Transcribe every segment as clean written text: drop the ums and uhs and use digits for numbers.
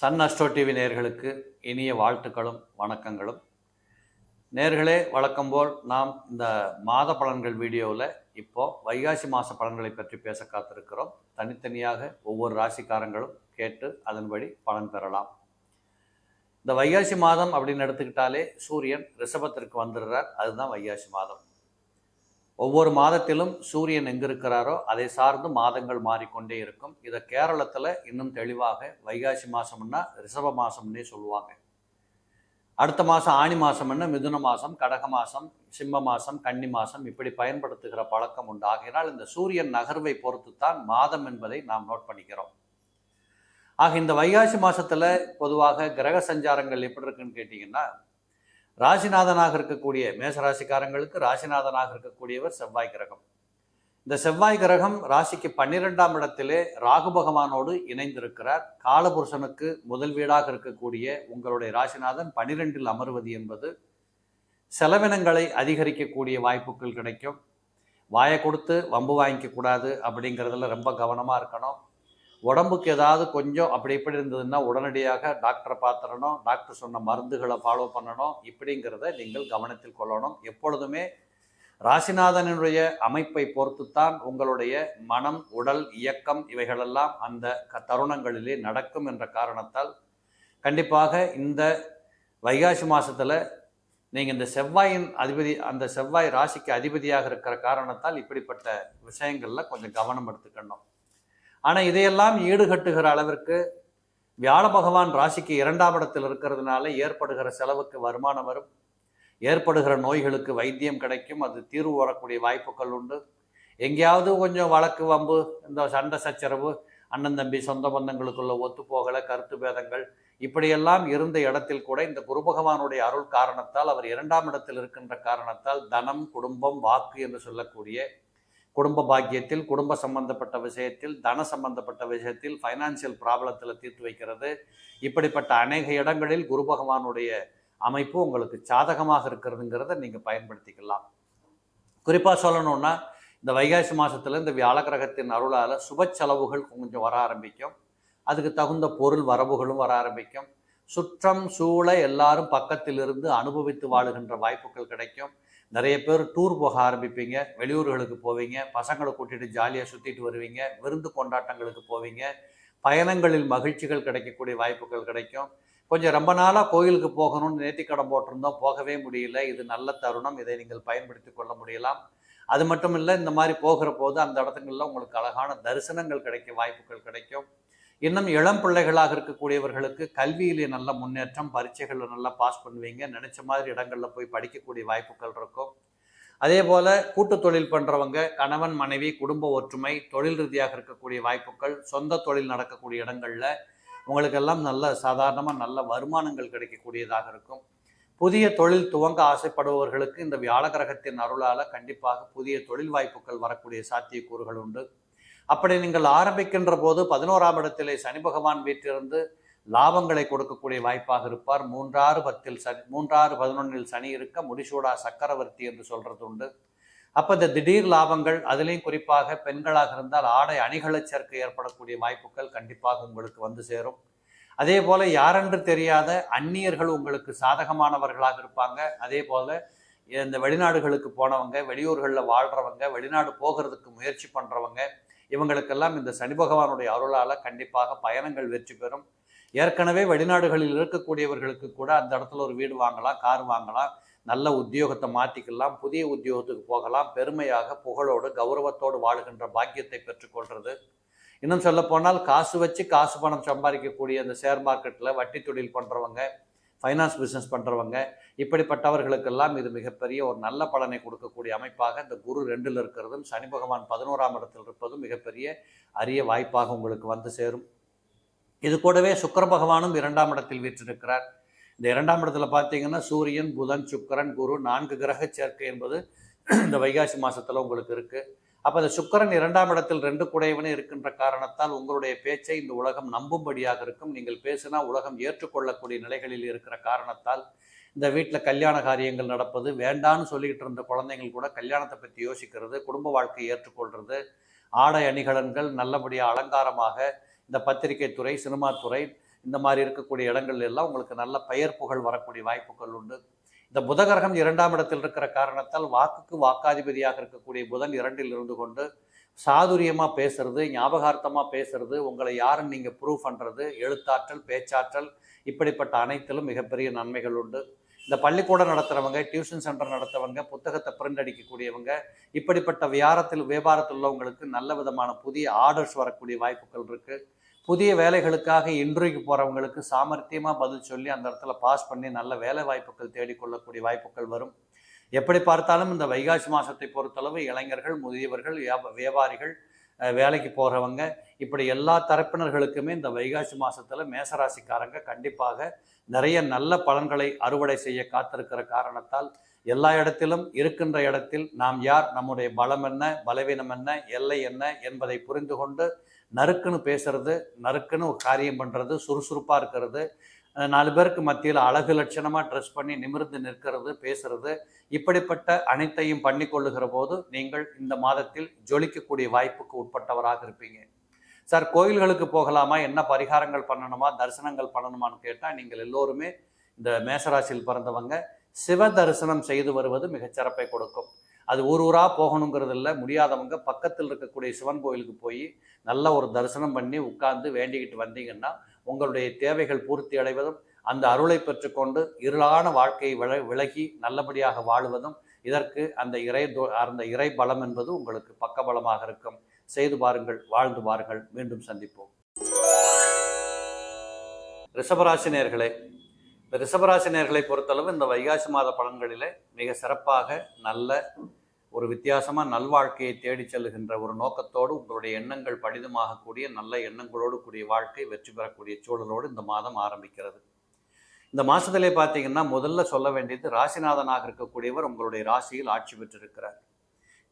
Sun astro TV நேயர்களுக்கு இனிய வாழ்த்துக்களும் வணக்கங்களும். நேயர்களே, வழக்கம் போல் நாம் இந்த மாத பலன்கள் வீடியோவில் இப்போ வைகாசி மாத பலன்களை பற்றி பேச காத்திருக்கிறோம். தனித்தனியாக ஒவ்வொரு ராசிக்காரங்களும் கேட்டு அதன்படி பலன் பெறலாம். இந்த வைகாசி மாதம் அப்படின்னு எடுத்துக்கிட்டாலே சூரியன் ரிஷபத்திற்கு வந்துடுறார். அதுதான் வைகாசி மாதம். ஒவ்வொரு மாதத்திலும் சூரியன் எங்கே இருக்கிறாரோ அதை சார்ந்து மாதங்கள் மாறிக்கொண்டே இருக்கும். இதை கேரளத்தில் இன்னும் தெளிவாக வைகாசி மாதம்னா ரிஷப மாதம்னே சொல்லுவாங்க. அடுத்த மாதம் ஆணி மாதம்னா மிதுன மாதம், கடக மாதம், சிம்ம மாதம், கன்னி மாதம் இப்படி பயன்படுத்துகிற பழக்கம் உண்டு. ஆகையினால் இந்த சூரியன் நகர்வை பொறுத்து தான் மாதம் என்பதை நாம் நோட் பண்ணிக்கிறோம். ஆக இந்த வைகாசி மாதத்தில் பொதுவாக கிரக சஞ்சாரங்கள் எப்படி இருக்குன்னு கேட்டிங்கன்னா, ராசிநாதனாக இருக்கக்கூடிய மேசராசிக்காரங்களுக்கு ராசிநாதனாக இருக்கக்கூடியவர் செவ்வாய் கிரகம். இந்த செவ்வாய் கிரகம் ராசிக்கு 12ஆம் இடத்திலே ராகு பகவானோடு இணைந்திருக்கிறார். காலபுருஷனுக்கு முதல் வீடாக இருக்கக்கூடிய உங்களுடைய ராசிநாதன் 12இல் அமர்வது என்பது செலவினங்களை அதிகரிக்கக்கூடிய வாய்ப்புகள் கிடைக்கும். வாயை கொடுத்து வம்பு வாங்கிக்க கூடாது அப்படிங்கிறதுல ரொம்ப கவனமாக இருக்கணும். உடம்புக்கு ஏதாவது கொஞ்சம் அப்படி இப்படி இருந்ததுன்னா உடனடியாக டாக்டரை பார்த்துடணும். டாக்டர் சொன்ன மருந்துகளை ஃபாலோ பண்ணணும். இப்படிங்கிறத நீங்கள் கவனத்தில் கொள்ளணும். எப்பொழுதுமே ராசிநாதனுடைய அமைப்பை பொறுத்துத்தான் உங்களுடைய மனம், உடல், இயக்கம் இவைகளெல்லாம் அந்த தருணங்களிலே நடக்கும் என்ற காரணத்தால் கண்டிப்பாக இந்த வைகாசி மாதத்தில் நீங்கள் இந்த செவ்வாயின் அதிபதி, அந்த செவ்வாய் ராசிக்கு அதிபதியாக இருக்கிற காரணத்தால் இப்படிப்பட்ட விஷயங்களில் கொஞ்சம் கவனம் எடுத்துக்கணும். ஆனால் இதையெல்லாம் ஈடுகட்டுகிற அளவிற்கு வியாழ பகவான் ராசிக்கு 2ஆம் இடத்தில் இருக்கிறதுனால ஏற்படுகிற செலவுக்கு வருமானம் வரும். ஏற்படுகிற நோய்களுக்கு வைத்தியம் கிடைக்கும். அது தீர்வு வரக்கூடிய வாய்ப்புகள் உண்டு. எங்கேயாவது கொஞ்சம் வழக்கு, வம்பு, இந்த சண்டை சச்சரவு, அண்ணன் தம்பி, சொந்த பந்தங்களுக்குள்ள ஒத்துப்போகலை, கருத்து பேதங்கள் இப்படியெல்லாம் இருந்த இடத்தில் கூட இந்த குரு பகவானுடைய அருள் காரணத்தால், அவர் 2ஆம் இடத்தில் இருக்கின்ற காரணத்தால் தனம், குடும்பம், வாக்கு என்று சொல்லக்கூடிய குடும்ப பாக்கியத்தில், குடும்ப சம்பந்தப்பட்ட விஷயத்தில், தன சம்பந்தப்பட்ட விஷயத்தில், ஃபைனான்சியல் ப்ராப்ளத்தில் தீர்த்து வைக்கிறது, இப்படிப்பட்ட அநேக இடங்களில் குரு பகவானுடைய அமைப்பு உங்களுக்கு சாதகமாக இருக்கிறதுங்கிறத நீங்கள் பயன்படுத்திக்கலாம். குறிப்பாக சொல்லணும்னா, இந்த வைகாசி மாதத்தில் இந்த வியாழ கிரகத்தின் அருளால் சுப செலவுகள் கொஞ்சம் வர ஆரம்பிக்கும். அதுக்கு தகுந்த பொருள் வரவுகளும் வர ஆரம்பிக்கும். சுற்றம் சூழ எல்லாரும் பக்கத்தில் இருந்து அனுபவித்து வாழுகின்ற வாய்ப்புகள் கிடைக்கும். நிறைய பேர் டூர் போக ஆரம்பிப்பீங்க. வெளியூர்களுக்கு போவீங்க. பசங்களை கூட்டிகிட்டு ஜாலியாக சுற்றிட்டு வருவீங்க. விருந்து கொண்டாட்டங்களுக்கு போவீங்க. பயணங்களில் மகிழ்ச்சிகள் கிடைக்கக்கூடிய வாய்ப்புகள் கிடைக்கும். கொஞ்சம் ரொம்ப நாளாக கோயிலுக்கு போகணும்னு நேர்த்திக்கடன் போட்டிருந்தோம், போகவே முடியல. இது நல்ல தருணம். இதை நீங்கள் பயன்படுத்தி கொள்ள முடியலாம். அது மட்டும் இல்லை, இந்த மாதிரி போகிற போது அந்த இடத்துங்களில் உங்களுக்கு அழகான தரிசனங்கள் கிடைக்க வாய்ப்புகள் கிடைக்கும். இன்னும் இளம் பிள்ளைகளாக இருக்கக்கூடியவர்களுக்கு கல்வியிலே நல்ல முன்னேற்றம், பரீட்சைகளில் நல்லா பாஸ் பண்ணுவீங்க. நினைச்ச மாதிரி இடங்களில் போய் படிக்கக்கூடிய வாய்ப்புகள் இருக்கும். அதே போல் கூட்டு தொழில் பண்ணுறவங்க, கணவன் மனைவி, குடும்ப ஒற்றுமை, தொழில் ரீதியாக இருக்கக்கூடிய வாய்ப்புகள், சொந்த தொழில் நடக்கக்கூடிய இடங்களில் உங்களுக்கெல்லாம் நல்ல சாதாரணமாக நல்ல வருமானங்கள் கிடைக்கக்கூடியதாக இருக்கும். புதிய தொழில் துவங்க ஆசைப்படுபவர்களுக்கு இந்த வியாழ கிரகத்தின் அருளால் கண்டிப்பாக புதிய தொழில் வாய்ப்புகள் வரக்கூடிய சாத்தியக்கூறுகள் உண்டு. அப்படி நீங்கள் ஆரம்பிக்கின்ற போது 11ஆம் இடத்திலே சனி பகவான் வீட்டிலிருந்து லாபங்களை கொடுக்கக்கூடிய வாய்ப்பாக இருப்பார். 3-6-11 சனி இருக்க முடிசூடா சக்கரவர்த்தி என்று சொல்றது உண்டு. அப்போ இந்த திடீர் லாபங்கள், அதுலேயும் குறிப்பாக பெண்களாக இருந்தால் ஆடை அணிகளை சேர்க்க ஏற்படக்கூடிய வாய்ப்புகள் கண்டிப்பாக உங்களுக்கு வந்து சேரும். அதே போல யாரென்று தெரியாத அந்நியர்கள் உங்களுக்கு சாதகமானவர்களாக இருப்பாங்க. அதே போல இந்த வெளிநாடுகளுக்கு போனவங்க, வெளியூர்களில் வாழ்கிறவங்க, வெளிநாடு போகிறதுக்கு முயற்சி பண்ணுறவங்க, இவங்களுக்கெல்லாம் இந்த சனி பகவானுடைய அருளால் கண்டிப்பாக பயணங்கள் வெற்றி பெறும். ஏற்கனவே வெளிநாடுகளில் இருக்கக்கூடியவர்களுக்கு கூட அந்த இடத்துல ஒரு வீடு வாங்கலாம், கார் வாங்கலாம், நல்ல உத்தியோகத்தை மாற்றிக்கலாம், புதிய உத்தியோகத்துக்கு போகலாம், பெருமையாக புகழோடு கௌரவத்தோடு வாழுகின்ற பாக்கியத்தை பெற்றுக்கொள்வது. இன்னும் சொல்ல போனால் காசு வச்சு காசு பணம் சம்பாதிக்கக்கூடிய அந்த ஷேர் மார்க்கெட்டில் வட்டி தொழில் பண்ணுறவங்க, ஃபைனான்ஸ் பிஸ்னஸ் பண்ணுறவங்க, இப்படிப்பட்டவர்களுக்கெல்லாம் இது மிகப்பெரிய ஒரு நல்ல பலனை கொடுக்கக்கூடிய அமைப்பாக இந்த குரு 2இல் இருக்கிறதும் சனி பகவான் 11ஆம் இடத்தில் இருப்பதும் மிகப்பெரிய அரிய வாய்ப்பாக உங்களுக்கு வந்து சேரும். இது கூடவே சுக்கிர பகவானும் 2ஆம் இடத்தில் வீற்றிருக்கிறார். இந்த 2ஆம் இடத்துல பார்த்தீங்கன்னா சூரியன், புதன், சுக்கிரன், குரு 4 கிரக சேர்க்கை என்பது இந்த வைகாசி மாதத்தில் உங்களுக்கு இருக்குது. அப்போ இந்த சுக்கிரன் 2ஆம் இடத்தில் 2 குடையவனே இருக்கின்ற காரணத்தால் உங்களுடைய பேச்சை இந்த உலகம் நம்பும்படியாக இருக்கும். நீங்கள் பேசினா உலகம் ஏற்றுக்கொள்ளக்கூடிய நிலைகளில் இருக்கிற காரணத்தால் இந்த வீட்டில் கல்யாண காரியங்கள் நடப்பது, வேண்டான்னு சொல்லிக்கிட்டு இருந்த குழந்தைகள் கூட கல்யாணத்தை பற்றி யோசிக்கிறது, குடும்ப வாழ்க்கையை ஏற்றுக்கொள்வது, ஆடை அணிகலன்கள் நல்லபடியாக அலங்காரமாக இந்த பத்திரிகை துறை, சினிமா துறை, இந்த மாதிரி இருக்கக்கூடிய இடங்கள் எல்லாம் உங்களுக்கு நல்ல பெயர் புகழ் வரக்கூடிய வாய்ப்புகள் உண்டு. இந்த புதகிரகம் 2ஆம் இடத்தில் இருக்கிற காரணத்தால் வாக்குக்கு வாக்காதிபதியாக இருக்கக்கூடிய புதன் 2இல் இருந்து கொண்டு சாதுரியமாக பேசுறது, ஞாபகார்த்தமாக பேசுறது, உங்களை யாருன்னு நீங்கள் ப்ரூவ் பண்ணுறது, எழுத்தாற்றல், பேச்சாற்றல், இப்படிப்பட்ட அனைத்திலும் மிகப்பெரிய நன்மைகள் உண்டு. இந்த பள்ளிக்கூடம் நடத்துகிறவங்க, டியூஷன் சென்டர் நடத்துறவங்க, புத்தகத்தை பிரிண்ட் அடிக்கக்கூடியவங்க, இப்படிப்பட்ட வியாபாரத்தில் உள்ளவங்களுக்கு நல்ல விதமான புதிய ஆர்டர்ஸ் வரக்கூடிய வாய்ப்புகள் இருக்குது. புதிய வேலைகளுக்காக இன்டர்வியூக்கு போகிறவங்களுக்கு சாமர்த்தியமாக பதில் சொல்லி அந்த இடத்துல பாஸ் பண்ணி நல்ல வேலை வாய்ப்புகள் தேடிக்கொள்ளக்கூடிய வாய்ப்புகள் வரும். எப்படி பார்த்தாலும் இந்த வைகாசி மாதத்தை பொறுத்தளவு இளைஞர்கள், முதியவர்கள், வியாபாரிகள், வேலைக்கு போகிறவங்க, இப்படி எல்லா தரப்பினர்களுக்குமே இந்த வைகாசி மாதத்தில் மேசராசிக்காரங்க கண்டிப்பாக நிறைய நல்ல பலன்களை அறுவடை செய்ய காத்திருக்கிற காரணத்தால் எல்லா இடத்திலும் இருக்கின்ற இடத்தில் நாம் யார், நம்முடைய பலம் என்ன, பலவீனம் என்ன, எல்லை என்ன என்பதை புரிந்து கொண்டு நறுக்குன்னு பேசுறது, நறுக்குன்னு காரியம் பண்ணுறது, சுறுசுறுப்பாக இருக்கிறது, 4 பேருக்கு மத்தியில் அழகு லட்சணமாக ட்ரெஸ் பண்ணி நிமிர்ந்து நிற்கிறது, பேசுறது, இப்படிப்பட்ட அனைத்தையும் பண்ணி கொள்ளுகிற போது நீங்கள் இந்த மாதத்தில் ஜொலிக்கக்கூடிய வாய்ப்புக்கு உட்பட்டவராக இருப்பீங்க. சார், கோயில்களுக்கு போகலாமா, என்ன பரிகாரங்கள் பண்ணணுமா, தரிசனங்கள் பண்ணணுமான்னு கேட்டால் நீங்கள் எல்லோருமே இந்த மேசராசியில் பிறந்தவங்க சிவ தரிசனம் செய்து வருவது மிகச்சிறப்பை கொடுக்கும். அது ஊராக போகணுங்கிறது இல்லை, முடியாதவங்க பக்கத்தில் இருக்கக்கூடிய சிவன் கோயிலுக்கு போய் நல்ல ஒரு தரிசனம் பண்ணி உட்கார்ந்து வேண்டிக்கிட்டு வந்தீங்கன்னா உங்களுடைய தேவைகள் பூர்த்தி அடைவதும் அந்த அருளை பெற்றுக்கொண்டு இருளான வாழ்க்கையை விலகி நல்லபடியாக வாழுவதும் இதற்கு அந்த இறை பலம் என்பது உங்களுக்கு பக்கபலமாக இருக்கும். செய்து பாருங்கள், வாழ்ந்து பாருங்கள். மீண்டும் சந்திப்போம். ரிஷபராசி நேயர்களே, இந்த ரிஷபராசி நேயர்களை பொறுத்தளவு இந்த வைகாசி மாத பலன்களிலே மிக சிறப்பாக நல்ல ஒரு வித்தியாசமாக நல்வாழ்க்கையை தேடி செல்லுகின்ற ஒரு நோக்கத்தோடு உங்களுடைய எண்ணங்கள் படிதமாகக்கூடிய நல்ல எண்ணங்களோடு கூடிய வாழ்க்கை வெற்றி பெறக்கூடிய சூழலோடு இந்த மாதம் ஆரம்பிக்கிறது. இந்த மாதத்திலே பார்த்தீங்கன்னா முதல்ல சொல்ல வேண்டியது, ராசிநாதனாக இருக்கக்கூடியவர் உங்களுடைய ராசியில் ஆட்சி பெற்றிருக்கிறார்.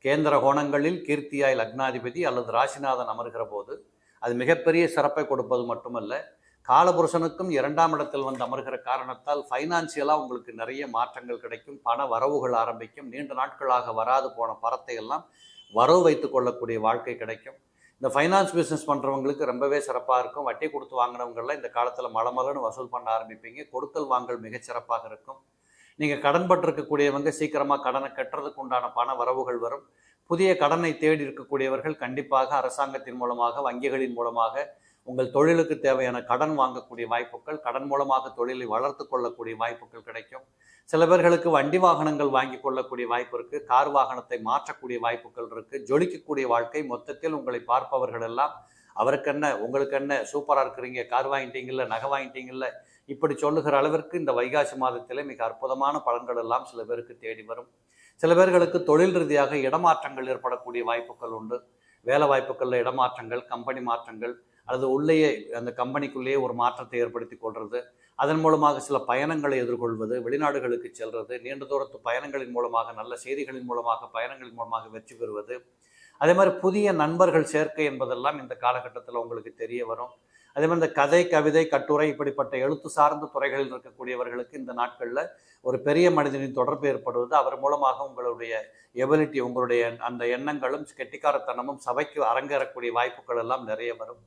கேந்திர கோணங்களில் கீர்த்தியாய் லக்னாதிபதி அல்லது ராசிநாதன் அமர்கிற போது அது மிகப்பெரிய சிறப்பை கொடுப்பது மட்டுமல்ல, காலபுருஷனுக்கும் 2ஆம் இடத்தில் வந்து அமர்கிற காரணத்தால் ஃபைனான்சியலாக உங்களுக்கு நிறைய மாற்றங்கள் கிடைக்கும், பண வரவுகள் ஆரம்பிக்கும், நீண்ட நாட்களாக வராது போன பணத்தை எல்லாம் வரவு வைத்து கொள்ளக்கூடிய வாழ்க்கை கிடைக்கும். இந்த ஃபைனான்ஸ் பிஸ்னஸ் பண்ணுறவங்களுக்கு ரொம்பவே சிறப்பாக இருக்கும். வட்டி கொடுத்து வாங்கினவங்களாம் இந்த காலத்தில் மலமலன்னு வசூல் பண்ண ஆரம்பிப்பீங்க. கொடுக்கல் வாங்கல் மிகச்சிறப்பாக இருக்கும். நீங்கள் கடன் பட்டிருக்கக்கூடியவங்க சீக்கிரமாக கடனை கட்டுறதுக்கு உண்டான பண வரவுகள் வரும். புதிய கடனை தேடி இருக்கக்கூடியவர்கள் கண்டிப்பாக அரசாங்கத்தின் மூலமாக, வங்கிகளின் மூலமாக உங்கள் தொழிலுக்கு தேவையான கடன் வாங்கக்கூடிய வாய்ப்புகள், கடன் மூலமாக தொழிலை வளர்த்து கொள்ளக்கூடிய வாய்ப்புகள் கிடைக்கும். சில பேர்களுக்கு வண்டி வாகனங்கள் வாங்கி கொள்ளக்கூடிய வாய்ப்பு இருக்குது, கார் வாகனத்தை மாற்றக்கூடிய வாய்ப்புகள் இருக்குது. ஜொலிக்கக்கூடிய வாழ்க்கை. மொத்தத்தில் உங்களை பார்ப்பவர்கள் எல்லாம் அவருக்கு என்ன, உங்களுக்கு என்ன, சூப்பராக இருக்கிறீங்க, கார் வாங்கிட்டீங்கல்ல, நகை வாங்கிட்டீங்கல்ல, இப்படி சொல்லுகிற அளவிற்கு இந்த வைகாசி மாதத்திலே மிக அற்புதமான பலன்கள் எல்லாம் சில பேருக்கு தேடி வரும். சில பேர்களுக்கு தொழில் ரீதியாக இடமாற்றங்கள் ஏற்படக்கூடிய வாய்ப்புகள் உண்டு. வேலை வாய்ப்புகளில் இடமாற்றங்கள், கம்பெனி மாற்றங்கள், அல்லது உள்ளேயே அந்த கம்பெனிக்குள்ளேயே ஒரு மாற்றத்தை ஏற்படுத்தி கொள்வது, அதன் மூலமாக சில பயணங்களை எதிர்கொள்வது, வெளிநாடுகளுக்கு செல்வது, நீண்ட தூரத்து பயணங்களின் மூலமாக, நல்ல செய்திகளின் மூலமாக, பயணங்களின் மூலமாக வெற்றி பெறுவது, அதே மாதிரி புதிய நண்பர்கள் சேர்க்கை என்பதெல்லாம் இந்த காலகட்டத்தில் உங்களுக்கு தெரிய வரும். அதே மாதிரி இந்த கதை, கவிதை, கட்டுரை, இப்படிப்பட்ட எழுத்து சார்ந்த துறைகளில் இருக்கக்கூடியவர்களுக்கு இந்த நாட்களில் ஒரு பெரிய மனிதனின் தொடர்பு ஏற்படுவது, அவர் மூலமாக உங்களுடைய எபிலிட்டி, உங்களுடைய அந்த எண்ணங்களும் கெட்டிக்காரத்தனமும் சபைக்கு அரங்கேறக்கூடிய வாய்ப்புகள் எல்லாம் நிறைய வரும்.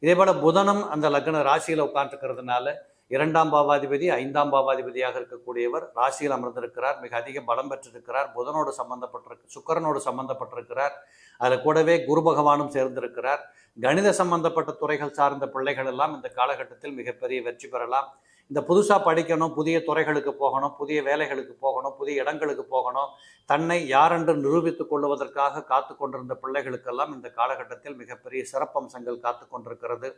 இதே போல் புதனும் அந்த லக்ன ராசியில் உட்காந்துருக்கிறதுனால 2ஆம் பாவாதிபதி 5ஆம் பாவாதிபதியாக இருக்கக்கூடியவர் ராசியில் அமர்ந்திருக்கிறார். மிக அதிக பலம் பெற்றிருக்கிறார். புதனோடு சுக்கிரனோடு சம்பந்தப்பட்டிருக்கிறார். அதில் கூடவே குரு பகவானும் சேர்ந்திருக்கிறார். கணித சம்பந்தப்பட்ட துறைகள் சார்ந்த பிள்ளைகள் எல்லாம் இந்த காலகட்டத்தில் மிகப்பெரிய வெற்றி பெறலாம். இந்த புதுசாக படிக்கணும், புதிய துறைகளுக்கு போகணும், புதிய வேலைகளுக்கு போகணும், புதிய இடங்களுக்கு போகணும், தன்னை யாரென்று நிரூபித்துக் கொள்வதற்காக காத்து கொண்டிருந்த பிள்ளைகளுக்கெல்லாம் இந்த காலகட்டத்தில் மிகப்பெரிய சிறப்பம்சங்கள் காத்து கொண்டிருக்கிறது.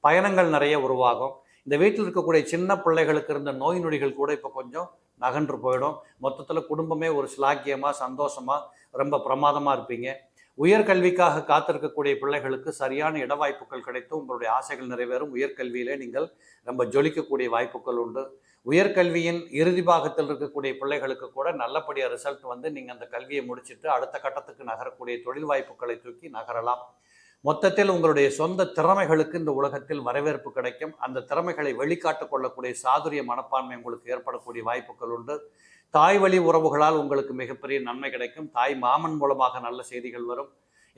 பயணங்கள் நிறைய உருவாகும். இந்த வீட்டில் இருக்கக்கூடிய சின்ன பிள்ளைகளுக்கு இருந்த நோய் நொடிகள் கூட இப்போ கொஞ்சம் நகன்று போயிடும். மொத்தத்தில் குடும்பமே ஒரு ஸ்லாக்கியமாக, சந்தோஷமாக, ரொம்ப பிரமாதமாக இருப்பீங்க. உயர்கல்விக்காக காத்திருக்கக்கூடிய பிள்ளைகளுக்கு சரியான இட வாய்ப்புகள் கிடைத்து உங்களுடைய ஆசைகள் நிறைவேறும். உயர்கல்வியிலே நீங்கள் ரொம்ப ஜொலிக்கக்கூடிய வாய்ப்புகள் உண்டு. உயர்கல்வியின் இறுதி பாகத்தில் இருக்கக்கூடிய பிள்ளைகளுக்கு கூட நல்லபடியாக ரிசல்ட் வந்து நீங்கள் அந்த கல்வியை முடிச்சுட்டு அடுத்த கட்டத்துக்கு நகரக்கூடிய தொழில் வாய்ப்புகளை தூக்கி நகரலாம். மொத்தத்தில் உங்களுடைய சொந்த திறமைகளுக்கு இந்த உலகத்தில் வரவேற்பு கிடைக்கும். அந்த திறமைகளை வெளிக்காட்டு கொள்ளக்கூடிய சாதுரிய மனப்பான்மை உங்களுக்கு ஏற்படக்கூடிய வாய்ப்புகள் உண்டு. தாய் வழி உறவுகளால் உங்களுக்கு மிகப்பெரிய நன்மை கிடைக்கும். தாய் மாமன் மூலமாக நல்ல செய்திகள் வரும்.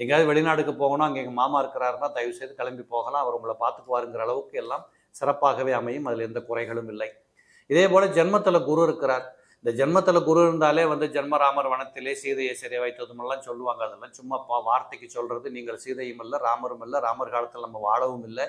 எங்கேயாவது வெளிநாடுக்கு போகணும், அங்கே எங்கள் மாமா இருக்கிறாருன்னா தயவு செய்து கிளம்பி போகலாம், அவர் உங்களை பார்த்துக்குவாருங்கிற அளவுக்கு எல்லாம் சிறப்பாகவே அமையும், அதில் எந்த குறைகளும் இல்லை. இதே போல ஜென்மத்தில் குரு இருக்கிறார். இந்த ஜென்மத்தில் குரு இருந்தாலே ஜென்மராமர் வனத்திலே சீதையை சிறை வைத்ததுமெல்லாம் சொல்லுவாங்க. அதெல்லாம் சும்மா வார்த்தைக்கு சொல்றது. நீங்கள் சீதையும் இல்லை, ராமரும் இல்லை, ராமர் காலத்தில் நம்ம வாழவும் இல்லை.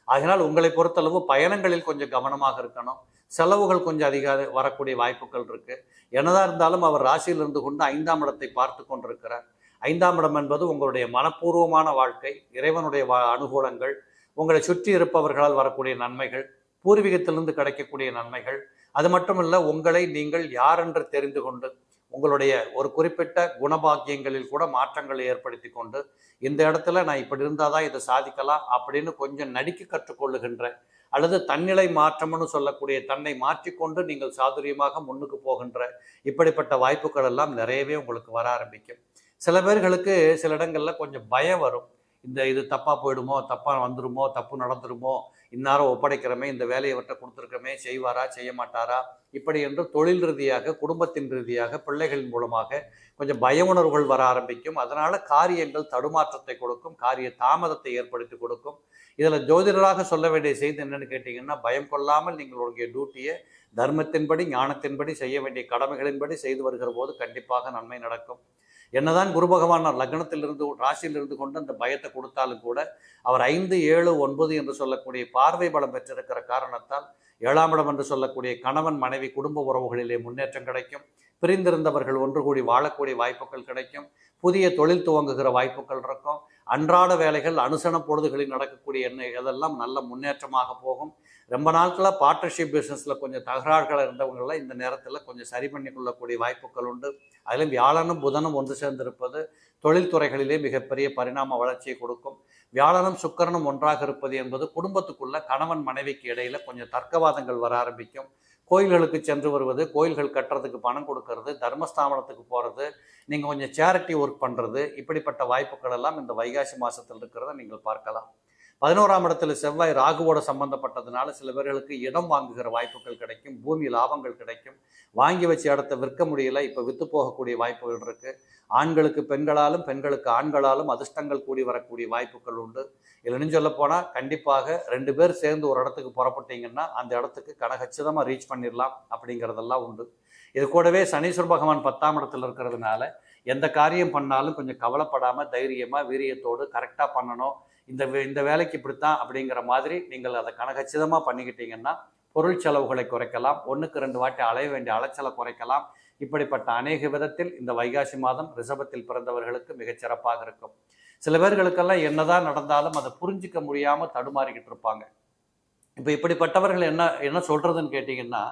அதனால் உங்களை பொறுத்தளவு பயணங்களில் கொஞ்சம் கவனமாக இருக்கணும். செலவுகள் கொஞ்சம் அதிக வரக்கூடிய வாய்ப்புகள் இருக்கு. என்னதான் இருந்தாலும் அவர் ராசியில் இருந்து கொண்டு 5ஆம் இடத்தை பார்த்து கொண்டிருக்கிறார். 5ஆம் இடம் என்பது உங்களுடைய மனப்பூர்வமான வாழ்க்கை, இறைவனுடைய அனுகூலங்கள், உங்களை சுற்றி இருப்பவர்களால் வரக்கூடிய நன்மைகள், பூர்வீகத்திலிருந்து கிடைக்கக்கூடிய நன்மைகள், அது மட்டுமல்ல உங்களை நீங்கள் யார் என்று தெரிந்து கொண்டு உங்களுடைய ஒரு குறிப்பிட்ட குணபாக்கியங்களில் கூட மாற்றங்களை ஏற்படுத்தி கொண்டு இந்த இடத்துல நான் இப்படி இருந்தாதான் இதை சாதிக்கலாம் அப்படின்னு கொஞ்சம் நடிக்க கற்றுக்கொள்ளுகின்ற அல்லது தன்னிலை மாற்றம்னு சொல்லக்கூடிய தன்னை மாற்றிக்கொண்டு நீங்கள் சாதுரியமாக முன்னுக்கு போகின்ற இப்படிப்பட்ட வாய்ப்புகள் எல்லாம் நிறையவே உங்களுக்கு வர ஆரம்பிக்கும். சில பேர்களுக்கு சில இடங்கள்ல கொஞ்சம் பயம் வரும். இது தப்பா போயிடுமோ, தப்பா வந்துருமோ, தப்பு நடந்துருமோ, இந்நேரம் ஒப்படைக்கிறமே, இந்த வேலையை விட்ட கொடுத்துருக்கமே, செய்வாரா செய்ய மாட்டாரா, இப்படி என்று தொழில் ரீதியாக, குடும்பத்தின் ரீதியாக, பிள்ளைகளின் மூலமாக கொஞ்சம் பய உணர்வுகள் வர ஆரம்பிக்கும். அதனால காரியங்கள் தடுமாற்றத்தை கொடுக்கும், காரிய தாமதத்தை ஏற்படுத்தி கொடுக்கும். இதில் ஜோதிடராக சொல்ல வேண்டிய செய்தி என்னன்னு கேட்டிங்கன்னா, பயம் கொள்ளாமல் நீங்கள் உங்களுடைய டியூட்டியை தர்மத்தின்படி ஞானத்தின்படி செய்ய வேண்டிய கடமைகளின்படி செய்து வருகிற போது கண்டிப்பாக நன்மை நடக்கும். என்னதான் குரு பகவான் லக்னத்திலிருந்து ராசியிலிருந்து கொண்டு அந்த பயத்தை கொடுத்தாலும் கூட அவர் 5, 7, 9 என்று சொல்லக்கூடிய பார்வை பலம் பெற்றிருக்கிற காரணத்தால் 7ஆம் இடம் என்று சொல்லக்கூடிய கணவன் மனைவி குடும்ப உறவுகளிலே முன்னேற்றம் கிடைக்கும். பிரிந்திருந்தவர்கள் ஒன்று கூடி வாழக்கூடிய வாய்ப்புகள் கிடைக்கும். புதிய தொழில் துவங்குகிற வாய்ப்புகள் இருக்கும். அன்றாட வேலைகள் அனுசன பொழுதுகளில் நடக்கக்கூடிய இதெல்லாம் நல்ல முன்னேற்றமாக போகும். ரொம்ப நாட்களாக பார்ட்னர்ஷிப் பிஸ்னஸில் கொஞ்சம் தகராறுகள் இருந்தவங்களாம் இந்த நேரத்தில் கொஞ்சம் சரி பண்ணி கொள்ளக்கூடிய வாய்ப்புகள் உண்டு. அதிலும் வியாழனும் புதனும் ஒன்று சேர்ந்திருப்பது தொழில்துறைகளிலே மிகப்பெரிய பரிணாம வளர்ச்சியை கொடுக்கும். வியாழனும் சுக்கிரனும் ஒன்றாக இருப்பது என்பது குடும்பத்துக்குள்ள கணவன் மனைவிக்கு இடையில கொஞ்சம் தர்க்கவாதங்கள் வர ஆரம்பிக்கும். கோயில்களுக்கு சென்று வருவது, கோயில்கள் கட்டுறதுக்கு பணம் கொடுக்கறது, தர்மஸ்தாபனத்துக்கு போகிறது, நீங்கள் கொஞ்சம் சேரிட்டி ஒர்க் பண்ணுறது, இப்படிப்பட்ட வாய்ப்புகள் எல்லாம் இந்த வைகாசி மாதத்தில் இருக்கிறத நீங்கள் பார்க்கலாம். 11ஆம் இடத்துல செவ்வாய் ராகுவோட சம்பந்தப்பட்டதுனால சில பேர்களுக்கு இடம் வாங்குகிற வாய்ப்புகள் கிடைக்கும், பூமி லாபங்கள் கிடைக்கும். வாங்கி வச்ச இடத்த விற்க முடியல, இப்போ விற்று போகக்கூடிய வாய்ப்புகள் இருக்குது. ஆண்களுக்கு பெண்களாலும் பெண்களுக்கு ஆண்களாலும் அதிர்ஷ்டங்கள் கூடி வரக்கூடிய வாய்ப்புகள் உண்டு. இல்லைன்னு சொல்ல போனால் கண்டிப்பாக 2 பேர் சேர்ந்து ஒரு இடத்துக்கு புறப்பட்டீங்கன்னா அந்த இடத்துக்கு கனகச்சிதமாக ரீச் பண்ணிடலாம் அப்படிங்கிறதெல்லாம் உண்டு. இது கூடவே சனீஸ்வர பகவான் 10ஆம் இடத்துல இருக்கிறதுனால எந்த காரியம் பண்ணாலும் கொஞ்சம் கவலைப்படாமல் தைரியமாக வீரியத்தோடு கரெக்டாக பண்ணணும். இந்த வேலைக்கு இப்படித்தான் அப்படிங்கிற மாதிரி நீங்கள் அதை கனகச்சிதமாக பண்ணிக்கிட்டீங்கன்னா பொருள் செலவுகளை குறைக்கலாம். 1க்கு 2 வாட்டி அலைய வேண்டிய அலைச்சலை குறைக்கலாம். இப்படிப்பட்ட அநேக விதத்தில் இந்த வைகாசி மாதம் ரிஷபத்தில் பிறந்தவர்களுக்கு மிகச்சிறப்பாக இருக்கும். சில பேர்களுக்கெல்லாம் என்னதான் நடந்தாலும் அதை புரிஞ்சிக்க முடியாமல் தடுமாறிக்கிட்டு இருப்பாங்க. இப்போ இப்படிப்பட்டவர்கள் என்ன சொல்றதுன்னு கேட்டிங்கன்னா,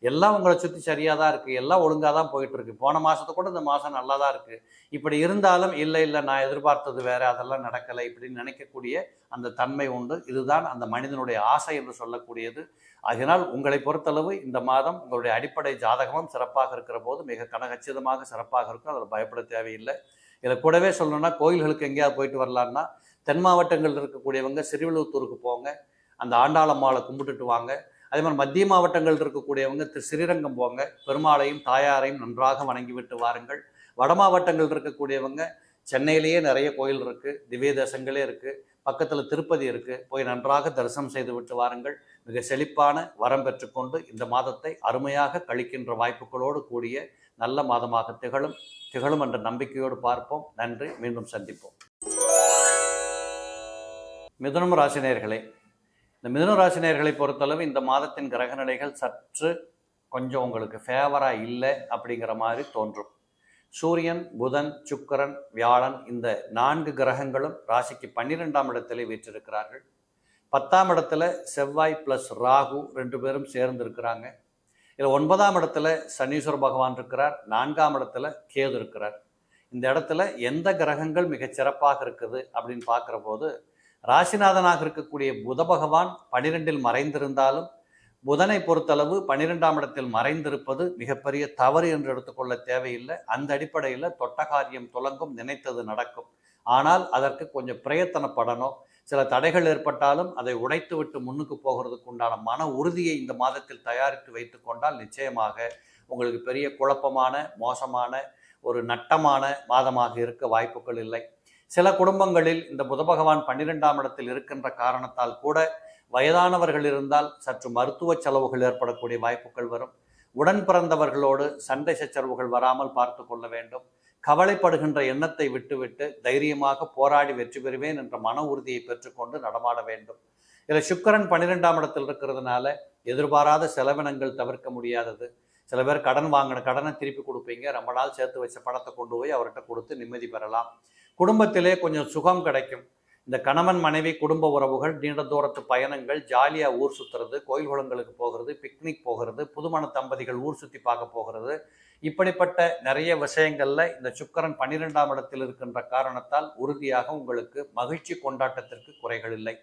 எல்லாம் உங்களை சுற்றி சரியாக தான் இருக்குது, எல்லாம் ஒழுங்காக தான் போயிட்டுருக்கு, போன மாதத்தை கூட இந்த மாதம் நல்லா தான் இருக்குது, இப்படி இருந்தாலும் இல்லை நான் எதிர்பார்த்தது வேறு, அதெல்லாம் நடக்கலை இப்படின்னு நினைக்கக்கூடிய அந்த தன்மை உண்டு. இதுதான் அந்த மனிதனுடைய ஆசை என்று சொல்லக்கூடியது. அதனால் உங்களை பொறுத்தளவு இந்த மாதம் உங்களுடைய அடிப்படை ஜாதகமும் சிறப்பாக இருக்கிற போது மிக கனகச்சிதமாக சிறப்பாக இருக்கும். அதில் பயப்பட தேவையில்லை. இதை கூடவே சொல்லணும்னா, கோயில்களுக்கு எங்கேயாவது போயிட்டு வரலான்னா தென் மாவட்டங்கள் இருக்கக்கூடியவங்க சிறுவிழுத்தூருக்கு போங்க, அந்த ஆண்டாளம்மாவை கும்பிட்டுட்டு வாங்க. அதே மாதிரி மத்திய மாவட்டங்கள் இருக்கக்கூடியவங்க ஸ்ரீரங்கம் போங்க, பெருமாளையும் தாயாரையும் நன்றாக வணங்கிவிட்டு வாருங்கள். வட மாவட்டங்கள் இருக்கக்கூடியவங்க சென்னையிலேயே நிறைய கோயில் இருக்குது, திவ்ய தேசங்களே இருக்குது, பக்கத்தில் திருப்பதி இருக்குது, போய் நன்றாக தரிசனம் செய்து விட்டு வாருங்கள். மிக செழிப்பான வரம் பெற்றுக்கொண்டு இந்த மாதத்தை அருமையாக கழிக்கின்ற வாய்ப்புகளோடு கூடிய நல்ல மாதமாக திகழும் என்ற நம்பிக்கையோடு பார்ப்போம். நன்றி, மீண்டும் சந்திப்போம். மிதுனம் ராசினியர்களே, இந்த மிதுன ராசினியர்களை பொறுத்தளவு இந்த மாதத்தின் கிரக நிலைகள் சற்று கொஞ்சம் உங்களுக்கு ஃபேவராக இல்லை அப்படிங்கிற மாதிரி தோன்றும். சூரியன், புதன், சுக்கிரன், வியாழன் இந்த 4 கிரகங்களும் ராசிக்கு 12ஆம் இடத்திலே வீற்றிருக்கிறார்கள். 10ஆம் இடத்துல செவ்வாய் ப்ளஸ் ராகு 2 பேரும் சேர்ந்து இருக்கிறாங்க. இதில் 9ஆம் இடத்துல சனீஸ்வர பகவான் இருக்கிறார், 4ஆம் இடத்துல கேது இருக்கிறார். இந்த இடத்துல எந்த கிரகங்கள் மிகச் சிறப்பாக இருக்குது அப்படின்னு பார்க்குற போது, ராசிநாதனாக இருக்கக்கூடிய புத பகவான் 12இல் மறைந்திருந்தாலும் புதனை பொறுத்தளவு 12ஆம் இடத்தில் மறைந்திருப்பது மிகப்பெரிய தவறு என்று எடுத்துக்கொள்ள தேவையில்லை. அந்த அடிப்படையில் தொட்ட காரியம் துலங்கும், நினைத்தது நடக்கும். ஆனால் அதற்கு கொஞ்சம் பிரயத்தனப்படணும். சில தடைகள் ஏற்பட்டாலும் அதை உடைத்து விட்டு முன்னுக்கு போகிறதுக்கு உண்டான மன உறுதியை இந்த மாதத்தில் தயாரித்து வைத்து கொண்டால் நிச்சயமாக உங்களுக்கு பெரிய குழப்பமான மோசமான ஒரு நட்டமான மாதமாக இருக்க வாய்ப்புகள் இல்லை. சில குடும்பங்களில் இந்த புத பகவான் 12ஆம் இடத்தில் இருக்கின்ற காரணத்தால் கூட வயதானவர்கள் இருந்தால் சற்று மருத்துவ செலவுகள் ஏற்படக்கூடிய வாய்ப்புகள் வரும். உடன் பிறந்தவர்களோடு சண்டை சச்சரவுகள் வராமல் பார்த்து கொள்ள வேண்டும். கவலைப்படுகின்ற எண்ணத்தை விட்டுவிட்டு தைரியமாக போராடி வெற்றி பெறுவேன் என்ற மன உறுதியை பெற்றுக்கொண்டு நடமாட வேண்டும். இதில் சுக்கிரன் 12ஆம் இடத்தில் இருக்கிறதுனால எதிர்பாராத செலவினங்கள் தவிர்க்க முடியாதது. சில பேர் கடன் வாங்கின கடனை திருப்பி கொடுப்பீங்க. ரொம்ப நாள் சேர்த்து வச்ச பணத்தை கொண்டு போய் அவர்கிட்ட கொடுத்து நிம்மதி பெறலாம். குடும்பத்திலே கொஞ்சம் சுகம் கிடைக்கும். இந்த கணவன் மனைவி குடும்ப உறவுகள், நீண்ட தூரத்து பயணங்கள், ஜாலியாக ஊர் சுற்றுறது, கோயில் குளங்களுக்கு போகிறது, பிக்னிக் போகிறது, புதுமண தம்பதிகள் ஊர் சுற்றி பார்க்க போகிறது, இப்படிப்பட்ட நிறைய விஷயங்கள்ல இந்த சுக்கிரன் 12ஆம் இடத்தில் இருக்கின்ற காரணத்தால் உறுதியாக உங்களுக்கு மகிழ்ச்சி கொண்டாட்டத்திற்கு குறைகள் இல்லை.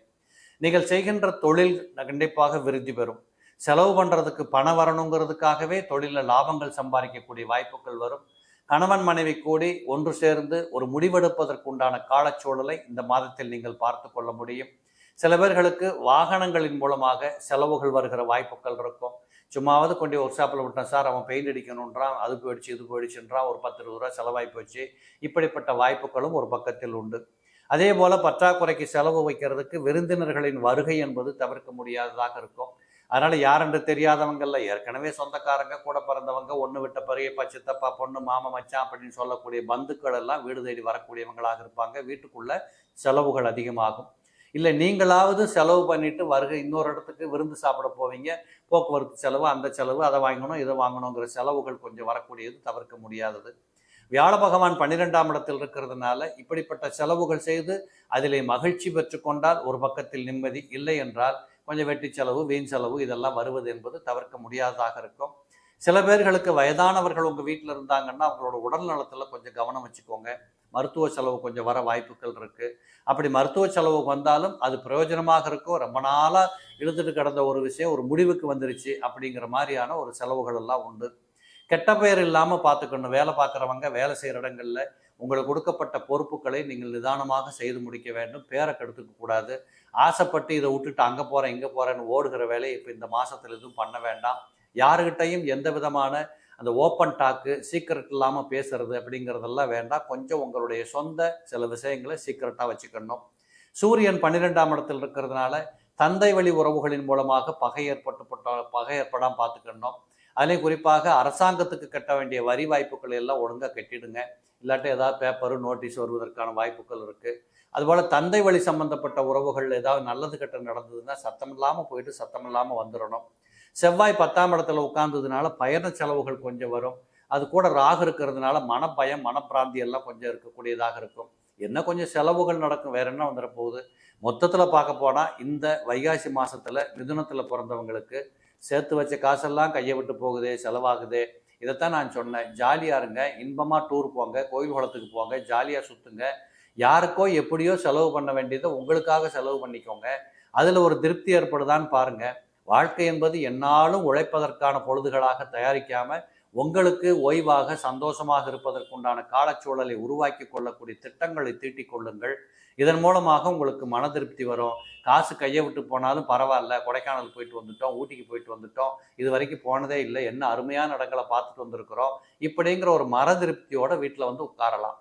நீங்கள் செய்கின்ற தொழில் கண்டிப்பாக விருத்தி பெறும். செலவு பண்ணுறதுக்கு பணம் வரணுங்கிறதுக்காகவே தொழிலில் லாபங்கள் சம்பாதிக்கக்கூடிய வாய்ப்புகள் வரும். கணவன் மனைவி கூடி ஒன்று சேர்ந்து ஒரு முடிவெடுப்பதற்குண்டான காலச்சூழலை இந்த மாதத்தில் நீங்கள் பார்த்து கொள்ள முடியும். சில பேர்களுக்கு வாகனங்களின் மூலமாக செலவுகள் வருகிற வாய்ப்புகள் இருக்கும். சும்மாவது கொண்டு ஒர்க் ஷாப்பில் விட்டேன் சார், அவன் பெயிண்ட் அடிக்கணுன்றான், அது போயிடுச்சு இது போயிடுச்சுன்றான், ஒரு 10-20 ரூபா செலவாகி போச்சு. இப்படிப்பட்ட வாய்ப்புகளும் ஒரு பக்கத்தில் உண்டு. அதே போல் பற்றாக்குறைக்கு செலவு வைக்கிறதுக்கு விருந்தினர்களின் வருகை என்பது தவிர்க்க முடியாததாக இருக்கும். அதனால் யாரென்று தெரியாதவங்கள்ல ஏற்கனவே சொந்தக்காரங்க, கூட பிறந்தவங்க, ஒன்று விட்ட பெரியப்பா, சித்தப்பா, பொண்ணு, மாமா, மச்சான் அப்படின்னு சொல்லக்கூடிய பந்துக்கள் எல்லாம் வீடு தேடி வரக்கூடியவங்களாக இருப்பாங்க. வீட்டுக்குள்ள செலவுகள் அதிகமாகும். இல்லை நீங்களாவது செலவு பண்ணிட்டு வருகை இன்னொரு இடத்துக்கு விருந்து சாப்பிட போவீங்க. போக்குவரத்து செலவு, அந்த செலவு, அதை வாங்கணும் இதை வாங்கணுங்கிற செலவுகள் கொஞ்சம் வரக்கூடியது தவிர்க்க முடியாதது. வியாழ பகவான் 12ஆம் இடத்தில் இருக்கிறதுனால இப்படிப்பட்ட செலவுகள் செய்து அதிலே மகிழ்ச்சி பெற்று கொண்டால் ஒரு பக்கத்தில் நிம்மதி, இல்லை என்றால் கொஞ்சம் வெட்டி செலவு, வீண் செலவு இதெல்லாம் வருவது என்பது தவிர்க்க முடியாததாக இருக்கும். சில பேர்களுக்கு வயதானவர்கள் உங்கள் வீட்டில் இருந்தாங்கன்னா அவங்களோட உடல் நலத்தில் கொஞ்சம் கவனம் வச்சுக்கோங்க. மருத்துவ செலவு கொஞ்சம் வர வாய்ப்புகள் இருக்குது. அப்படி மருத்துவ செலவு வந்தாலும் அது பிரயோஜனமாக இருக்கும். ரொம்ப நாளாக இழுத்துட்டு கிடந்த ஒரு விஷயம் ஒரு முடிவுக்கு வந்துருச்சு அப்படிங்கிற மாதிரியான ஒரு செலவுகள் எல்லாம் உண்டு. கெட்ட பெயர் இல்லாமல் பார்த்துக்கணும். வேலை பார்க்குறவங்க வேலை செய்கிற இடங்களில் உங்களுக்கு கொடுக்கப்பட்ட பொறுப்புகளை நீங்கள் நிதானமாக செய்து முடிக்க வேண்டும். பேரை கெடுத்துக்க கூடாது. ஆசைப்பட்டு இதை விட்டுட்டு அங்கே போகிறேன் இங்கே போகிறேன்னு ஓடுகிற வேலையை இப்போ இந்த மாதத்தில் எதுவும் பண்ண வேண்டாம். யாருக்கிட்டையும் எந்த விதமான அந்த ஓப்பன் டாக்கு, சீக்கிரட் இல்லாமல் பேசுறது அப்படிங்கிறதெல்லாம் வேண்டாம். கொஞ்சம் உங்களுடைய சொந்த சில விஷயங்களை சீக்கிரட்டாக வச்சுக்கணும். சூரியன் 12ஆம் இடத்தில் இருக்கிறதுனால தந்தை வழி உறவுகளின் மூலமாக பகை ஏற்படாமல் பார்த்துக்கணும். அதுலேயும் குறிப்பாக அரசாங்கத்துக்கு கட்ட வேண்டிய வரி வாய்ப்புகள் எல்லாம் ஒழுங்காக கட்டிடுங்க. இல்லாட்டி ஏதாவது பேப்பரு நோட்டீஸ் வருவதற்கான வாய்ப்புகள் இருக்குது. அதுபோல் தந்தை வழி சம்பந்தப்பட்ட உறவுகள் ஏதாவது நல்லது கெட்ட நடந்ததுன்னா சத்தம் இல்லாமல் போயிட்டு சத்தம் இல்லாமல் வந்துடணும். செவ்வாய் 10ஆம் இடத்துல உட்கார்ந்ததுனால பயண செலவுகள் கொஞ்சம் வரும். அது கூட ராகு இருக்கிறதுனால மனப்பயம், மனப்பிராந்தி எல்லாம் கொஞ்சம் இருக்கக்கூடியதாக இருக்கும். என்ன கொஞ்சம் செலவுகள் நடக்கும், வேற என்ன வந்துட போகுது. மொத்தத்தில் பார்க்க போனால் இந்த வைகாசி மாதத்தில் மிதுனத்தில் பிறந்தவங்களுக்கு சேர்த்து வச்ச காசெல்லாம் கையை விட்டு போகுதே, செலவாகுதே. இதைத்தான் நான் சொன்னேன். ஜாலியாக இருங்க, இன்பமாக டூர் போங்க, கோயில் குளத்துக்கு போங்க, ஜாலியாக சுற்றுங்க. யாருக்கோ எப்படியோ செலவு பண்ண வேண்டியதை உங்களுக்காக செலவு பண்ணிக்கோங்க. அதில் ஒரு திருப்தி ஏற்படுதான்னு பாருங்கள். வாழ்க்கை என்பது எந்நாளும் உழைப்பதற்கான பொழுதுகளாக தயாரிக்காமல் உங்களுக்கு ஓய்வாக சந்தோஷமாக இருப்பதற்குண்டான காலச்சூழலை உருவாக்கி கொள்ளக்கூடிய திட்டங்களை தீட்டிக் கொள்ளுங்கள். இதன் மூலமாக உங்களுக்கு மன திருப்தி வரும். காசு கையை விட்டு போனாலும் பரவாயில்ல, கொடைக்கானல் போயிட்டு வந்துட்டோம், ஊட்டிக்கு போயிட்டு வந்துட்டோம், இது வரைக்கும் போனதே இல்லை, என்ன அருமையான இடங்களை பார்த்துட்டு வந்திருக்கிறோம், இப்படிங்கிற ஒரு மன திருப்தியோட வீட்டில் வந்து உட்காரலாம்.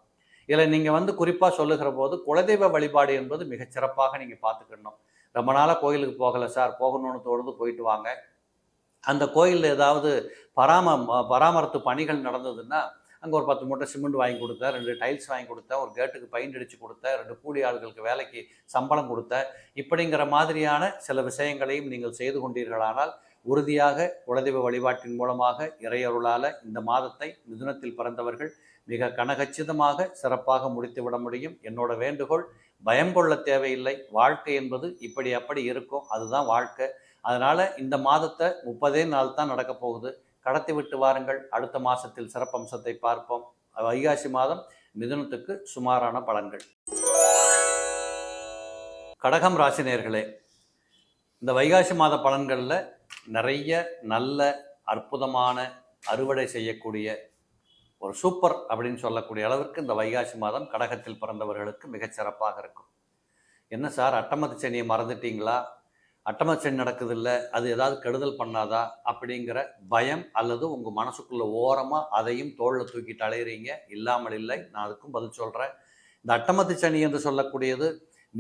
இதில் நீங்கள் குறிப்பாக சொல்லுகிற போது குலதெய்வ வழிபாடு என்பது மிகச்சிறப்பாக நீங்கள் பார்த்துக்கணும். ரொம்ப நாளாக கோயிலுக்கு போகலை சார், போகணும்னு தோணுது, போயிட்டு வாங்க. அந்த கோயிலில் ஏதாவது பராமரிப்பு பணிகள் நடந்ததுன்னா அங்கே ஒரு 10 மூட்டை சிமெண்ட் வாங்கி கொடுத்தேன், 2 டைல்ஸ் வாங்கி கொடுத்தேன், ஒரு கேட்டுக்கு பெயிண்ட் அடித்து கொடுத்தேன், 2 கூலி ஆள்களுக்கு வேலைக்கு சம்பளம் கொடுத்தேன், இப்படிங்கிற மாதிரியான சில விஷயங்களையும் நீங்கள் செய்து கொண்டீர்களானால் உறுதியாக குலதெய்வ வழிபாட்டின் மூலமாக இறையருளால் இந்த மாதத்தை மிதுனத்தில் பிறந்தவர்கள் மிக கனகச்சிதமாக சிறப்பாக முடித்து விட முடியும். என்னோட வேண்டுகோள், பயம் கொள்ள தேவையில்லை. வாழ்க்கை என்பது இப்படி அப்படி இருக்கும், அதுதான் வாழ்க்கை. அதனால் இந்த மாதத்தை 30 நாள் தான் நடக்க போகுது. கடத்தி விட்டு வாருங்கள். அடுத்த மாதத்தில் சிறப்பம்சத்தை பார்ப்போம். வைகாசி மாதம் மிதுனத்துக்கு சுமாரான பலன்கள். கடகம் ராசி நேயர்களே, இந்த வைகாசி மாத பலன்களில் நிறைய நல்ல அற்புதமான அறுவடை செய்யக்கூடிய ஒரு சூப்பர் அப்படின்னு சொல்லக்கூடிய அளவிற்கு இந்த வைகாசி மாதம் கடகத்தில் பிறந்தவர்களுக்கு மிகச்சிறப்பாக இருக்கும். என்ன சார், அட்டமத்து சனியை மறந்துட்டீங்களா? அட்டமத்து சனி நடக்குதில்ல, அது ஏதாவது கெடுதல் பண்ணாதா அப்படிங்கிற பயம் அல்லது உங்கள் மனசுக்குள்ளே ஓரமாக அதையும் தோளில் தூக்கிட்டு அலையிறீங்க. இல்லாமல் இல்லை, நான் அதுக்கும் பதில் சொல்கிறேன். இந்த அட்டமத்து சனி என்று சொல்லக்கூடியது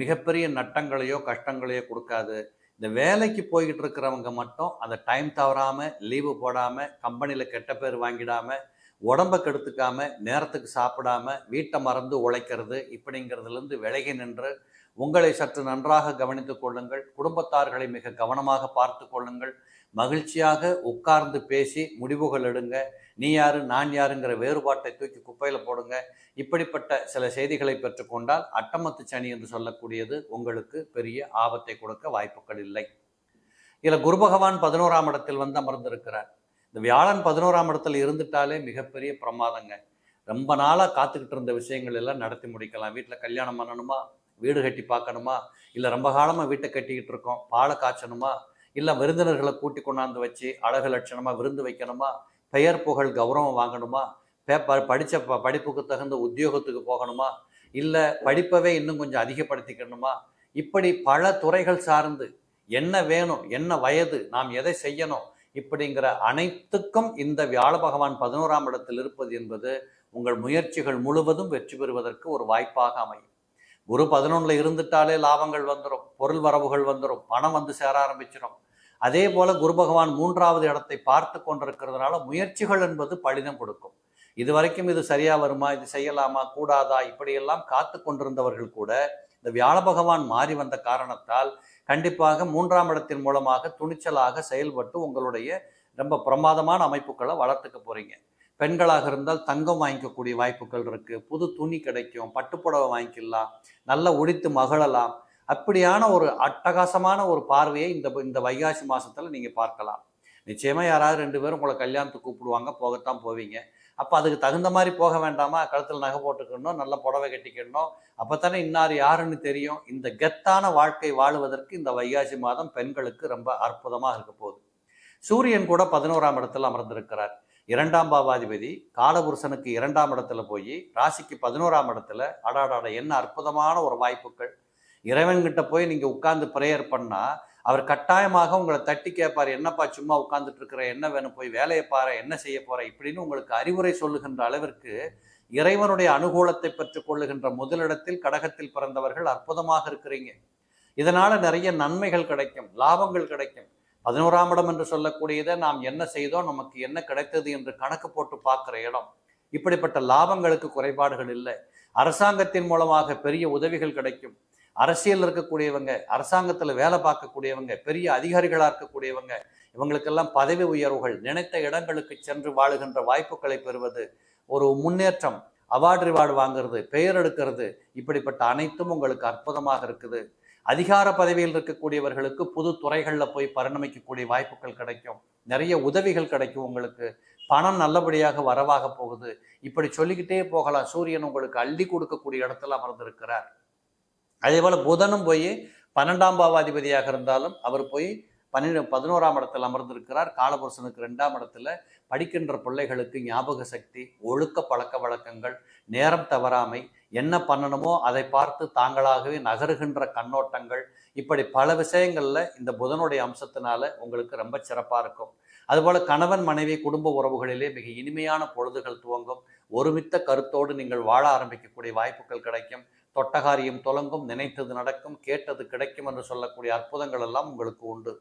மிகப்பெரிய நட்டங்களையோ கஷ்டங்களையோ கொடுக்காது. இந்த வேலைக்கு போய்கிட்டு இருக்கிறவங்க மட்டும் அந்த டைம் தவறாமல் லீவு போடாமல் கம்பெனியில் கெட்ட பேர் வாங்கிடாமல் உடம்பை கெடுத்துக்காமல் நேரத்துக்கு சாப்பிடாமல் வீட்டை மறந்து உழைக்கிறது இப்படிங்கிறதுலேருந்து விலகி நின்று உங்களை சற்று நன்றாக கவனித்துக் கொள்ளுங்கள். குடும்பத்தார்களை மிக கவனமாக பார்த்து கொள்ளுங்கள். மகிழ்ச்சியாக உட்கார்ந்து பேசி முடிவுகள் எடுங்க. நீ யாரு நான் யாருங்கிற வேறுபாட்டை தூக்கி குப்பையில் போடுங்க. இப்படிப்பட்ட சில செய்திகளை பெற்றுக்கொண்டால் அட்டமத்து சனி என்று சொல்லக்கூடியது உங்களுக்கு பெரிய ஆபத்தை கொடுக்க வாய்ப்புகள் இல்லை. இதில் குரு பகவான் 11ஆம் இடத்தில் வந்து அமர்ந்திருக்கிறார். இந்த வியாழன் 11ஆம் இடத்துல இருந்துட்டாலே மிகப்பெரிய பிரமாதங்க. ரொம்ப நாளாக காத்துக்கிட்டு இருந்த விஷயங்கள் எல்லாம் நடத்தி முடிக்கலாம். வீட்டில் கல்யாணம் பண்ணணுமா, வீடு கட்டி பார்க்கணுமா, இல்லை ரொம்ப காலமாக வீட்டை கட்டிக்கிட்டு இருக்கோம் பாலை காய்ச்சணுமா, இல்லை விருந்தினர்களை கூட்டி கொண்டாந்து வச்சு அழகு லட்சணமாக விருந்து வைக்கணுமா, பெயர் புகழ் கௌரவம் வாங்கணுமா, படித்த படிப்புக்கு தகுந்த உத்தியோகத்துக்கு போகணுமா, இல்லை படிப்பவே இன்னும் கொஞ்சம் அதிகப்படுத்திக்கணுமா, இப்படி பல துறைகள் சார்ந்து என்ன வேணும், என்ன வயது, நாம் எதை செய்யணும், இப்படிங்கிற அனைத்துக்கும் இந்த வியாழ பகவான் 11ஆம் இடத்தில் இருப்பது என்பது உங்கள் முயற்சிகள் முழுவதும் வெற்றி பெறுவதற்கு ஒரு வாய்ப்பாக அமையும். குரு 11ல் இருந்துட்டாலே லாபங்கள் வந்துடும், பொருள் வரவுகள் வந்துடும், பணம் வந்து சேர ஆரம்பிச்சிடும். அதே போல குரு பகவான் 3வது இடத்தை பார்த்து கொண்டிருக்கிறதுனால முயற்சிகள் என்பது பலிதம் கொடுக்கும். இது வரைக்கும் இது சரியா வருமா, இது செய்யலாமா கூடாதா இப்படியெல்லாம் காத்து கொண்டிருந்தவர்கள் கூட இந்த வியாழ பகவான் மாறி வந்த காரணத்தால் கண்டிப்பாக 3ஆம் இடத்தின் மூலமாக துணிச்சலாக செயல்பட்டு உங்களுடைய ரொம்ப பிரமாதமான அமைப்புகளை வளர்த்துக்க போறீங்க. பெண்களாக இருந்தால் தங்கம் வாங்கிக்கக்கூடிய வாய்ப்புகள் இருக்கு, புது துணி கிடைக்கும், பட்டுப்புடவை வாங்கிக்கலாம், நல்லா உடித்து மகிழலாம். அப்படியான ஒரு அட்டகாசமான ஒரு பார்வையை இந்த வைகாசி மாசத்துல நீங்க பார்க்கலாம். நிச்சயமா யாராவது 2 பேரும் உங்களை கல்யாணத்துக்கு கூப்பிடுவாங்க, போகத்தான் போவீங்க. அப்போ அதுக்கு தகுந்த மாதிரி போக வேண்டாமா, கழுத்தில் நகை போட்டுக்கணும், நல்ல புடவை கட்டிக்கணும், அப்போத்தானே இன்னார் யாருன்னு தெரியும். இந்த கெத்தான வாழ்க்கை வாழுவதற்கு இந்த வைகாசி மாதம் பெண்களுக்கு ரொம்ப அற்புதமாக இருக்க போகுது. சூரியன் கூட 11ஆம் இடத்துல அமர்ந்திருக்கிறார். 2ஆம் பாவாதிபதி காலபுருஷனுக்கு 2ஆம் இடத்துல போய் ராசிக்கு 11ஆம் இடத்துல அடாடாட என்ன அற்புதமான ஒரு வாய்ப்புகள். இறைவன்கிட்ட போய் நீங்கள் உட்கார்ந்து ப்ரேயர் பண்ணால் அவர் கட்டாயமாக உங்களை தட்டி கேட்பார், என்னப்பா சும்மா உட்கார்ந்துட்டு இருக்கிற, என்ன வேணும், போய் வேலையை பாரு, என்ன செய்ய போற இப்படின்னு உங்களுக்கு அறிவுரை சொல்லுகின்ற அளவிற்கு இறைவனுடைய அனுகூலத்தை பெற்றுக் கொள்ளுகின்ற முதலிடத்தில் கடகத்தில் பிறந்தவர்கள் அற்புதமாக இருக்கிறீங்க. இதனால நிறைய நன்மைகள் கிடைக்கும், லாபங்கள் கிடைக்கும். 11ஆம் இடம் என்று சொல்லக்கூடியதை நாம் என்ன செய்தோம், நமக்கு என்ன கிடைத்தது என்று கணக்கு போட்டு பார்க்கிற இடம். இப்படிப்பட்ட லாபங்களுக்கு குறைபாடுகள் இல்லை. அரசாங்கத்தின் மூலமாக பெரிய உதவிகள் கிடைக்கும். அரசியல் இருக்கக்கூடியவங்க, அரசாங்கத்தில் வேலை பார்க்கக்கூடியவங்க, பெரிய அதிகாரிகளாக இருக்கக்கூடியவங்க, இவங்களுக்கெல்லாம் பதவி உயர்வுகள், நினைத்த இடங்களுக்கு சென்று வாழுகின்ற வாய்ப்புகளை பெறுவது, ஒரு முன்னேற்றம், அவார்டு ரிவார்டு வாங்குறது, பெயர் எடுக்கிறது, இப்படிப்பட்ட அனைத்தும் உங்களுக்கு அற்புதமாக இருக்குது. அதிகார பதவியில் இருக்கக்கூடியவர்களுக்கு புது துறைகளில் போய் பரிணமிக்கக்கூடிய வாய்ப்புகள் கிடைக்கும். நிறைய உதவிகள் கிடைக்கும். உங்களுக்கு பணம் நல்லபடியாக வரவாக போகுது. இப்படி சொல்லிக்கிட்டே போகலாம். சூரியன் உங்களுக்கு அள்ளி கொடுக்கக்கூடிய இடத்துல அமர்ந்திருக்கிறார். அதே போல புதனும் போய் 12ஆம் பாவாதிபதியாக இருந்தாலும் அவர் போய் 11ஆம் இடத்தில் அமர்ந்திருக்கிறார். காலபுருஷனுக்கு 2ஆம் இடத்துல படிக்கின்ற பிள்ளைகளுக்கு ஞாபக சக்தி, ஒழுக்க பழக்க வழக்கங்கள், நேரம் தவறாமை, என்ன பண்ணணுமோ அதை பார்த்து தாங்களாகவே நகருகின்ற கண்ணோட்டங்கள், இப்படி பல விஷயங்கள்ல இந்த புதனுடைய அம்சத்தினால உங்களுக்கு ரொம்ப சிறப்பாக இருக்கும். அதுபோல கணவன் மனைவி குடும்ப உறவுகளிலே மிக இனிமையான பொழுதுகள் துவங்கும். ஒருமித்த கருத்தோடு நீங்கள் வாழ ஆரம்பிக்கக்கூடிய வாய்ப்புகள் கிடைக்கும். தொட்டகாரியம் தொடங்கும், நினைத்தது நடக்கும், கேட்டது கிடைக்கும் என்று சொல்லக்கூடிய அற்புதங்கள் எல்லாம் உங்களுக்கு உண்டு.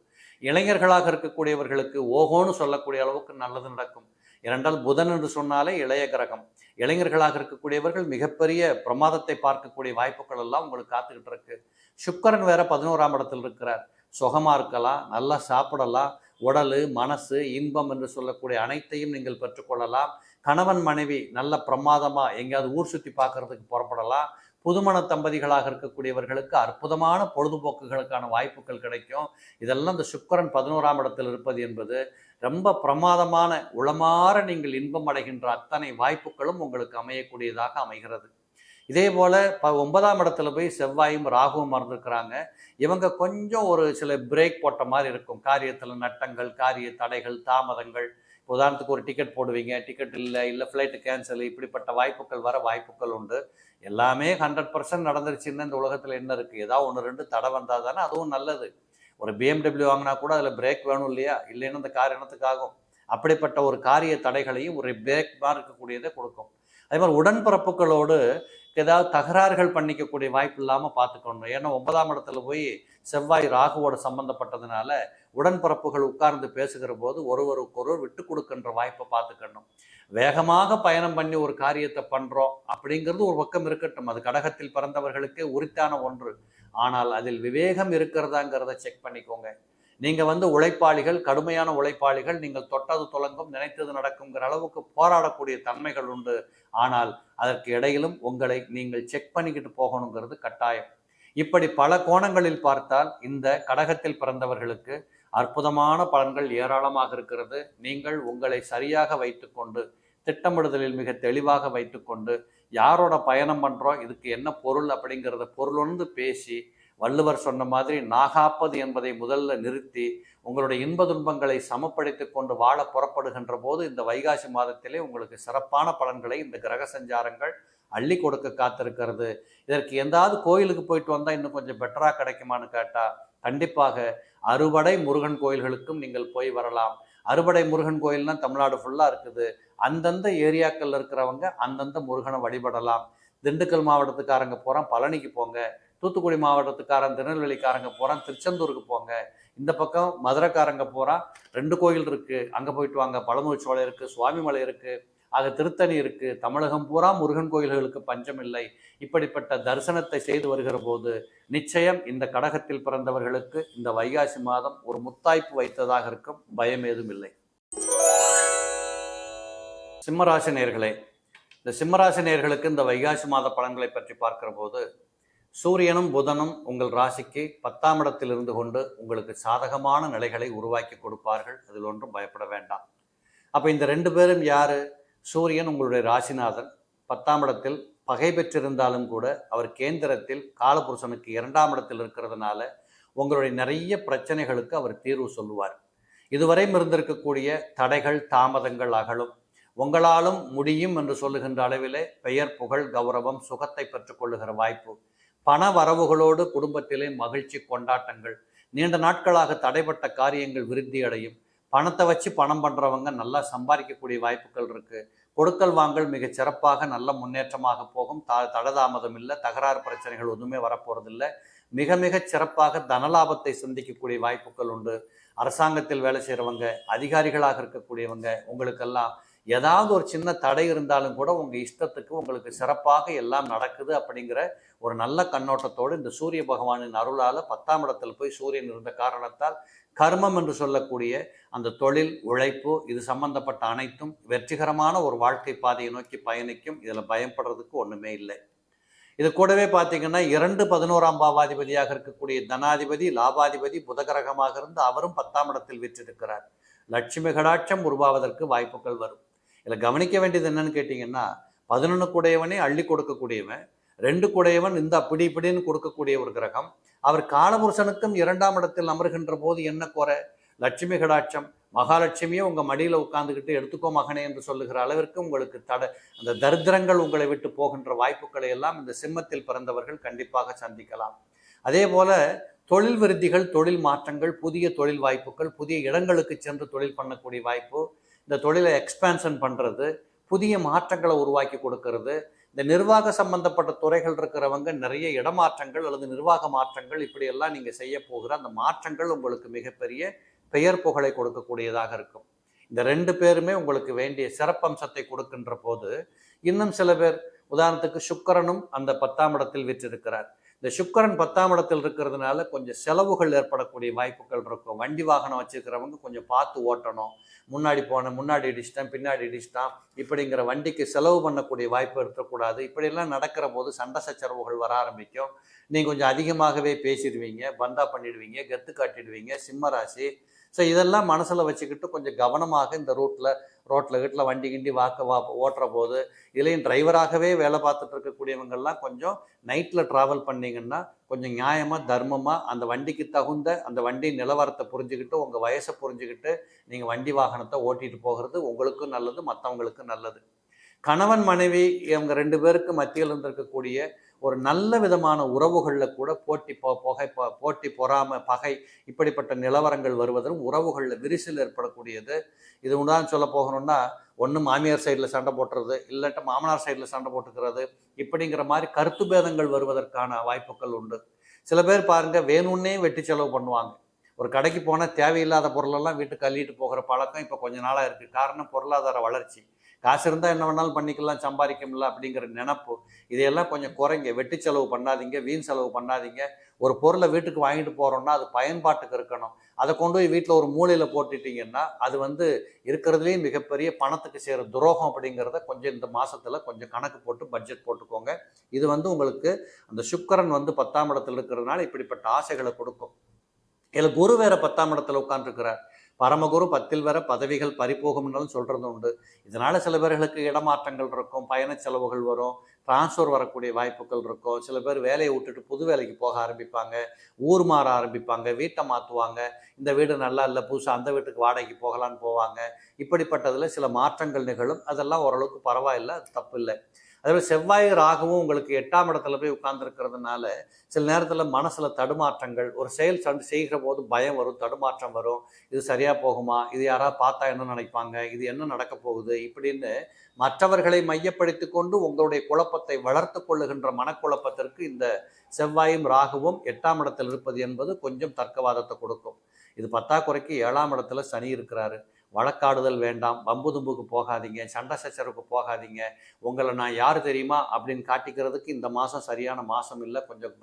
இளைஞர்களாக இருக்கக்கூடியவர்களுக்கு ஓஹோன்னு சொல்லக்கூடிய அளவுக்கு நல்லது நடக்கும். ஏனென்றால் புதன் என்று சொன்னாலே இளைய கிரகம். இளைஞர்களாக இருக்கக்கூடியவர்கள் மிகப்பெரிய பிரமாதத்தை பார்க்கக்கூடிய வாய்ப்புகள் எல்லாம் உங்களுக்கு காத்துக்கிட்டு இருக்கு. சுக்கிரன் வேற 11ஆம் இடத்தில் இருக்கிறார். சுகமா இருக்கலாம், நல்லா சாப்பிடலாம், உடல் மனசு இன்பம் என்று சொல்லக்கூடிய அனைத்தையும் நீங்கள் பெற்றுக்கொள்ளலாம். கணவன் மனைவி நல்ல பிரமாதமா எங்கேயாவது ஊர் சுற்றி பார்க்கறதுக்கு புறப்படலாம். புதுமண தம்பதிகளாக இருக்கக்கூடியவர்களுக்கு அற்புதமான பொழுதுபோக்குகளுக்கான வாய்ப்புகள் கிடைக்கும். இதெல்லாம் இந்த சுக்கிரன் 11ஆம் இடத்தில் இருப்பது என்பது ரொம்ப பிரமாதமான, உளமாற நீங்கள் இன்பம் அடைகின்ற அத்தனை வாய்ப்புகளும் உங்களுக்கு அமையக்கூடியதாக அமைகிறது. இதே போல 9ஆம் இடத்துல போய் செவ்வாயும் ராகுவும் மறந்துருக்கிறாங்க. இவங்க கொஞ்சம் ஒரு சில பிரேக் போட்ட மாதிரி இருக்கும். காரியத்தில் நட்டங்கள், காரிய தடைகள், தாமதங்கள். உதாரணத்துக்கு ஒரு டிக்கெட் போடுவீங்க, டிக்கெட் இல்லை ஃப்ளைட்டு கேன்சல், இப்படிப்பட்ட வாய்ப்புகள் வர வாய்ப்புகள் உண்டு. எல்லாமே 100% நடந்துருச்சுன்னு இந்த உலகத்தில் என்ன இருக்குது? ஏதாவது 1-2 தடை வந்தால் தானே அதுவும் நல்லது. ஒரு BMW வாங்கினா கூட அதில் பிரேக் வேணும் இல்லையா? இல்லைன்னா அந்த கார் என்னத்துக்காகும்? அப்படிப்பட்ட ஒரு காரிய தடைகளையும் ஒரு பிரேக் மாதிரி இருக்கக்கூடியதை கொடுக்கும். அதே மாதிரி உடன்பிறப்புகளோடு ஏதாவது தகராறுகள் பண்ணிக்கக்கூடிய வாய்ப்பு இல்லாமல் பார்த்துக்கணும். ஏன்னா 9ஆம் இடத்துல போய் செவ்வாய் ராகுவோட சம்பந்தப்பட்டதுனால உடன்பிறப்புகள் உட்கார்ந்து பேசுகிற போது ஒருவருக்கொருவர் விட்டு கொடுக்கின்ற வாய்ப்பை பார்த்துக்கணும். வேகமாக பயணம் பண்ணி ஒரு காரியத்தை பண்றோம் அப்படிங்கிறது ஒரு பக்கம் இருக்கட்டும், அது கடகத்தில் பிறந்தவர்களுக்கே உரித்தான ஒன்று. ஆனால் அதில் விவேகம் இருக்கிறதாங்கிறத செக் பண்ணிக்கோங்க. நீங்க உழைப்பாளிகள், கடுமையான உழைப்பாளிகள், நீங்கள் தொட்டது துலங்கும், நினைத்தது நடக்குங்கிற அளவுக்கு போராடக்கூடிய தன்மைகள் உண்டு. ஆனால் அதற்கு இடையிலும் உங்களை நீங்கள் செக் பண்ணிக்கிட்டு போகணுங்கிறது கட்டாயம். இப்படி பல கோணங்களில் பார்த்தால் இந்த கடகத்தில் பிறந்தவர்களுக்கு அற்புதமான பலன்கள் ஏராளமாக இருக்கிறது. நீங்கள் உங்களை சரியாக வைத்துக்கொண்டு, திட்டமிடுதலில் மிக தெளிவாக வைத்துக்கொண்டு, யாரோட பயணம் பண்றோம், இதுக்கு என்ன பொருள் அப்படிங்கிறத பொருளுணர்ந்து பேசி, வள்ளுவர் சொன்ன மாதிரி நாகாப்பது என்பதை முதல்ல நிறுத்தி உங்களுடைய இன்ப துன்பங்களை சமப்படுத்தி கொண்டு வாழ புறப்படுகின்ற போது இந்த வைகாசி மாதத்திலே உங்களுக்கு சிறப்பான பலன்களை இந்த கிரக சஞ்சாரங்கள் அள்ளி கொடுக்க காத்திருக்கிறது. இதற்கு எந்தாவது கோயிலுக்கு போயிட்டு வந்தால் இன்னும் கொஞ்சம் பெட்டராக கிடைக்குமான்னு கேட்டால் கண்டிப்பாக அறுபடை முருகன் கோயில்களுக்கும் நீங்கள் போய் வரலாம். அறுபடை முருகன் கோயில்னா தமிழ்நாடு ஃபுல்லாக இருக்குது. அந்தந்த ஏரியாக்கள் இருக்கிறவங்க அந்தந்த முருகனை வழிபடலாம். திண்டுக்கல் மாவட்டத்துக்காரங்க போகிறான் பழனிக்கு போங்க, தூத்துக்குடி மாவட்டத்துக்காரன் திருநெல்வேலிக்காரங்க போகிறான் திருச்செந்தூருக்கு போங்க, இந்த பக்கம் மதுரைக்காரங்க போகிறான் 2 கோயில் இருக்குது அங்கே போயிட்டு வாங்க, பழமுதிர் சோலை இருக்குது, சுவாமிமலை இருக்குது, ஆக திருத்தணி இருக்குது. தமிழகம் பூரா முருகன் கோயில்களுக்கு பஞ்சம் இல்லை. இப்படிப்பட்ட தரிசனத்தை செய்து வருகிற போது நிச்சயம் இந்த கடகத்தில் பிறந்தவர்களுக்கு இந்த வைகாசி மாதம் ஒரு முத்தாய்ப்பு வைத்ததாக இருக்கும், பயம் ஏதும் இல்லை. சிம்மராசி நேயர்களே, இந்த சிம்மராசி நேயர்களுக்கு இந்த வைகாசி மாத பலன்களை பற்றி பார்க்கிற போது சூரியனும் புதனும் உங்கள் ராசிக்கு 10ஆம் இடத்தில் இருந்து கொண்டு உங்களுக்கு சாதகமான நிலைகளை உருவாக்கி கொடுப்பார்கள். அதில் ஒன்றும் பயப்பட வேண்டாம். அப்போ இந்த 2 பேரும் யாரு? சூரியன் உங்களுடைய ராசிநாதன் 10ஆம் இடத்தில் பகை பெற்றிருந்தாலும் கூட அவர் கேந்திரத்தில் காலபுருஷனுக்கு 2ஆம் இடத்தில் இருக்கிறதுனால உங்களுடைய நிறைய பிரச்சனைகளுக்கு அவர் தீர்வு சொல்லுவார். இதுவரையும் இருந்திருக்கக்கூடிய தடைகள் தாமதங்கள் அகலும். உங்களாலும் முடியும் என்று சொல்லுகின்ற அளவிலே பெயர் புகழ் கௌரவம் சுகத்தை பெற்றுக்கொள்ளுகிற வாய்ப்பு, பண வரவுகளோடு குடும்பத்திலே மகிழ்ச்சி கொண்டாட்டங்கள், நீண்ட நாட்களாக தடைப்பட்ட காரியங்கள் விருத்தி அடையும். பணத்தை வச்சு பணம் பண்ணுறவங்க நல்லா சம்பாதிக்கக்கூடிய வாய்ப்புகள் இருக்குது. கொடுக்கல் வாங்கல் மிக சிறப்பாக நல்ல முன்னேற்றமாக போகும். தடதாமதம் இல்லை, தகராறு பிரச்சனைகள் எதுவுமே வரப்போகிறதில்லை. மிக மிக சிறப்பாக தனலாபத்தை சந்திக்கக்கூடிய வாய்ப்புகள் உண்டு. அரசாங்கத்தில் வேலை செய்கிறவங்க, அதிகாரிகளாக இருக்கக்கூடியவங்க, உங்களுக்கெல்லாம் ஏதாவது ஒரு சின்ன தடை இருந்தாலும் கூட உங்கள் இஷ்டத்துக்கு உங்களுக்கு சிறப்பாக எல்லாம் நடக்குது அப்படிங்கிற ஒரு நல்ல கண்ணோட்டத்தோடு இந்த சூரிய பகவானின் அருளால் 10ஆம் இடத்தில் போய் சூரியன் இருந்த காரணத்தால் கர்மம் என்று சொல்லக்கூடிய அந்த தொழில் உழைப்பு இது சம்பந்தப்பட்ட அனைத்தும் வெற்றிகரமான ஒரு வாழ்க்கை பாதையை நோக்கி பயணிக்கும். இதில் பயப்படுறதுக்கு ஒன்றுமே இல்லை. இது கூடவே பார்த்தீங்கன்னா 2 11ஆம் பாவாதிபதியாக இருக்கக்கூடிய தனாதிபதி லாபாதிபதி புதகிரகமாக இருந்து அவரும் 10ஆம் இடத்தில் விற்றிருக்கிறார். லட்சுமி கடாட்சம் உருவாவதற்கு வாய்ப்புகள் வரும். இதில் கவனிக்க வேண்டியது என்னன்னு கேட்டிங்கன்னா 11 கூடையவனே அள்ளி கொடுக்கக்கூடியவன், 2 கூடையவன் இந்த அப்படி இப்படின்னு கொடுக்கக்கூடிய ஒரு கிரகம். அவர் காலபுருஷனுக்கும் 2ஆம் இடத்தில் அமர்கின்ற போது என்ன குறை? லட்சுமி கடாட்சம், மகாலட்சுமியே உங்கள் மடியில் உட்கார்ந்துக்கிட்டு எடுத்துக்கோ மகனே என்று சொல்லுகிற அளவிற்கு உங்களுக்கு அந்த தரித்திரங்கள் உங்களை விட்டு போகின்ற வாய்ப்புகளை எல்லாம் இந்த சிம்மத்தில் பிறந்தவர்கள் கண்டிப்பாக சந்திக்கலாம். அதே போல தொழில் விருத்திகள், தொழில் மாற்றங்கள், புதிய தொழில் வாய்ப்புகள், புதிய இடங்களுக்கு சென்று தொழில் பண்ணக்கூடிய வாய்ப்பு, இந்த தொழிலை எக்ஸ்பேன்ஷன் பண்ணுறது, புதிய மாற்றங்களை உருவாக்கி கொடுக்கறது, இந்த நிர்வாக சம்பந்தப்பட்ட துறைகள் இருக்கிறவங்க நிறைய இடமாற்றங்கள் அல்லது நிர்வாக மாற்றங்கள் இப்படியெல்லாம் நீங்கள் செய்ய போகிற அந்த மாற்றங்கள் உங்களுக்கு மிகப்பெரிய பெயர் புகழை கொடுக்கக்கூடியதாக இருக்கும். இந்த 2 பேருமே உங்களுக்கு வேண்டிய சிறப்பம்சத்தை கொடுக்கின்ற போது இன்னும் சில பேர், உதாரணத்துக்கு சுக்கிரனும் அந்த 10ஆம் இடத்தில் விற்றிருக்கிறார். இந்த சுக்கிரன் 10ஆம் இடத்தில் இருக்கிறதுனால கொஞ்சம் செலவுகள் ஏற்படக்கூடிய வாய்ப்புகள் இருக்கும். வண்டி வாகனம் வச்சுருக்கிறவங்க கொஞ்சம் பார்த்து ஓட்டணும். முன்னாடி இடிச்சிட்டான் பின்னாடி இடிச்சிட்டான் இப்படிங்கிற வண்டிக்கு செலவு பண்ணக்கூடிய வாய்ப்பு இருக்கக்கூடாது. இப்படியெல்லாம் நடக்கிற போது சண்டை சச்சரவுகள் வர ஆரம்பிக்கும். நீங்கள் கொஞ்சம் அதிகமாகவே பேசிடுவீங்க, பந்தா பண்ணிடுவீங்க, கெத்து காட்டிடுவீங்க. சிம்மராசி. ஸோ இதெல்லாம் மனசில் வச்சுக்கிட்டு கொஞ்சம் கவனமாக இந்த ரோட்டில் வண்டி கிண்டி ஓட்டுற போது, இதுலேயும் டிரைவராகவே வேலை பார்த்துட்டு இருக்கக்கூடியவங்கெல்லாம் கொஞ்சம் நைட்டில் ட்ராவல் பண்ணிங்கன்னா கொஞ்சம் நியாயமாக தர்மமாக அந்த வண்டிக்கு தகுந்த அந்த வண்டி நிலவரத்தை புரிஞ்சுக்கிட்டு உங்கள் வயசை புரிஞ்சுக்கிட்டு நீங்கள் வண்டி வாகனத்தை ஓட்டிகிட்டு போகிறது உங்களுக்கும் நல்லது, மற்றவங்களுக்கும் நல்லது. கணவன் மனைவி இவங்க 2 பேருக்கு மத்தியில் இருந்திருக்கக்கூடிய ஒரு நல்ல விதமான உறவுகளில் கூட போட்டி பொறாமை பகை இப்படிப்பட்ட நிலவரங்கள் வருவதும் உறவுகளில் விரிசல் ஏற்படக்கூடியது. இது உண்டான சொல்ல போகணும்னா ஒன்று மாமியார் சைடில் சண்டை போட்டுறது, இல்லாட்ட மாமனார் சைடில் சண்டை போட்டுக்கிறது, இப்படிங்கிற மாதிரி கருத்து பேதங்கள் வருவதற்கான வாய்ப்புகள் உண்டு. சில பேர் பாருங்க வேணும்னே வெட்டி செலவு பண்ணுவாங்க. ஒரு கடைக்கு போனால் தேவையில்லாத பொருளெல்லாம் வீட்டுக்கு அள்ளிட்டு போகிற பழக்கம் இப்போ கொஞ்ச நாளாக இருக்குது. காரணம் பொருளாதார வளர்ச்சி. காசு இருந்தால் என்ன வேணாலும் பண்ணிக்கலாம், சம்பாதிக்கல அப்படிங்கிற நினப்பு. இதையெல்லாம் கொஞ்சம் குறைங்க. வெட்டி செலவு பண்ணாதீங்க, வீண் செலவு பண்ணாதீங்க. ஒரு பொருளை வீட்டுக்கு வாங்கிட்டு போகிறோம்னா அது பயன்பாட்டுக்கு இருக்கணும். அதை கொண்டு போய் வீட்டில் ஒரு மூலையில் போட்டுட்டிங்கன்னா அது இருக்கிறதுலேயே மிகப்பெரிய பணத்துக்கு செய்கிற துரோகம் அப்படிங்கிறத கொஞ்சம் இந்த மாதத்தில் கொஞ்சம் கணக்கு போட்டு பட்ஜெட் போட்டுக்கோங்க. இது உங்களுக்கு அந்த சுக்கிரன் 10ஆம் இடத்துல இருக்கிறதுனால இப்படிப்பட்ட ஆசைகளை கொடுக்கும். இதில் குரு வேற 10ஆம் இடத்துல உட்கார்ந்துருக்கிறார். பரமகுரு 10ல் வேற பதவிகள் பறிபோகும்னாலும் சொல்றது உண்டு. இதனால சில பேர்களுக்கு இடமாற்றங்கள் இருக்கும், பயண செலவுகள் வரும், டிரான்ஸ்ஃபர் வரக்கூடிய வாய்ப்புகள் இருக்கும். சில பேர் வேலையை விட்டுட்டு புது வேலைக்கு போக ஆரம்பிப்பாங்க, ஊர் மாற ஆரம்பிப்பாங்க, வீட்டை மாற்றுவாங்க. இந்த வீடு நல்லா இல்லை, புதுசாக அந்த வீட்டுக்கு வாடகைக்கு போகலான்னு போவாங்க. இப்படிப்பட்டதில் சில மாற்றங்கள் நிகழும். அதெல்லாம் ஓரளவுக்கு பரவாயில்லை, அது தப்பு இல்லை. அதே செவ்வாய் ராகுவும் உங்களுக்கு 8ஆம் இடத்துல போய் உட்கார்ந்துருக்கிறதுனால சில நேரத்தில் மனசில் தடுமாற்றங்கள், ஒரு செயல் செய்கிற போது பயம் வரும், தடுமாற்றம் வரும். இது சரியாக போகுமா, இது யாராவது பார்த்தா என்ன நினைப்பாங்க, இது என்ன நடக்க போகுது, இப்படின்னு மற்றவர்களை மையப்படுத்தி கொண்டு உங்களுடைய குழப்பத்தை வளர்த்து கொள்ளுகின்ற மனக்குழப்பத்திற்கு இந்த செவ்வாயும் ராகுவும் 8ஆம் இடத்தில் இருப்பது என்பது கொஞ்சம் தர்க்கவாதத்தை கொடுக்கும். இது பத்தாக்குறைக்கு 7ஆம் இடத்துல சனி இருக்கிறாரு. வழக்காடுதல் வேண்டாம், வம்பு தும்புக்கு போகாதீங்க, சண்டை சச்சரவுக்கு போகாதீங்க. உங்களை நான் யார் தெரியுமா அப்படின்னு காட்டிக்கிறதுக்கு இந்த மாதம் சரியான மாதம் இல்லை. கொஞ்சம்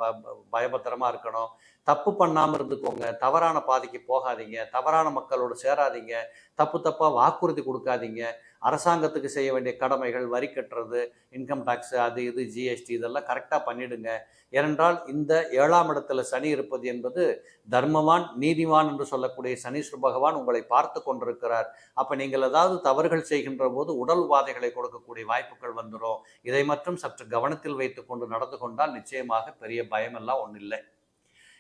பயபத்திரமாக இருக்கணும். தப்பு பண்ணாமல் இருந்துக்கோங்க. தவறான பாதைக்கு போகாதீங்க, தவறான மக்களோடு சேராதீங்க, தப்பாக வாக்குறுதி கொடுக்காதீங்க. அரசாங்கத்துக்கு செய்ய வேண்டிய கடமைகள், வரி கட்டுறது, இன்கம் டேக்ஸ், அது இது ஜிஎஸ்டி, இதெல்லாம் கரெக்டாக பண்ணிடுங்க. ஏனென்றால் இந்த 7ஆம் இடத்துல சனி இருப்பது என்பது தர்மவான் நீதிவான் என்று சொல்லக்கூடிய சனீஸ்வர பகவான் உங்களை பார்த்து கொண்டிருக்கிறார். அப்போ நீங்கள் ஏதாவது தவறுகள் செய்கின்ற போது உடல் உபாதைகளை கொடுக்கக்கூடிய வாய்ப்புகள் வந்துடும். இதை மட்டும் சற்று கவனத்தில் வைத்து கொண்டு நடந்து கொண்டால் நிச்சயமாக பெரிய பயமெல்லாம் ஒன்றும் இல்லை.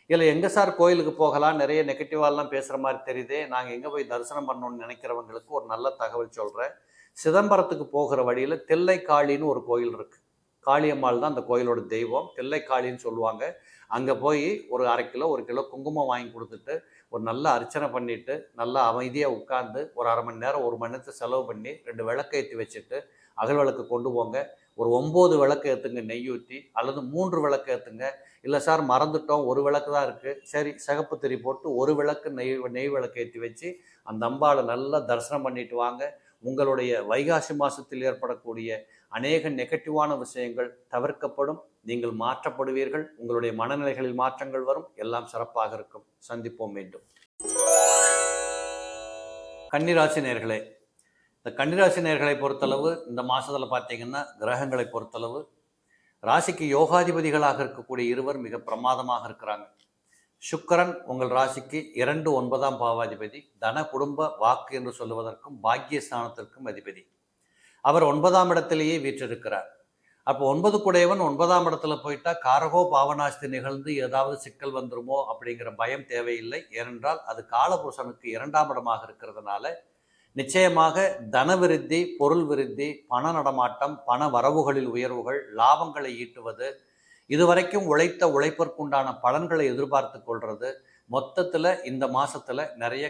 இல்லை எங்கே சார் கோயிலுக்கு போகலாம், நிறைய நெகட்டிவாலாம் பேசுகிற மாதிரி தெரியுதே, நாங்கள் எங்கே போய் தரிசனம் பண்ணணும்னு நினைக்கிறவங்களுக்கு ஒரு நல்ல தகவல் சொல்கிறேன். சிதம்பரத்துக்கு போகிற வழியில் தில்லைக்காளின்னு ஒரு கோயில் இருக்குது. காளியம்மாள் தான் அந்த கோயிலோட தெய்வம், தில்லைக்காளின்னு சொல்லுவாங்க. அங்கே போய் ஒரு 1/2 கிலோ 1 கிலோ குங்குமம் வாங்கி கொடுத்துட்டு ஒரு நல்ல அர்ச்சனை பண்ணிவிட்டு நல்லா அமைதியாக உட்காந்து ஒரு 1/2 மணி நேரம் 1 மணி நேரத்தை செலவு பண்ணி 2 விளக்கு ஏற்றி வச்சுட்டு அகல் விளக்கு கொண்டு போங்க. ஒரு 9 விளக்கு ஏற்றுங்க நெய் ஊற்றி, அல்லது 3 விளக்கு ஏற்றுங்க. இல்லை சார் மறந்துட்டோம், 1 விளக்கு தான் இருக்குது, சரி சிகப்பு திரி போட்டு 1 விளக்கு நெய் விளக்கு ஏற்றி வச்சு அந்த அம்பாவை நல்லா தரிசனம் பண்ணிட்டு வாங்க. உங்களுடைய வைகாசி மாதத்தில் ஏற்படக்கூடிய அநேக நெகட்டிவான விஷயங்கள் தவிர்க்கப்படும். நீங்கள் மாற்றப்படுவீர்கள். உங்களுடைய மனநிலைகளில் மாற்றங்கள் வரும். எல்லாம் சிறப்பாக இருக்கும். சந்திப்போம் மீண்டும். கன்னிராசி நேயர்களே, இந்த கன்னிராசி நேயர்களை பொறுத்தளவு இந்த மாதத்தில் பார்த்தீங்கன்னா கிரகங்களை பொறுத்தளவு ராசிக்கு யோகாதிபதிகளாக இருக்கக்கூடிய இருவர் மிக பிரமாதமாக இருக்கிறாங்க. சுக்கிரன் உங்கள் ராசிக்கு 2 9ஆம் பாவாதிபதி, தன குடும்ப வாக்கு என்று சொல்லுவதற்கும் பாக்கியஸ்தானத்திற்கும் அதிபதி. அவர் 9ஆம் இடத்திலேயே வீற்றிருக்கிறார். அப்போ 9 குடையவன் 9ஆம் இடத்துல போயிட்டா காரகோ பாவனாஸ்தி நிகழ்ந்து ஏதாவது சிக்கல் வந்துருமோ அப்படிங்கிற பயம் தேவையில்லை. ஏனென்றால் அது காலபுருஷனுக்கு 2ஆம் இடமாக இருக்கிறதுனால நிச்சயமாக தன விருத்தி, பொருள் விருத்தி, பண நடமாட்டம், பண வரவுகளில் உயர்வுகள், லாபங்களை ஈட்டுவது, இதுவரைக்கும் உழைத்த உழைப்பிற்குண்டான பலன்களை எதிர்பார்த்து கொள்வது, மொத்தத்தில் இந்த மாதத்தில்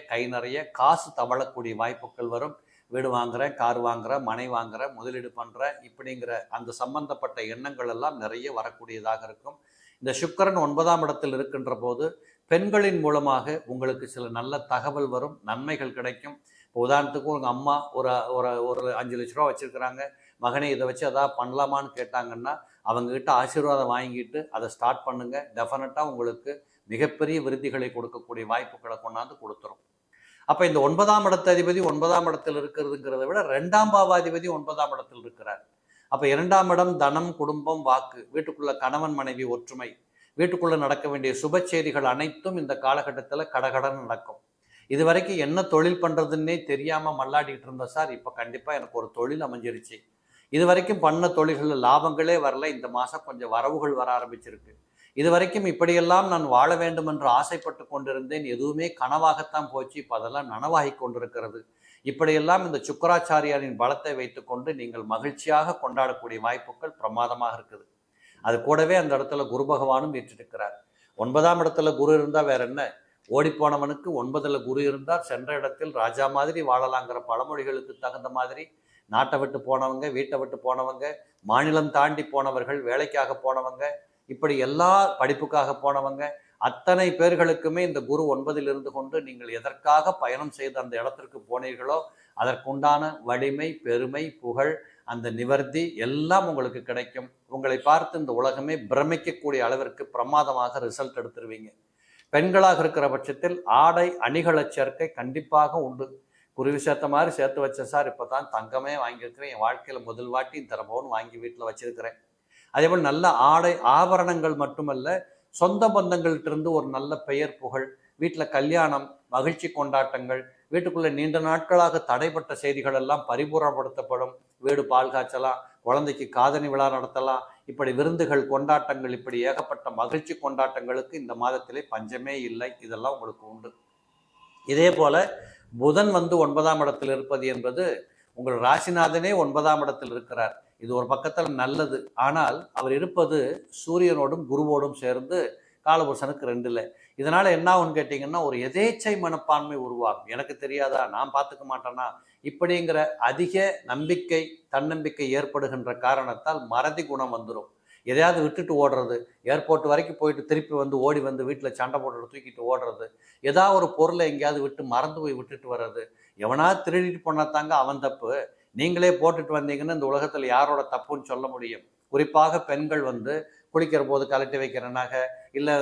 கை நிறைய காசு தவழக்கூடிய வாய்ப்புகள் வரும். வீடு வாங்குகிறேன், கார் வாங்குகிறேன், மனை வாங்குகிறேன், முதலீடு பண்ணுறேன், இப்படிங்கிற அந்த சம்பந்தப்பட்ட எண்ணங்கள் எல்லாம் நிறைய வரக்கூடியதாக இருக்கும். இந்த சுக்கிரன் 9ஆம் இடத்தில் இருக்கின்ற போது பெண்களின் மூலமாக உங்களுக்கு சில நல்ல தகவல் வரும், நன்மைகள் கிடைக்கும். இப்போ உதாரணத்துக்கு உங்கள் அம்மா ஒரு ஒரு 5 லட்ச ரூபா வச்சுருக்கிறாங்க, மகனே இதை வச்சு அதாவது பண்ணலாமான்னு கேட்டாங்கன்னா அவங்ககிட்ட ஆசீர்வாதம் வாங்கிட்டு அதை ஸ்டார்ட் பண்ணுங்கள். டெஃபினட்டாக உங்களுக்கு மிகப்பெரிய விருத்திகளை கொடுக்கக்கூடிய வாய்ப்புகளை கொண்டாந்து கொடுத்துரும். அப்போ இந்த 9ஆம் இடத்து அதிபதி 9ஆம் இடத்தில் இருக்கிறதுங்கிறத விட 2ஆம் பாவாதிபதி 9ஆம் இடத்தில் இருக்கிறார். அப்போ 2ஆம் இடம் தனம், குடும்பம், வாக்கு, வீட்டுக்குள்ள கணவன் மனைவி ஒற்றுமை, வீட்டுக்குள்ள நடக்க வேண்டிய சுப செய்திகள் அனைத்தும் இந்த காலகட்டத்தில் கடகடன்னு நடக்கும். இது வரைக்கும் என்ன தொழில் பண்ணுறதுன்னே தெரியாமல் மல்லாடிக்கிட்டு இருந்த சார், இப்போ கண்டிப்பாக எனக்கு ஒரு தொழில் அமைஞ்சிருச்சு. இது வரைக்கும் பண்ண தொழில்களில் லாபங்களே வரல, இந்த மாதம் கொஞ்சம் வரவுகள் வர ஆரம்பிச்சிருக்கு. இது வரைக்கும் இப்படியெல்லாம் நான் வாழ வேண்டும் என்று ஆசைப்பட்டு கொண்டிருந்தேன், எதுவுமே கனவாகத்தான் போச்சு, இப்போ அதெல்லாம் நனவாகி கொண்டிருக்கிறது. இப்படியெல்லாம் இந்த சுக்கராச்சாரியாரின் பலத்தை வைத்துக்கொண்டு நீங்கள் மகிழ்ச்சியாக கொண்டாடக்கூடிய வாய்ப்புகள் பிரமாதமாக இருக்குது. அது கூடவே அந்த இடத்துல குரு பகவானும் வீற்றிருக்கிறார். 9ஆம் இடத்துல குரு இருந்தால் வேற என்ன, ஓடிப்போனவனுக்கு 9ல் குரு இருந்தால் சென்ற இடத்தில் ராஜா மாதிரி வாழலாங்கிற பழமொழிகளுக்கு தகுந்த மாதிரி நாட்டை விட்டு போனவங்க, வீட்டை விட்டு போனவங்க, மாநிலம் தாண்டி போனவர்கள், வேலைக்காக போனவங்க, இப்படி எல்லா படிப்புக்காக போனவங்க, அத்தனை பேர்களுக்குமே இந்த குரு 9ல் இருந்து கொண்டு நீங்கள் எதற்காக பயணம் செய்து அந்த இடத்திற்கு போனீர்களோ அதற்குண்டான வலிமை, பெருமை, புகழ், அந்த நிவர்த்தி எல்லாம் உங்களுக்கு கிடைக்கும். உங்களை பார்த்து இந்த உலகமே பிரமிக்கக்கூடிய அளவிற்கு பிரமாதமாக ரிசல்ட் எடுத்துருவீங்க. பெண்களாக இருக்கிற பட்சத்தில் ஆடை அணிகள சேர்க்கை கண்டிப்பாக உண்டு. குருவி சேர்த்த மாதிரி சேர்த்து வச்சேன் சார், இப்போ தான் தங்கமே வாங்கியிருக்கிறேன், என் வாழ்க்கையில் முதல் வாட்டி இந்த பவுன் வாங்கி வீட்டில் வச்சிருக்கிறேன். அதேபோல் நல்ல ஆடை ஆபரணங்கள் மட்டுமல்ல, சொந்த பந்தங்கள்கிட்ட ஒரு நல்ல பெயர் புகழ், வீட்டில் கல்யாணம், மகிழ்ச்சி கொண்டாட்டங்கள், வீட்டுக்குள்ளே நீண்ட நாட்களாக தடைப்பட்ட செய்திகள் எல்லாம் பரிபூர்ணப்படுத்தப்படும். வீடு பால் காய்ச்சலாம், குழந்தைக்கு காதணி விழா நடத்தலாம், இப்படி விருந்துகள், கொண்டாட்டங்கள், இப்படி ஏகப்பட்ட மகிழ்ச்சி கொண்டாட்டங்களுக்கு இந்த மாதத்திலே பஞ்சமே இல்லை. இதெல்லாம் உங்களுக்கு உண்டு. இதே போல புதன் 9ஆம் இடத்தில் இருப்பது என்பது உங்கள் ராசிநாதனே 9ஆம் இடத்தில் இருக்கிறார். இது ஒரு பக்கத்தில் நல்லது. ஆனால் அவர் இருப்பது சூரியனோடும் குருவோடும் சேர்ந்து காலபுருஷனுக்கு 2ல். இதனால என்ன ஆகும்னு கேட்டிங்கன்னா, ஒரு எதேச்சை மனப்பான்மை உருவாகும். எனக்கு தெரியாதா, நான் பார்த்துக்க மாட்டேனா, இப்படிங்கிற அதிக நம்பிக்கை, தன்னம்பிக்கை ஏற்படுகின்ற காரணத்தால் மறதி குணம் வந்துடும். எதையாவது விட்டுட்டு ஓடுறது, ஏர்போர்ட் வரைக்கும் போயிட்டு திருப்பி வந்து ஓடி வந்து வீட்டில் சண்டை போட்டு தூக்கிட்டு ஓடுறது, ஏதாவது ஒரு பொருளை எங்கேயாவது விட்டு மறந்து போய் விட்டுட்டு வர்றது, எவனாவது திருடிட்டு போனாதாங்க அவன் தப்பு, நீங்களே போட்டுட்டு வந்தீங்கன்னா இந்த உலகத்தில் யாரோட தப்புன்னு சொல்ல முடியும். குறிப்பாக பெண்கள் குளிக்கிற போது கழட்டி வைக்கிற நகை, இல்லை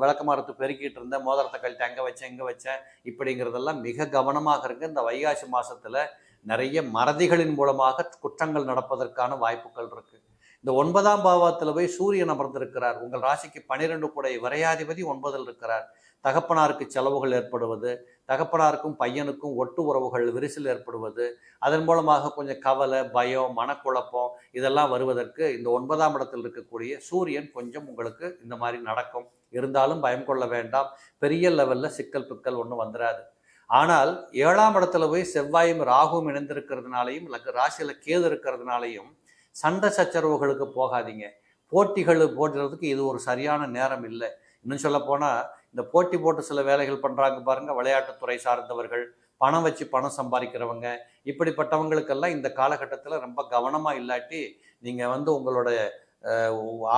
விளக்கமாரத்து பெருக்கிட்டு இருந்த மோதிரத்தை கழட்டி அங்கே வச்சேன் இங்கே வச்சேன், இப்படிங்கிறதெல்லாம் மிக கவனமாக இருக்கு. இந்த வைகாசி மாதத்தில் நிறைய மறதிகளின் மூலமாக குற்றங்கள் நடப்பதற்கான வாய்ப்புகள் இருக்குது. இந்த 9ஆம் பாவத்தில் போய் சூரியன் அமர்ந்திருக்கிறார். உங்கள் ராசிக்கு 12 கூடை விரையாதிபதி 9ல் இருக்கிறார். தகப்பனாருக்கு செலவுகள் ஏற்படுவது, தகப்பனாருக்கும் பையனுக்கும் ஒட்டு உறவுகள் விரிசல் ஏற்படுவது, அதன் மூலமாக கொஞ்சம் கவலை, பயம், மனக்குழப்பம் இதெல்லாம் வருவதற்கு இந்த 9ஆம் இடத்தில் இருக்கக்கூடிய சூரியன் கொஞ்சம் உங்களுக்கு இந்த மாதிரி நடக்கும். இருந்தாலும் பயம் கொள்ள வேண்டாம். பெரிய லெவலில் சிக்கல் பிக்கல் ஒன்றும் வந்துடாது. ஆனால் 7ஆம் இடத்துல போய் செவ்வாயும் ராகுவும் இணைந்திருக்கிறதுனாலையும், ராசியில் கேது இருக்கிறதுனாலையும் சண்டை சச்சரவுகளுக்கு போகாதீங்க. போட்டிகள் போடுறதுக்கு இது ஒரு சரியான நேரம் இல்லை. இன்னும் சொல்ல போனால், இந்த போட்டி போட்டு சில வேலைகள் பண்ணுறாங்க பாருங்கள், விளையாட்டுத்துறை சார்ந்தவர்கள், பணம் வச்சு பணம் சம்பாதிக்கிறவங்க, இப்படிப்பட்டவங்களுக்கெல்லாம் இந்த காலகட்டத்தில் ரொம்ப கவனமாக இல்லாட்டி நீங்கள் உங்களோட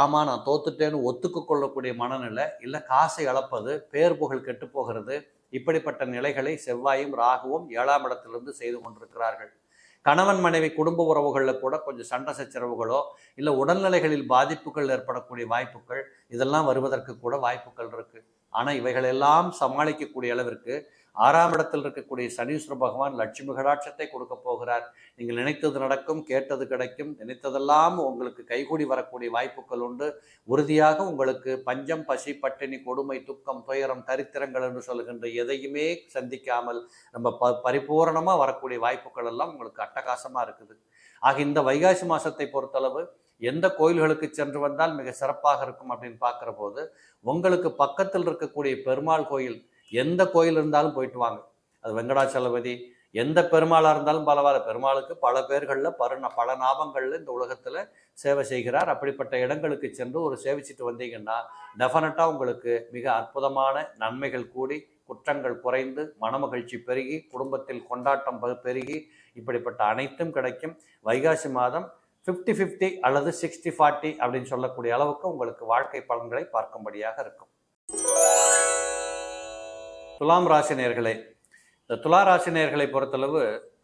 ஆமாம் நான் தோத்துட்டேன்னு ஒத்துக்கு கொள்ளக்கூடிய மனநிலை, இல்லை காசை இழப்பது, பேர் புகழ் கெட்டு போகிறது, இப்படிப்பட்ட நிலைகளை செவ்வாயும் ராகுவும் 7ஆம் இடத்திலிருந்து செய்து கொண்டிருக்கிறார்கள். கணவன் மனைவி குடும்ப உறவுகளில் கூட கொஞ்சம் சண்டை சச்சரவுகளோ இல்லை உடல்நிலைகளில் பாதிப்புகள் ஏற்படக்கூடிய வாய்ப்புகள் இதெல்லாம் வருவதற்கு கூட வாய்ப்புகள் இருக்குது. ஆனால் இவைகளெல்லாம் சமாளிக்கக்கூடிய அளவிற்கு 6ஆம் இடத்தில் இருக்கக்கூடிய சனீஸ்வர பகவான் லட்சுமி கடாட்சத்தை கொடுக்க போகிறார். நீங்கள் நினைத்தது நடக்கும், கேட்டது கிடைக்கும், நினைத்ததெல்லாம் உங்களுக்கு கைகூடி வரக்கூடிய வாய்ப்புகள் உண்டு. உறுதியாக உங்களுக்கு பஞ்சம், பசி, பட்டினி, கொடுமை, துக்கம், துயரம், தரித்திரங்கள் என்று சொல்கின்ற எதையுமே சந்திக்காமல் நம்ம பரிபூரணமாக வரக்கூடிய வாய்ப்புகள் எல்லாம் உங்களுக்கு அட்டகாசமாக இருக்குது. ஆக இந்த வைகாசி மாதத்தை பொறுத்தளவு எந்த கோயில்களுக்கு சென்று வந்தால் மிக சிறப்பாக இருக்கும் அப்படின்னு பார்க்குற போது, உங்களுக்கு பக்கத்தில் இருக்கக்கூடிய பெருமாள் கோயில், எந்த கோயில் இருந்தாலும் போயிட்டு வாங்க. அது வெங்கடாச்சலபதி, எந்த பெருமாளாக இருந்தாலும் பரவாயில்ல. பெருமாளுக்கு பல பேர்களில் பல நாமங்களில் இந்த உலகத்தில் சேவை செய்கிறார். அப்படிப்பட்ட இடங்களுக்கு சென்று ஒரு சேவிச்சுட்டு வந்தீங்கன்னா டெஃபினட்டாக உங்களுக்கு மிக அற்புதமான நன்மைகள் கூடி, குற்றங்கள் குறைந்து, மனமகிழ்ச்சி பெருகி, குடும்பத்தில் கொண்டாட்டம் பெருகி, இப்படிப்பட்ட அனைத்தும் கிடைக்கும். வைகாசி மாதம் 50-50 அல்லது 60-40 அப்படின்னு சொல்லக்கூடிய அளவுக்கு உங்களுக்கு வாழ்க்கை பலன்களை பார்க்கும்படியாக இருக்கும். துலாம் ராசி நேயர்களே, இந்த துலா ராசி நேயர்களை பொறுத்தளவு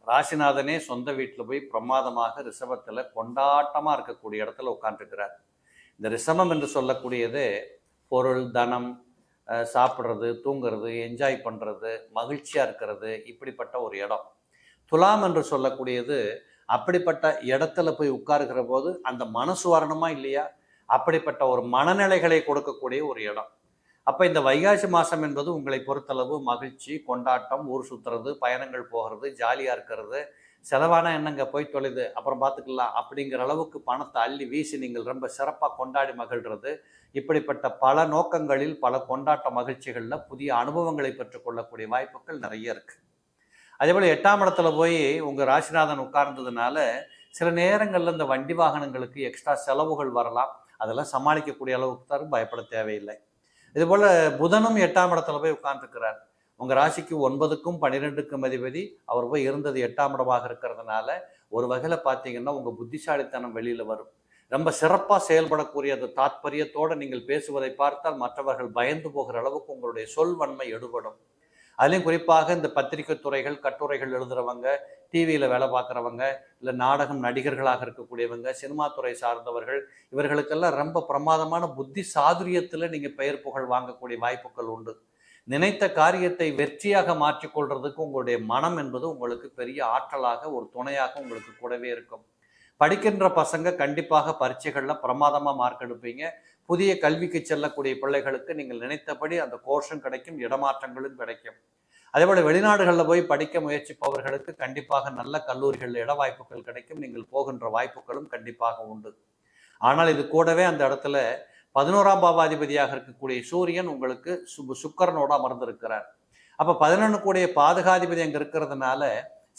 ராசிநாதனே சொந்த வீட்டில் போய் பிரமாதமாக ரிஷபத்தில் கொண்டாட்டமாக இருக்கக்கூடிய இடத்துல உட்காந்துருக்கிறார். இந்த ரிஷபம் என்று சொல்லக்கூடியது பொருள், தனம், சாப்பிட்றது, தூங்குறது, என்ஜாய் பண்ணுறது, மகிழ்ச்சியாக இருக்கிறது, இப்படிப்பட்ட ஒரு இடம். துலாம் என்று சொல்லக்கூடியது அப்படிப்பட்ட இடத்துல போய் உட்காருகிற போது அந்த மனசு வரணுமா இல்லையா, அப்படிப்பட்ட ஒரு மனநிலைகளை கொடுக்கக்கூடிய ஒரு இடம். அப்போ இந்த வைகாசி மாதம் என்பது உங்களை பொறுத்தளவு மகிழ்ச்சி, கொண்டாட்டம், ஊர் சுற்றுறது, பயணங்கள் போகிறது, ஜாலியாக இருக்கிறது, செலவான என்னங்க போய் தொலைது அப்புறம் பார்த்துக்கலாம் அப்படிங்கிற அளவுக்கு பணத்தை அள்ளி வீசி நீங்கள் ரொம்ப சிறப்பாக கொண்டாடி மகிழ்கிறது, இப்படிப்பட்ட பல நோக்கங்களில் பல கொண்டாட்ட மகிழ்ச்சிகளில் புதிய அனுபவங்களை பெற்றுக்கொள்ளக்கூடிய வாய்ப்புகள் நிறைய இருக்குது. அதே போல் 8ஆம் இடத்துல போய் உங்கள் ராசிநாதன் உட்கார்ந்ததுனால சில நேரங்களில் இந்த வண்டி வாகனங்களுக்கு எக்ஸ்ட்ரா செலவுகள் வரலாம். அதெல்லாம் சமாளிக்கக்கூடிய அளவுக்கு தான், பயப்பட தேவையில்லை. இதுபோல் புதனும் 8ஆம் இடத்துல போய் உட்கார்ந்துருக்கிறார். உங்கள் ராசிக்கு 9க்கும் 12க்கும் அதிபதி. அவர் போய் இருந்தது 8ஆம் இடமாக இருக்கிறதுனால ஒரு வகையில் பார்த்தீங்கன்னா உங்கள் புத்திசாலித்தனம் வெளியில் வரும். ரொம்ப சிறப்பாக செயல்படக்கூடிய அந்த தாத்பரியத்தோடு நீங்கள் பேசுவதை பார்த்தால் மற்றவர்கள் பயந்து போகிற அளவுக்கு உங்களுடைய சொல்வன்மை எடுபடும். அதுலேயும் குறிப்பாக இந்த பத்திரிகை துறைகள், கட்டுரைகள் எழுதுகிறவங்க, டிவியில் வேலை பார்க்குறவங்க, இல்லை நாடகம் நடிகர்களாக இருக்கக்கூடியவங்க, சினிமா துறை சார்ந்தவர்கள், இவர்களுக்கெல்லாம் ரொம்ப பிரமாதமான புத்தி சாதுரியத்தில் நீங்கள் பெயர் புகழ் வாங்கக்கூடிய வாய்ப்புகள் உண்டு. நினைத்த காரியத்தை வெற்றியாக மாற்றிக்கொள்றதுக்கு உங்களுடைய மனம் என்பது உங்களுக்கு பெரிய ஆற்றலாக, ஒரு துணையாக உங்களுக்கு கூடவே இருக்கும். படிக்கின்ற பசங்க கண்டிப்பாக பரீட்சைகளில் பிரமாதமாக மார்க் எடுப்பீங்க. புதிய கல்விக்கு செல்லக்கூடிய பிள்ளைகளுக்கு நீங்கள் நினைத்தபடி அந்த கோர்ஸும் கிடைக்கும், இடமாற்றங்களும் கிடைக்கும். அதேபோல் வெளிநாடுகளில் போய் படிக்க முயற்சிப்பவர்களுக்கு கண்டிப்பாக நல்ல கல்லூரிகளில் இட வாய்ப்புகள் கிடைக்கும். நீங்கள் போகின்ற வாய்ப்புகளும் கண்டிப்பாக உண்டு. ஆனால் இது கூடவே அந்த இடத்துல 11ஆம் பாவாதிபதியாக இருக்கக்கூடிய சூரியன் உங்களுக்கு சுக்கிரனோடு அமர்ந்திருக்கிறார். அப்போ 11 கூடிய பாதகாதிபதி அங்கே இருக்கிறதுனால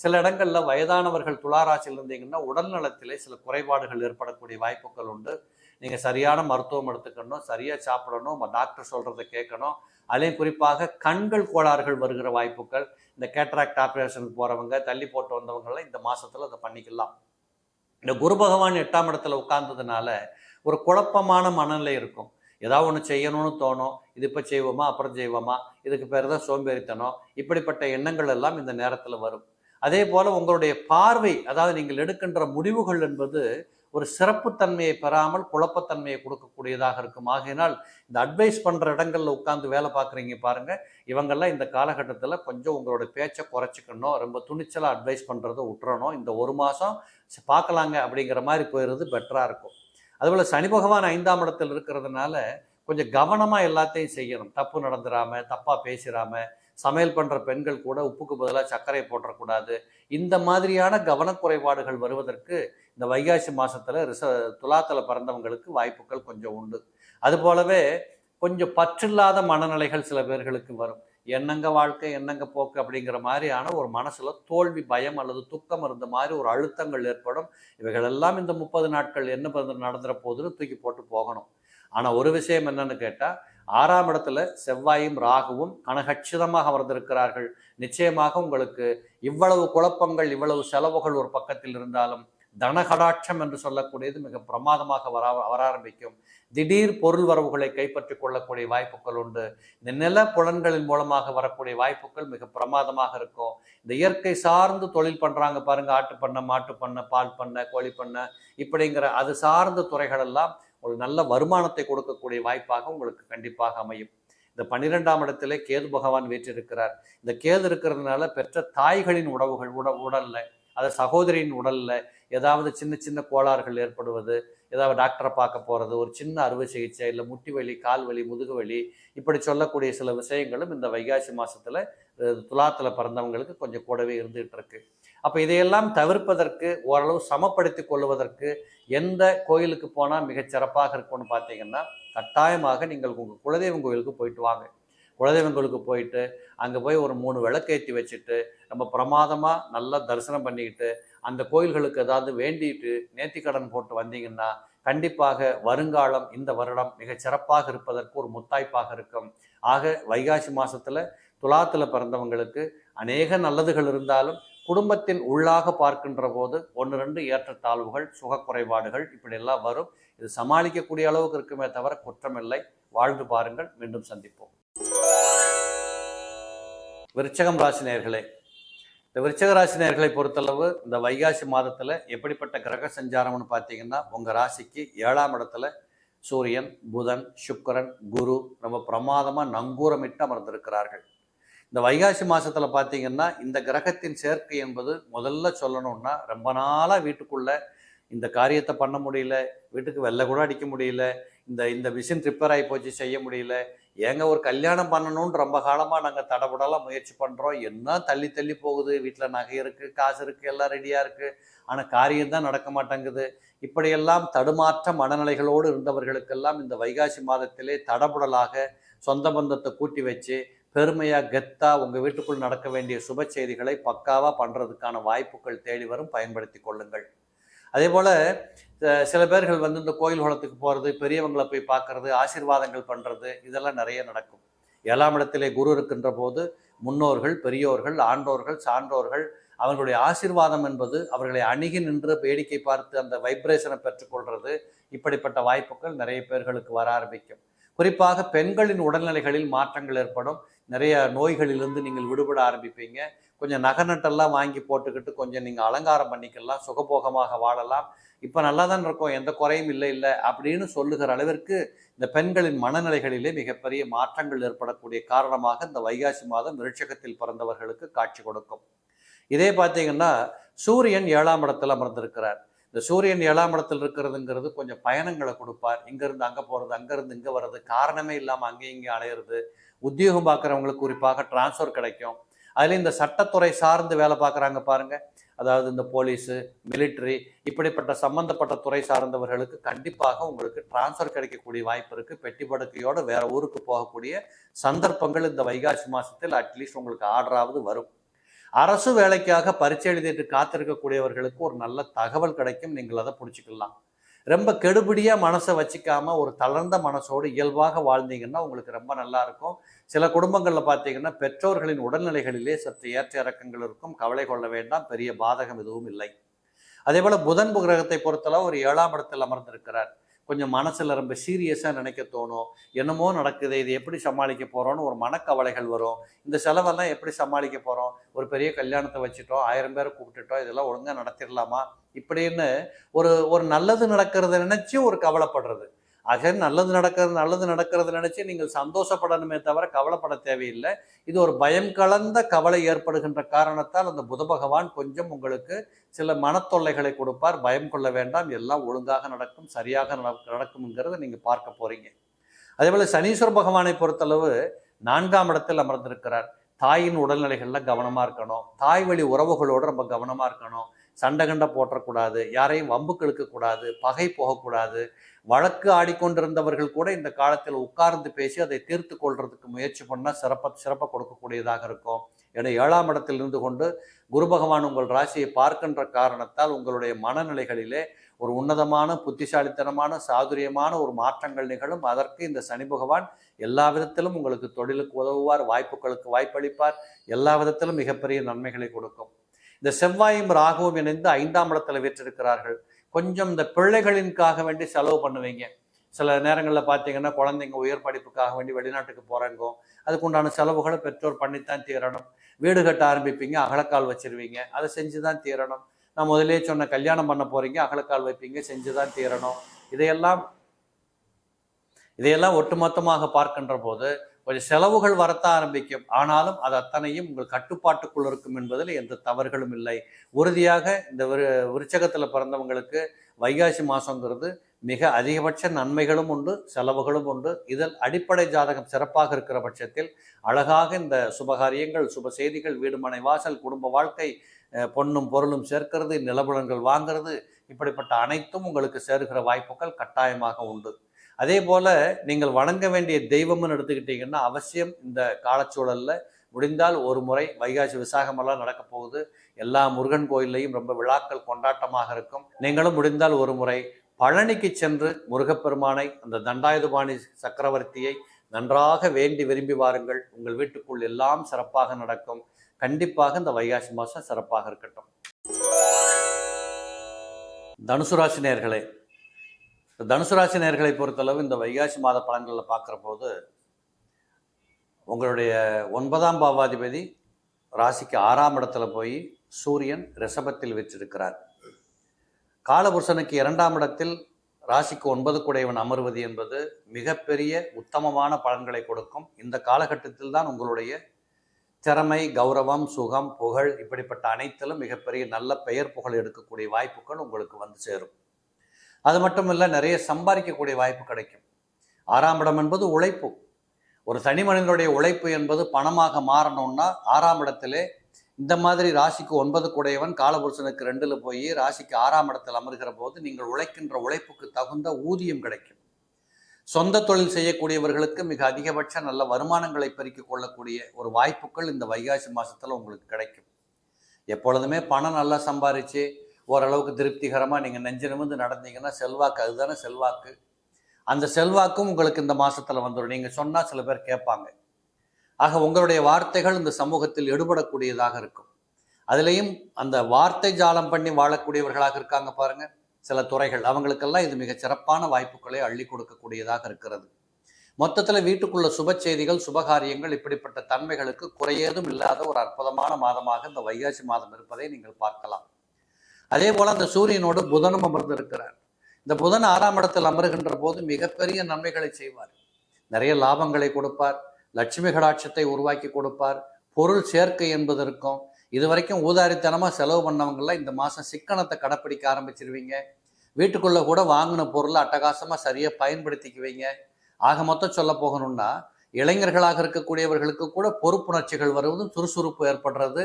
சில இடங்களில் வயதானவர்கள் துளாராசியில் இருந்தீங்கன்னா உடல் நலத்திலே சில குறைபாடுகள் ஏற்படக்கூடிய வாய்ப்புகள் உண்டு. நீங்கள் சரியான மருத்துவம் எடுத்துக்கணும், சரியாக சாப்பிடணும், டாக்டர் சொல்கிறத கேட்கணும். அதுலேயும் குறிப்பாக கண்கள் கோளாறுகள் வருகிற வாய்ப்புகள், இந்த கேட்ராக்ட் ஆப்ரேஷனுக்கு போகிறவங்க, தள்ளி போட்டு வந்தவங்களாம் இந்த மாதத்தில் அதை பண்ணிக்கலாம். இந்த குரு பகவான் 8ஆம் இடத்துல உட்கார்ந்ததுனால ஒரு குழப்பமான மனநிலை இருக்கும். ஏதாவது ஒன்று செய்யணும்னு தோணும். இது இப்போ செய்வோமா, அப்புறம் செய்வோமா, இதுக்கு பேர் தான் சோம்பேறித்தனம். இப்படிப்பட்ட எண்ணங்கள் எல்லாம் இந்த நேரத்தில் வரும். அதே போல் உங்களுடைய பார்வை, அதாவது நீங்கள் எடுக்கின்ற முடிவுகள் என்பது ஒரு சிறப்புத்தன்மையை பெறாமல் குழப்பத்தன்மையை கொடுக்கக்கூடியதாக இருக்கும். ஆகையினால் இந்த அட்வைஸ் பண்ணுற இடங்களில் உட்காந்து வேலை பார்க்குறீங்க பாருங்கள், இவங்கெல்லாம் இந்த காலகட்டத்தில் கொஞ்சம் உங்களோட பேச்சை குறைச்சிக்கணும், ரொம்ப துணிச்சலாக அட்வைஸ் பண்ணுறதை விட்டுறணும். இந்த ஒரு மாதம் பார்க்கலாங்க அப்படிங்கிற மாதிரி போயிடுறது பெட்டராக இருக்கும். அதுபோல் சனி பகவான் 5ஆம் இடத்தில் இருக்கிறதுனால கொஞ்சம் கவனமாக எல்லாத்தையும் செய்யணும். தப்பு நடந்துடாமல், தப்பாக பேசிடாமல், சமையல் பண்ணுற பெண்கள் கூட உப்புக்கு பதிலாக சர்க்கரை போட்டக்கூடாது. இந்த மாதிரியான கவனக்குறைபாடுகள் வருவதற்கு இந்த வைகாசி மாதத்தில் துலாத்தில் பிறந்தவங்களுக்கு வாய்ப்புகள் கொஞ்சம் உண்டு. அதுபோலவே கொஞ்சம் பற்றில்லாத மனநிலைகள் சில பேர்களுக்கு வரும். என்னங்க வாழ்க்கை, என்னங்க போக்கு அப்படிங்கிற மாதிரியான ஒரு மனசில் தோல்வி பயம் அல்லது துக்கம் இருந்த மாதிரி ஒரு அழுத்தங்கள் ஏற்படும். இவைகளெல்லாம் இந்த 30 நாட்கள் என்ன நடந்துற போதுன்னு தூக்கி போட்டு போகணும். ஆனால் ஒரு விஷயம் என்னன்னு கேட்டால், 6ஆம் இடத்துல செவ்வாயும் ராகுவும் கனகச்சிதமாக அமர்ந்திருக்கிறார்கள். நிச்சயமாக உங்களுக்கு இவ்வளவு குழப்பங்கள், இவ்வளவு செலவுகள் ஒரு பக்கத்தில் இருந்தாலும் தனகடாட்சம் என்று சொல்லக்கூடியது மிக பிரமாதமாக வர ஆரம்பிக்கும். திடீர் பொருள் வரவுகளை கைப்பற்றி கொள்ளக்கூடிய வாய்ப்புகள் உண்டு. இந்த நில புலன்களின் மூலமாக வரக்கூடிய வாய்ப்புகள் மிக பிரமாதமாக இருக்கும். இந்த இயற்கை சார்ந்து தொழில் பண்றாங்க பாருங்க, ஆட்டு பண்ணை, மாட்டு பண்ணை, பால் பண்ணை, கோழி பண்ணை, இப்படிங்கிற அது சார்ந்த துறைகள் எல்லாம் ஒரு நல்ல வருமானத்தை கொடுக்கக்கூடிய வாய்ப்பாக உங்களுக்கு கண்டிப்பாக அமையும். இந்த 12ஆம் இடத்திலே கேது பகவான் வீற்றிருக்கிறார். இந்த கேது இருக்கிறதுனால பெற்ற தாய்களின் உடல்ல, அது சகோதரியின் உடல்ல ஏதாவது சின்ன சின்ன கோளாறுகள் ஏற்படுவது, ஏதாவது டாக்டரை பார்க்க போகிறது, ஒரு சின்ன அறுவை சிகிச்சை, இல்லை முட்டி வலி, கால் வலி, முதுகு வலி, இப்படி சொல்லக்கூடிய சில விஷயங்களும் இந்த வைகாசி மாதத்தில் துலாத்தில் பிறந்தவங்களுக்கு கொஞ்சம் கூடவே இருந்துகிட்டு இருக்கு. அப்போ இதையெல்லாம் தவிர்ப்பதற்கு, ஓரளவு சமப்படுத்தி கொள்வதற்கு எந்த கோயிலுக்கு போனால் மிகச்சிறப்பாக இருக்கும்னு பார்த்தீங்கன்னா, கட்டாயமாக நீங்கள் உங்கள் குலதெய்வம் கோயிலுக்கு போயிட்டு வாங்க. குலதெய்வம் கோயிலுக்கு போயிட்டு அங்கே போய் ஒரு 3 விளக்கேற்றி வச்சுட்டு நம்ம பிரமாதமாக நல்லா தரிசனம் பண்ணிக்கிட்டு அந்த கோயில்களுக்கு ஏதாவது வேண்டிட்டு நேர்த்திக்கடன் போட்டு வந்தீங்கன்னா கண்டிப்பாக வருங்காலம், இந்த வருடம் மிக சிறப்பாக இருப்பதற்கு ஒரு முத்தாய்ப்பாக இருக்கும். ஆக வைகாசி மாதத்தில் துலாத்தில் பிறந்தவங்களுக்கு அநேக நல்லதுகள் இருந்தாலும் குடும்பத்தின் உள்ளாக பார்க்கின்ற போது 1-2 ஏற்றத்தாழ்வுகள், சுகக்குறைபாடுகள் இப்படியெல்லாம் வரும். இது சமாளிக்கக்கூடிய அளவுக்கு இருக்குமே தவிர குற்றமில்லை. வாழ்ந்து பாருங்கள். மீண்டும் சந்திப்போம். விருச்சகம் ராசி நேயர்களே, இந்த விருச்சக ராசி நேயர்களை பொறுத்தளவு இந்த வைகாசி மாதத்தில் எப்படிப்பட்ட கிரக சஞ்சாரம்னு பார்த்தீங்கன்னா, உங்கள் ராசிக்கு 7ஆம் இடத்துல சூரியன், புதன், சுக்கிரன், குரு ரொம்ப பிரமாதமாக நங்கூரமிட்டு அமர்ந்திருக்கிறார்கள். இந்த வைகாசி மாதத்தில் பார்த்தீங்கன்னா இந்த கிரகத்தின் சேர்க்கை என்பது முதல்ல சொல்லணும்னா, ரொம்ப நாளாக வீட்டுக்குள்ளே இந்த காரியத்தை பண்ண முடியல, வீட்டுக்கு வெள்ளை கூட அடிக்க முடியல, இந்த மிஷின் ரிப்பேர் ஆகி போச்சு, செய்ய முடியல, ஏங்க ஒரு கல்யாணம் பண்ணணும்னு ரொம்ப காலமாக நாங்கள் தடபுடலாம் முயற்சி பண்ணுறோம், என்ன தள்ளி தள்ளி போகுது, வீட்டில் நகை இருக்குது, காசு இருக்குது, எல்லாம் ரெடியாக இருக்குது, ஆனால் காரியம் தான் நடக்க மாட்டேங்குது. இப்படியெல்லாம் தடுமாற்ற மனநிலைகளோடு இருந்தவர்களுக்கெல்லாம் இந்த வைகாசி மாதத்திலே தடபுடலாக சொந்த பந்தத்தை கூட்டி வச்சு பெருமையாக கெத்தாக உங்கள் வீட்டுக்குள் நடக்க வேண்டிய சுப செய்திகளை பக்காவாக பண்ணுறதுக்கான வாய்ப்புகள் தேடி வரும், பயன்படுத்தி கொள்ளுங்கள். அதே போல் சில பேர்கள் இந்த கோயில் குளத்துக்கு போகிறது, பெரியவங்களை போய் பார்க்கறது, ஆசீர்வாதங்கள் பண்ணுறது, இதெல்லாம் நிறைய நடக்கும். 7ஆம் இடத்திலே குரு இருக்கின்ற போது முன்னோர்கள், பெரியோர்கள், ஆண்டோர்கள், சான்றோர்கள் அவர்களுடைய ஆசீர்வாதம் என்பது அவர்களை அணுகி நின்று வேடிக்கை பார்த்து அந்த வைப்ரேஷனை பெற்றுக்கொள்வது, இப்படிப்பட்ட வாய்ப்புகள் நிறைய பேர்களுக்கு வர ஆரம்பிக்கும். குறிப்பாக பெண்களின் உடல்நிலைகளில் மாற்றங்கள் ஏற்படும். நிறைய நோய்களிலிருந்து நீங்கள் விடுபட ஆரம்பிப்பீங்க. கொஞ்சம் நகநட்டெல்லாம் வாங்கி போட்டுக்கிட்டு கொஞ்சம் நீங்கள் அலங்காரம் பண்ணிக்கலாம், சுகபோகமாக வாழலாம். இப்போ நல்லா தான் இருக்கும், எந்த குறையும் இல்லை அப்படின்னு சொல்லுகிற அளவிற்கு இந்த பெண்களின் மனநிலைகளிலே மிகப்பெரிய மாற்றங்கள் ஏற்படக்கூடிய காரணமாக இந்த வைகாசி மாதம் விருட்சகத்தில் பிறந்தவர்களுக்கு காட்சி கொடுக்கும். இதே பார்த்தீங்கன்னா சூரியன் 7ஆம் இடத்துல அமர்ந்திருக்கிறார். இந்த சூரியன் 7ஆம் இடத்தில் இருக்கிறதுங்கிறது கொஞ்சம் பயணங்களை கொடுப்பார். இங்கேருந்து அங்கே போகிறது, அங்கேருந்து இங்கே வர்றது, காரணமே இல்லாமல் அங்கேயும் இங்கே அலையிறது. உத்தியோகம் பார்க்குறவங்களுக்கு குறிப்பாக டிரான்ஸ்ஃபர் கிடைக்கும். அதில் இந்த சட்டத்துறை சார்ந்து வேலை பார்க்குறாங்க பாருங்கள், அதாவது இந்த போலீஸு, மிலிட்ரி, இப்படிப்பட்ட சம்பந்தப்பட்ட துறை சார்ந்தவர்களுக்கு கண்டிப்பாக உங்களுக்கு டிரான்ஸ்ஃபர் கிடைக்கக்கூடிய வாய்ப்பு இருக்குது. பெட்டி படுக்கையோடு வேற ஊருக்கு போகக்கூடிய சந்தர்ப்பங்கள் இந்த வைகாசி மாதத்தில் அட்லீஸ்ட் உங்களுக்கு ஆர்டராவது வரும். அரசு வேலைக்காக பரீட்சை எழுதிட்டு காத்திருக்கக்கூடியவர்களுக்கு ஒரு நல்ல தகவல் கிடைக்கும், நீங்கள் அதை பிடிச்சிக்கலாம். ரொம்ப கெடுபிடியாக மனசை வச்சுக்காம ஒரு தளர்ந்த மனசோடு இயல்பாக வாழ்ந்தீங்கன்னா உங்களுக்கு ரொம்ப நல்லா இருக்கும். சில குடும்பங்களில் பார்த்தீங்கன்னா பெற்றோர்களின் உடல்நிலைகளிலே சற்று ஏற்ற இறக்கங்கள் இருக்கும், கவலை கொள்ள வேண்டாம், பெரிய பாதகம் எதுவும் இல்லை. அதே போல் புதன் கிரகத்தை பொறுத்தளவு ஒரு 7ஆம் இடத்தில் அமர்ந்திருக்கிறார். கொஞ்சம் மனசில் ரொம்ப சீரியஸாக நினைக்க தோணும். என்னமோ நடக்குது, இது எப்படி சமாளிக்க போகிறோன்னு ஒரு மனக்கவலைகள் வரும். இந்த செலவெல்லாம் எப்படி சமாளிக்க போகிறோம், ஒரு பெரிய கல்யாணத்தை வச்சுட்டோம், 1000 பேரை கூப்பிட்டுட்டோம், இதெல்லாம் ஒழுங்காக நடத்திடலாமா இப்படின்னு ஒரு நல்லது நடக்கிறத நினச்சி ஒரு கவலைப்படுறது. ஆக நல்லது நடக்கிறது நினச்சி நீங்கள் சந்தோஷப்படணுமே தவிர கவலைப்பட தேவையில்லை. இது ஒரு பயம் கலந்த கவலை ஏற்படுகின்ற காரணத்தால் அந்த புத பகவான் கொஞ்சம் உங்களுக்கு சில மனத்தொல்லைகளை கொடுப்பார். பயம் கொள்ள வேண்டாம், எல்லாம் ஒழுங்காக நடக்கும், சரியாக நடக்கும்ங்கிறத நீங்கள் பார்க்க போறீங்க. அதே போல் சனீஸ்வர பகவானை பொறுத்தளவு 4ஆம் இடத்தில் அமர்ந்திருக்கிறார். தாயின் உடல்நிலைகளில் கவனமாக இருக்கணும், தாய் வழி உறவுகளோடு ரொம்ப கவனமாக இருக்கணும். சண்டை கண்டை போட்டக்கூடாது, யாரையும் வம்புக்கு இழுக்கக்கூடாது, பகை போகக்கூடாது. வழக்கு ஆடிக்கொண்டிருந்தவர்கள் கூட இந்த காலத்தில் உட்கார்ந்து பேசி அதை தீர்த்து கொள்றதுக்கு முயற்சி பண்ணால் சிறப்பை கொடுக்கக்கூடியதாக இருக்கும். ஏன்னா 7ஆம் இடத்தில் இருந்து கொண்டு குரு பகவான் உங்கள் ராசியை பார்க்கின்ற காரணத்தால் உங்களுடைய மனநிலைகளிலே ஒரு உன்னதமான, புத்திசாலித்தனமான, சாதுரியமான ஒரு மாற்றங்கள் நிகழும். அதற்கு இந்த சனி பகவான் எல்லா விதத்திலும் உங்களுக்கு தொழிலுக்கு உதவுவார், வாய்ப்புகளுக்கு வாய்ப்பளிப்பார், எல்லா விதத்திலும் மிகப்பெரிய நன்மைகளை கொடுக்கும். இந்த செவ்வாயும் ராகுவும் இணைந்து 5ஆம் இடத்துல வீற்றிருக்கிறார்கள். கொஞ்சம் இந்த பிள்ளைகளின்காக வேண்டி செலவு பண்ணுவீங்க. சில நேரங்களில் பார்த்தீங்கன்னா குழந்தைங்க உயர் படிப்புக்காக வேண்டி வெளிநாட்டுக்கு போகிறாங்க, அதுக்குண்டான செலவுகளை பெற்றோர் பண்ணித்தான் தீரணும். வீடு கட்ட ஆரம்பிப்பீங்க, அகலக்கால் வச்சிருவீங்க, அதை செஞ்சு தான் தீரணும். நான் முதலே சொன்ன கல்யாணம் பண்ண போகிறீங்க, அகலக்கால் வைப்பீங்க, செஞ்சு தான் தீரணும். இதையெல்லாம் ஒட்டுமொத்தமாக பார்க்கின்ற போது கொஞ்சம் செலவுகள் வரத்தான் ஆரம்பிக்கும். ஆனாலும் அது அத்தனையும் உங்கள் கட்டுப்பாட்டுக்குள் இருக்கும் என்பதில் எந்த தவறுகளும் இல்லை. உறுதியாக இந்த விருச்சகத்தில் பிறந்தவங்களுக்கு வைகாசி மாதங்கிறது மிக அதிகபட்ச நன்மைகளும் உண்டு, செலவுகளும் உண்டு. இதில் அடிப்படை ஜாதகம் சிறப்பாக இருக்கிற பட்சத்தில் அழகாக இந்த சுபகாரியங்கள், சுப செய்திகள், வீடு மனை வாசல், குடும்ப வாழ்க்கை, பொன்னும் பொருளும் சேர்க்கிறது, நிலபுலன்கள் வாங்கிறது, இப்படிப்பட்ட அனைத்தும் உங்களுக்கு சேர்க்கிற வாய்ப்புகள் கட்டாயமாக உண்டு. அதே போல் நீங்கள் வணங்க வேண்டிய தெய்வம்னு எடுத்துக்கிட்டிங்கன்னா அவசியம் இந்த காலச்சூழலில் முடிந்தால் ஒரு முறை வைகாசி விசாகமெல்லாம் நடக்க போகுது. எல்லா முருகன் கோயிலையும் ரொம்ப விழாக்கள் கொண்டாட்டமாக இருக்கும். நீங்களும் முடிந்தால் ஒரு முறை பழனிக்கு சென்று முருகப்பெருமானை, அந்த தண்டாயுதபாணி சக்கரவர்த்தியை நன்றாக வேண்டி விரும்பி வாருங்கள். உங்கள் வீட்டுக்குள் எல்லாம் சிறப்பாக நடக்கும். கண்டிப்பாக இந்த வைகாசி மாதம் சிறப்பாக இருக்கட்டும். தனுசு ராசி நேயர்களே, தனுசு ராசி நேயர்களை பொறுத்தளவு இந்த வைகாசி மாத பலன்களில் பார்க்குற போது உங்களுடைய 9ஆம் பாவாதிபதி ராசிக்கு 6ஆம் இடத்துல போய் சூரியன் ரிஷபத்தில் வச்சிருக்கிறார். காலபுருஷனுக்கு 2ஆம் இடத்தில் ராசிக்கு 9 குடையவன் அமர்வது என்பது மிகப்பெரிய உத்தமமான பலன்களை கொடுக்கும். இந்த காலகட்டத்தில் தான் உங்களுடைய திறமை, கௌரவம், சுகம், புகழ் இப்படிப்பட்ட அனைத்திலும் மிகப்பெரிய நல்ல பெயர் புகழ் எடுக்கக்கூடிய வாய்ப்புகள் உங்களுக்கு வந்து சேரும். அது மட்டும் இல்லை, நிறைய சம்பாதிக்கக்கூடிய வாய்ப்பு கிடைக்கும். 6ஆம் இடம் என்பது உழைப்பு. ஒரு தனி மனிதனுடைய உழைப்பு என்பது பணமாக மாறணும்னா 6ஆம் இடத்திலே இந்த மாதிரி ராசிக்கு 9 குடையவன் காலபுருஷனுக்கு 2ல் போய் ராசிக்கு 6ஆம் இடத்தில் அமர்கிற போது நீங்கள் உழைக்கின்ற உழைப்புக்கு தகுந்த ஊதியம் கிடைக்கும். சொந்த தொழில் செய்யக்கூடியவர்களுக்கு மிக அதிகபட்ச நல்ல வருமானங்களை பெருக்கிக் கொள்ளக்கூடிய ஒரு வாய்ப்புகள் இந்த வைகாசி மாதத்தில் உங்களுக்கு கிடைக்கும். எப்பொழுதுமே பணம் நல்லா சம்பாரித்து ஓரளவுக்கு திருப்திகரமாக நீங்கள் நெஞ்சு நிமிர்ந்து நடந்தீங்கன்னா செல்வாக்கு, அதுதானே செல்வாக்கு. அந்த செல்வாக்கும் உங்களுக்கு இந்த மாதத்தில் வந்துடும். நீங்கள் சொன்னால் சில பேர் கேட்பாங்க. ஆக உங்களுடைய வார்த்தைகள் இந்த சமூகத்தில் எடுபடக்கூடியதாக இருக்கும். அதுலேயும் அந்த வார்த்தை ஜாலம் பண்ணி வாழக்கூடியவர்களாக இருக்காங்க பாருங்க சில துறைகள், அவங்களுக்கெல்லாம் இது மிக சிறப்பான வாய்ப்புகளை அள்ளி கொடுக்கக்கூடியதாக இருக்கிறது. மொத்தத்தில் வீட்டுக்குள்ள சுப செய்திகள், சுபகாரியங்கள், இப்படிப்பட்ட தன்மைகளுக்கு குறையேதும் இல்லாத ஒரு அற்புதமான மாதமாக இந்த வைகாசி மாதம் இருப்பதை நீங்கள் பார்க்கலாம். அதே போல அந்த சூரியனோடு புதனும் அமர்ந்து இருக்கிறார். இந்த புதன் 6ஆம் இடத்தில் அமருகின்ற போது மிகப்பெரிய நன்மைகளை செய்வார். நிறைய லாபங்களை கொடுப்பார், லட்சுமி கடாட்சத்தை உருவாக்கி கொடுப்பார், பொருள் சேர்க்கை என்பது இருக்கும். இதுவரைக்கும் ஊதாரித்தனமாக செலவு பண்ணவங்களாம் இந்த மாதம் சிக்கனத்தை கடைப்பிடிக்க ஆரம்பிச்சிருவீங்க. வீட்டுக்குள்ளே கூட வாங்கின பொருளை அட்டகாசமாக சரியாக பயன்படுத்திக்குவீங்க. ஆக மொத்தம் சொல்ல போகணும்னா இளைஞர்களாக இருக்கக்கூடியவர்களுக்கு கூட பொறுப்புணர்ச்சிகள் வருவதும் சுறுசுறுப்பு ஏற்படுறது.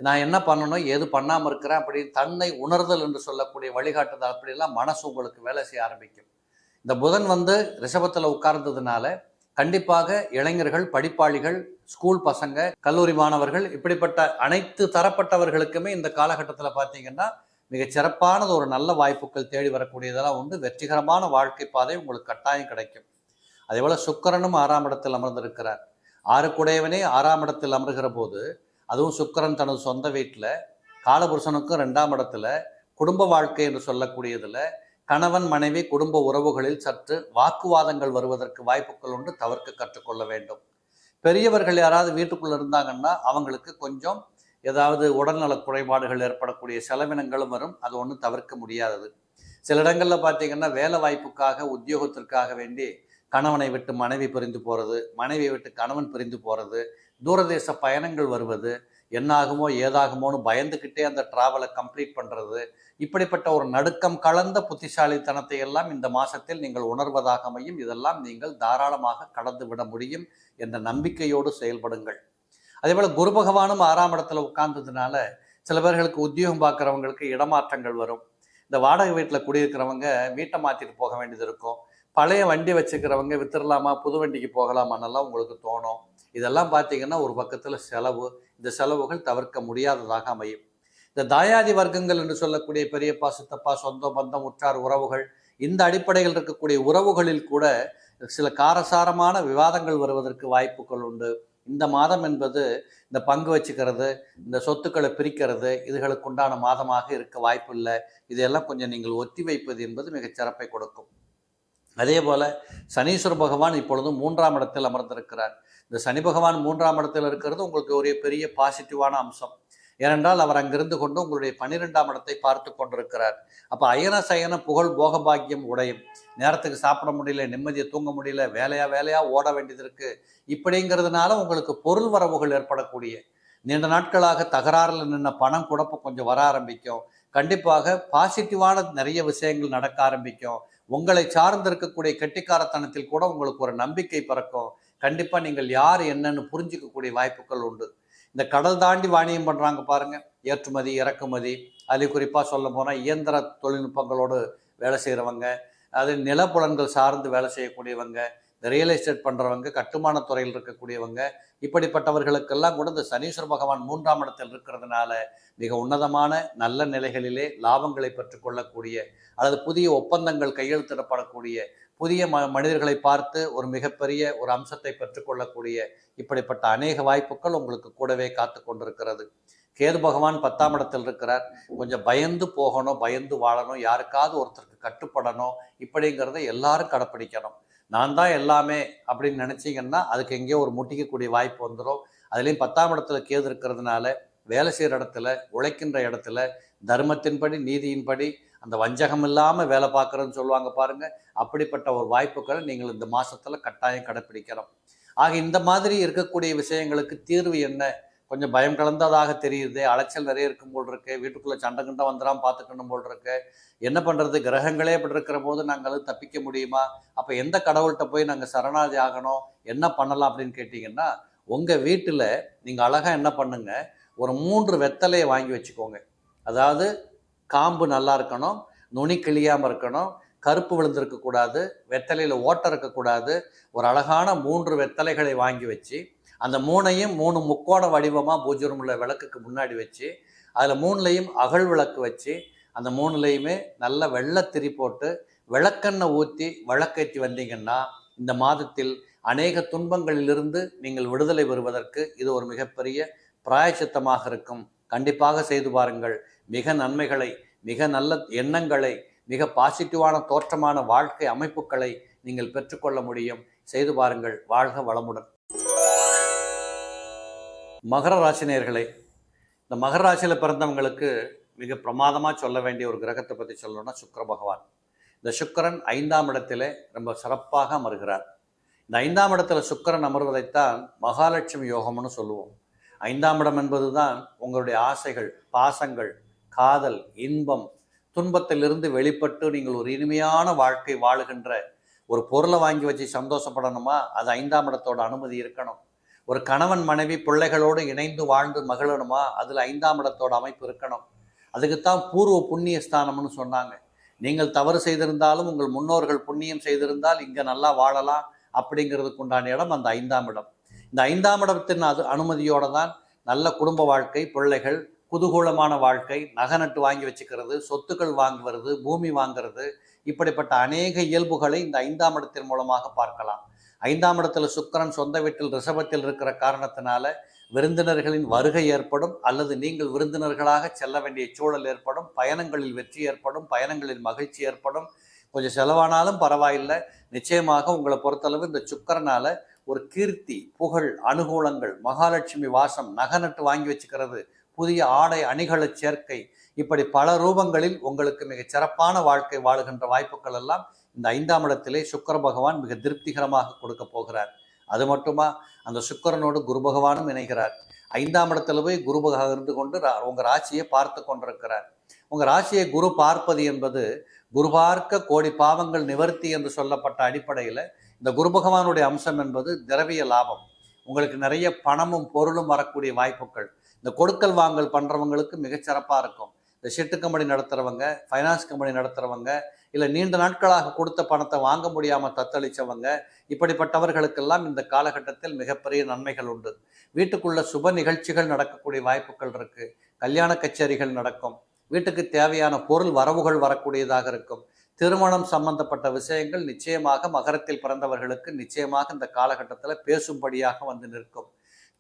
நான் என்ன பண்ணணும், ஏது பண்ணாமல் இருக்கிறேன் அப்படின்னு தன்னை உணர்தல் என்று சொல்லக்கூடிய வழிகாட்டுதல், அப்படிலாம் மனசு உங்களுக்கு வேலை செய்ய ஆரம்பிக்கும். இந்த புதன் ரிஷபத்தில் உட்கார்ந்ததுனால கண்டிப்பாக இளைஞர்கள், படிப்பாளிகள், ஸ்கூல் பசங்க, கல்லூரி மாணவர்கள், இப்படிப்பட்ட அனைத்து தரப்பட்டவர்களுக்குமே இந்த காலகட்டத்தில் பார்த்தீங்கன்னா மிக சிறப்பானது ஒரு நல்ல வாய்ப்புகள் தேடி வரக்கூடியதெல்லாம் உண்டு. வெற்றிகரமான வாழ்க்கை பாதை உங்களுக்கு கட்டாயம் கிடைக்கும். அதே போல் சுக்கிரனும் 6ஆம் இடத்தில் அமர்ந்திருக்கிறார். 6 குடையவனே 6ஆம் இடத்தில் அமர்கிற போது, அதுவும் சுக்கிரன் தனது சொந்த வீட்டில், காலபுருஷனுக்கும் 2ஆம் இடத்துல, குடும்ப வாழ்க்கை என்று சொல்லக்கூடியதில் கணவன் மனைவி குடும்ப உறவுகளில் சற்று வாக்குவாதங்கள் வருவதற்கு வாய்ப்புகள் உண்டு. தவிர்க்க கற்றுக்கொள்ள வேண்டும். பெரியவர்கள் யாராவது வீட்டுக்குள்ள இருந்தாங்கன்னா அவங்களுக்கு கொஞ்சம் ஏதாவது உடல்நல குறைபாடுகள் ஏற்படக்கூடிய செலவினங்களும் வரும். அது ஒன்றும் தவிர்க்க முடியாதது. சில இடங்களில் பார்த்தீங்கன்னா வேலை வாய்ப்புக்காக, உத்தியோகத்திற்காக வேண்டி கணவனை விட்டு மனைவி பிரிந்து போகிறது, மனைவியை விட்டு கணவன் பிரிந்து போகிறது, தூரதேச பயணங்கள் வருவது, என்னாகுமோ ஏதாகுமோன்னு பயந்துக்கிட்டே அந்த டிராவலை கம்ப்ளீட் பண்ணுறது, இப்படிப்பட்ட ஒரு நடுக்கம் கலந்த புத்திசாலித்தனத்தை எல்லாம் இந்த மாதத்தில் நீங்கள் உணர்வதாக அமையும். இதெல்லாம் நீங்கள் தாராளமாக கடந்து விட முடியும் என்ற நம்பிக்கையோடு செயல்படுங்கள். அதே போல் குரு பகவானும் 6ஆம் இடத்துல உட்கார்ந்ததுனால சில பேர்களுக்கு உத்தியோகம் பார்க்குறவங்களுக்கு இடமாற்றங்கள் வரும். இந்த வாடகை வீட்டில் குடியிருக்கிறவங்க வீட்டை மாற்றிட்டு போக வேண்டியது இருக்கும். பழைய வண்டி வச்சுக்கிறவங்க வித்துடலாமா, புது வண்டிக்கு போகலாமான்னெல்லாம் உங்களுக்கு தோணும். இதெல்லாம் பார்த்தீங்கன்னா ஒரு பக்கத்தில் செலவு. இந்த செலவுகள் தவிர்க்க முடியாததாக அமையும். இந்த தாயாதி வர்க்கங்கள் என்று சொல்லக்கூடிய பெரியப்பா, சித்தப்பா, சொந்த பந்தம், உற்றார் உறவுகள், இந்த அடிப்படையில் இருக்கக்கூடிய உறவுகளில் கூட சில காரசாரமான விவாதங்கள் வருவதற்கு வாய்ப்புகள் உண்டு. இந்த மாதம் என்பது இந்த பங்கு வச்சுக்கிறது, இந்த சொத்துக்களை பிரிக்கிறது, இதுகளுக்கு உண்டான மாதமாக இருக்க வாய்ப்பு இல்லை. இதையெல்லாம் கொஞ்சம் நீங்கள் ஒத்தி வைப்பது என்பது மிகச் சிறப்பை கொடுக்கும். அதே போல சனீஸ்வர பகவான் இப்பொழுதும் 3ஆம் இடத்தில் அமர்ந்திருக்கிறார். இந்த சனி பகவான் 3ஆம் இடத்தில் இருக்கிறது உங்களுக்கு ஒரு பெரிய பாசிட்டிவான அம்சம். ஏனென்றால் அவர் அங்கிருந்து கொண்டு உங்களுடைய 12ஆம் இடத்தை பார்த்து கொண்டிருக்கிறார். அப்போ அயன சயன புகழ் போகபாக்கியம் உடையும். நேரத்துக்கு சாப்பிட முடியல, நிம்மதியை தூங்க முடியல, வேலையா ஓட வேண்டியது இருக்கு, இப்படிங்கிறதுனால உங்களுக்கு பொருள் வரவுகள் ஏற்படக்கூடிய, நீண்ட நாட்களாக தகராறில் நின்ன பணம் கூட கொஞ்சம் வர ஆரம்பிக்கும். கண்டிப்பாக பாசிட்டிவான நிறைய விஷயங்கள் நடக்க ஆரம்பிக்கும். உங்களை சார்ந்து இருக்கக்கூடிய கெட்டிக்காரத்தனத்தில் கூட உங்களுக்கு ஒரு நம்பிக்கை பிறக்கும். கண்டிப்பாக நீங்கள் யார் என்னன்னு புரிஞ்சிக்கக்கூடிய வாய்ப்புகள் உண்டு. இந்த கடல் தாண்டி வாணியம் பண்ணுறாங்க பாருங்க, ஏற்றுமதி இறக்குமதி, அதில் குறிப்பாக சொல்ல போனால் இயந்திர தொழில்நுட்பங்களோடு வேலை செய்கிறவங்க, அது நிலப்புலன்கள் சார்ந்து வேலை செய்யக்கூடியவங்க, இந்த ரியல் எஸ்டேட் பண்ணுறவங்க, கட்டுமான துறையில் இருக்கக்கூடியவங்க, இப்படிப்பட்டவர்களுக்கெல்லாம் கூட இந்த சனீஸ்வர பகவான் 3ஆம் இடத்தில் இருக்கிறதுனால மிக உன்னதமான நல்ல நிலைகளிலே லாபங்களை பெற்றுக்கொள்ளக்கூடிய, அல்லது புதிய ஒப்பந்தங்கள் கையெழுத்திடப்படக்கூடிய, புதிய மனிதர்களை பார்த்து ஒரு மிகப்பெரிய ஒரு அம்சத்தை பெற்றுக்கொள்ளக்கூடிய, இப்படிப்பட்ட அநேக வாய்ப்புகள் உங்களுக்கு கூடவே காத்து கொண்டிருக்கிறது. கேது பகவான் 10ஆம் இடத்தில் இருக்கிறார். கொஞ்சம் பயந்து போகணும், பயந்து வாழணும், யாருக்காவது ஒருத்தருக்கு கட்டுப்படணும், இப்படிங்கிறத எல்லாரும் கடைப்பிடிக்கணும். நான் தான் எல்லாமே அப்படின்னு நினச்சிங்கன்னா அதுக்கு எங்கேயோ ஒரு முட்டிக்கக்கூடிய வாய்ப்பு வந்துடும். அதுலேயும் 10ஆம் இடத்துல கேது இருக்கிறதுனால வேலை செய்கிற இடத்துல, உழைக்கின்ற இடத்துல தர்மத்தின்படி, நீதியின்படி, அந்த வஞ்சகம் இல்லாமல் வேலை பார்க்குறதுன்னு சொல்லுவாங்க பாருங்க, அப்படிப்பட்ட ஒரு வாய்ப்புகளை நீங்கள் இந்த மாதத்தில் கட்டாயம் கடைப்பிடிக்கிறோம். ஆக இந்த மாதிரி இருக்கக்கூடிய விஷயங்களுக்கு தீர்வு என்ன? கொஞ்சம் பயம் கலந்ததாக தெரியுது, அலைச்சல் நிறைய இருக்கும் போல் இருக்கு, வீட்டுக்குள்ளே சண்டை கண்டை வந்துடாமல் பார்த்துக்கணும் போல் இருக்கு, என்ன பண்ணுறது, கிரகங்களே இப்படி இருக்கிற போது நாங்கள் தப்பிக்க முடியுமா, அப்போ எந்த கடவுள்கிட்ட போய் நாங்கள் சரணாதி ஆகணும், என்ன பண்ணலாம் அப்படின்னு கேட்டிங்கன்னா, உங்கள் வீட்டில் நீங்கள் அழகாக என்ன பண்ணுங்க, ஒரு 3 வெத்தலையை வாங்கி வச்சுக்கோங்க. அதாவது காம்பு நல்லா இருக்கணும், நுனி கிளியாமல் இருக்கணும், கருப்பு விழுந்திருக்கக்கூடாது, வெத்தலையில் ஓட்டை இருக்கக்கூடாது. ஒரு அழகான 3 வெத்தலைகளை வாங்கி வச்சு அந்த 3ஐயும் 3 முக்கோண வடிவமாக பூஜை ரூமில் விளக்குக்கு முன்னாடி வச்சு அதில் 3லையும் அகல் விளக்கு வச்சு அந்த 3லையுமே நல்ல வெள்ளத்திரி போட்டு விளக்கெண்ணெய் ஊற்றி விளக்கேற்றி வந்தீங்கன்னா இந்த மாதத்தில் அநேக துன்பங்களிலிருந்து நீங்கள் விடுதலை பெறுவதற்கு இது ஒரு மிகப்பெரிய பிராயச்சித்தமாக இருக்கும். கண்டிப்பாக செய்து பாருங்கள். மிக நன்மைகளை, மிக நல்ல எண்ணங்களை, மிக பாசிட்டிவான தோற்றமான வாழ்க்கை அமைப்புகளை நீங்கள் பெற்றுக்கொள்ள முடியும். செய்து பாருங்கள். வாழ்க வளமுடன். மகர ராசி நேயர்களே, இந்த மகர ராசியில் பிறந்தவங்களுக்கு மிக பிரமாதமாக சொல்ல வேண்டிய ஒரு கிரகத்தை பற்றி சொல்லணும்னா சுக்கிர பகவான். இந்த சுக்கிரன் 5ஆம் இடத்திலே ரொம்ப சிறப்பாக அமர்கிறார். இந்த 5ஆம் இடத்துல சுக்கிரன் அமர்வதைத்தான் மகாலட்சுமி யோகம்னு சொல்லுவோம். 5ஆம் இடம் என்பது தான் உங்களுடைய ஆசைகள், பாசங்கள், காதல், இன்பம், துன்பத்திலிருந்து வெளிப்பட்டு நீங்கள் ஒரு இனிமையான வாழ்க்கை வாழுகின்ற ஒரு பொருளை வாங்கி வச்சு சந்தோஷப்படணுமா, அது 5ஆம் இடத்தோட அனுமதி இருக்கணும். ஒரு கணவன் மனைவி பிள்ளைகளோடு இணைந்து வாழ்ந்து மகிழணுமா, அதில் 5ஆம் இடத்தோட அமைப்பு இருக்கணும். அதுக்குத்தான் பூர்வ புண்ணிய ஸ்தானம்னு சொன்னாங்க. நீங்கள் தவறு செய்திருந்தாலும் உங்கள் முன்னோர்கள் புண்ணியம் செய்திருந்தால் இங்கே நல்லா வாழலாம் அப்படிங்கிறதுக்கு உண்டான இடம் அந்த 5ஆம் இடம். இந்த 5ஆம் இடத்தின் அனுமதியோடு தான் நல்ல குடும்ப வாழ்க்கை, பிள்ளைகள், குதூகூலமான வாழ்க்கை, நகை நட்டு வாங்கி வச்சுக்கிறது, சொத்துக்கள் வாங்குவது, பூமி வாங்கிறது, இப்படிப்பட்ட அநேக இயல்புகளை இந்த 5ஆம் இடத்தின் மூலமாக பார்க்கலாம். 5ஆம் இடத்துல சுக்கிரன் சொந்த வீட்டில் ரிஷபத்தில் இருக்கிற காரணத்தினால விருந்தினர்களின் வருகை ஏற்படும், அல்லது நீங்கள் விருந்தினர்களாக செல்ல வேண்டிய சூழல் ஏற்படும். பயணங்களில் வெற்றி ஏற்படும், பயணங்களில் மகிழ்ச்சி ஏற்படும். கொஞ்சம் செலவானாலும் பரவாயில்லை. நிச்சயமாக உங்களை பொறுத்தளவு இந்த சுக்கிரனால ஒரு கீர்த்தி, புகழ், அனுகூலங்கள், மகாலட்சுமி வாசம், நகை நட்டு வாங்கி வச்சுக்கிறது, புதிய ஆடை அணிகள சேர்க்கை, இப்படி பல ரூபங்களில் உங்களுக்கு மிகச் சிறப்பான வாழ்க்கை வாழுகின்ற வாய்ப்புகள் எல்லாம் இந்த 5ஆம் இடத்திலே சுக்கிர பகவான் மிக திருப்திகரமாக கொடுக்க போகிறார். அது மட்டுமா, அந்த சுக்கிரனோடு குரு பகவானும் இணைகிறார். 5ஆம் இடத்துல போய் குரு பகவான் இருந்து கொண்டு உங்கள் ராசியை பார்த்து கொண்டிருக்கிறார். உங்கள் ராசியை குரு பார்ப்பது என்பது குரு பார்க்க கோடி பாவங்கள் நிவர்த்தி என்று சொல்லப்பட்ட அடிப்படையில் இந்த குரு பகவானுடைய அம்சம் என்பது திரவிய லாபம். உங்களுக்கு நிறைய பணமும் பொருளும் வரக்கூடிய வாய்ப்புகள். இந்த கொடுக்கல் வாங்கல் பண்ணுறவங்களுக்கு மிகச்சிறப்பாக இருக்கும். இந்த ஷெட்டு கம்பெனி நடத்துகிறவங்க, ஃபைனான்ஸ் கம்பெனி நடத்துகிறவங்க, இல்லை நீண்ட நாட்களாக கொடுத்த பணத்தை வாங்க முடியாமல் தத்தளித்தவங்க, இப்படிப்பட்டவர்களுக்கெல்லாம் இந்த காலகட்டத்தில் மிகப்பெரிய நன்மைகள் உண்டு. வீட்டுக்குள்ள சுப நிகழ்ச்சிகள் நடக்கக்கூடிய வாய்ப்புகள் இருக்குது. கல்யாண கச்சேரிகள் நடக்கும். வீட்டுக்கு தேவையான பொருள் வரவுகள் வரக்கூடியதாக இருக்கும். திருமணம் சம்பந்தப்பட்ட விஷயங்கள் நிச்சயமாக மகரத்தில் பிறந்தவர்களுக்கு நிச்சயமாக இந்த காலகட்டத்தில் பேசும்படியாக வந்து நிற்கும்.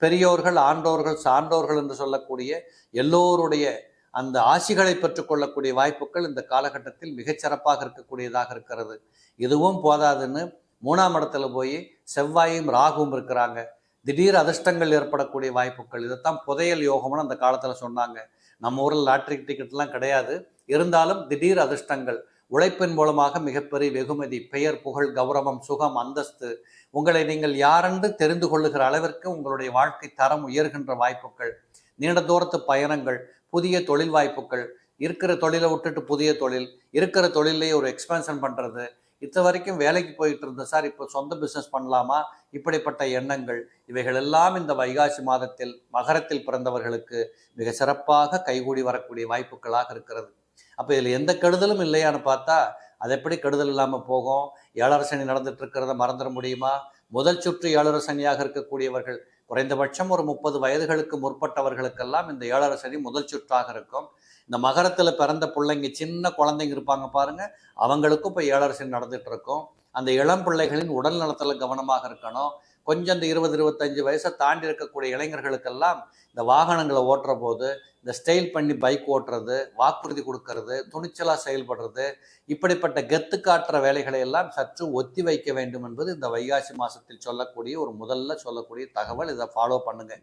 பெரியோர்கள், ஆண்டோர்கள், சான்றோர்கள் என்று சொல்லக்கூடிய எல்லோருடைய அந்த ஆசிகளை பெற்றுக்கொள்ளக்கூடிய வாய்ப்புகள் இந்த காலகட்டத்தில் மிகச்சிறப்பாக இருக்கக்கூடியதாக இருக்கிறது. இதுவும் போதாதுன்னு 3ஆம் இடத்துல போய் செவ்வாயும் ராகுவும் இருக்கிறாங்க. திடீர் அதிர்ஷ்டங்கள் ஏற்படக்கூடிய வாய்ப்புகள். இதைத்தான் புதையல் யோகம்னு அந்த காலத்தில் சொன்னாங்க. நம்ம ஊரில் லாட்ரி டிக்கெட்லாம் கிடையாது. இருந்தாலும் திடீர் அதிர்ஷ்டங்கள், உழைப்பின் மூலமாக மிகப்பெரிய வெகுமதி, பெயர், புகழ், கௌரவம், சுகம், அந்தஸ்து, உங்களை நீங்கள் யாரென்று தெரிந்து கொள்ளுகிற அளவிற்கு உங்களுடைய வாழ்க்கை தரம் உயர்கின்ற வாய்ப்புகள், நீண்ட தூரத்து பயணங்கள், புதிய தொழில் வாய்ப்புகள், இருக்கிற தொழிலை விட்டுட்டு புதிய தொழில், இருக்கிற தொழிலே ஒரு எக்ஸ்பென்ஷன் பண்ணுறது, இது வரைக்கும் வேலைக்கு போயிட்டு இருந்த சார் இப்போ சொந்த பிஸ்னஸ் பண்ணலாமா, இப்படிப்பட்ட எண்ணங்கள், இவைகள் எல்லாம் இந்த வைகாசி மாதத்தில் மகரத்தில் பிறந்தவர்களுக்கு மிக சிறப்பாக கைகூடி வரக்கூடிய வாய்ப்புகளாக இருக்கிறது. அப்போ இதில் எந்த கெடுதலும் இல்லையான்னு பார்த்தா அது எப்படி கெடுதல் இல்லாமல் போகும்? ஏழரை சனி நடந்துட்டு இருக்கிறத மறந்துட முடியுமா? முதல் சுற்று ஏழரை சனியாக இருக்கக்கூடியவர்கள், குறைந்தபட்சம் ஒரு 30 வயதுகளுக்கு முற்பட்டவர்களுக்கெல்லாம் இந்த ஏழரை சனி முதல் சுற்றாக இருக்கும். இந்த மகரத்தில் பிறந்த பிள்ளைங்க, சின்ன குழந்தைங்க இருப்பாங்க பாருங்க, அவங்களுக்கும் இப்போ ஏழரை சனி நடந்துட்டு இருக்கும். அந்த இளம் பிள்ளைகளின் உடல் நலத்தில் கவனமாக இருக்கணும். கொஞ்சம் இந்த 20-25 வயசை தாண்டி இருக்கக்கூடிய இளைஞர்களுக்கெல்லாம் இந்த வாகனங்களை ஓட்டுற போது இந்த ஸ்டைல் பண்ணி பைக் ஓட்டுறது, வாக்குறுதி கொடுக்கறது, துணிச்சலாக செயல்படுறது, இப்படிப்பட்ட கெத்து காட்டுற வேலைகளை எல்லாம் சற்று ஒத்தி வைக்க வேண்டும் என்பது இந்த வைகாசி மாதத்தில் சொல்லக்கூடிய ஒரு முதல்ல சொல்லக்கூடிய தகவல். இதை ஃபாலோ பண்ணுங்க.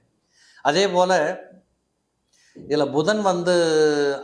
அதே போல் இதில் புதன்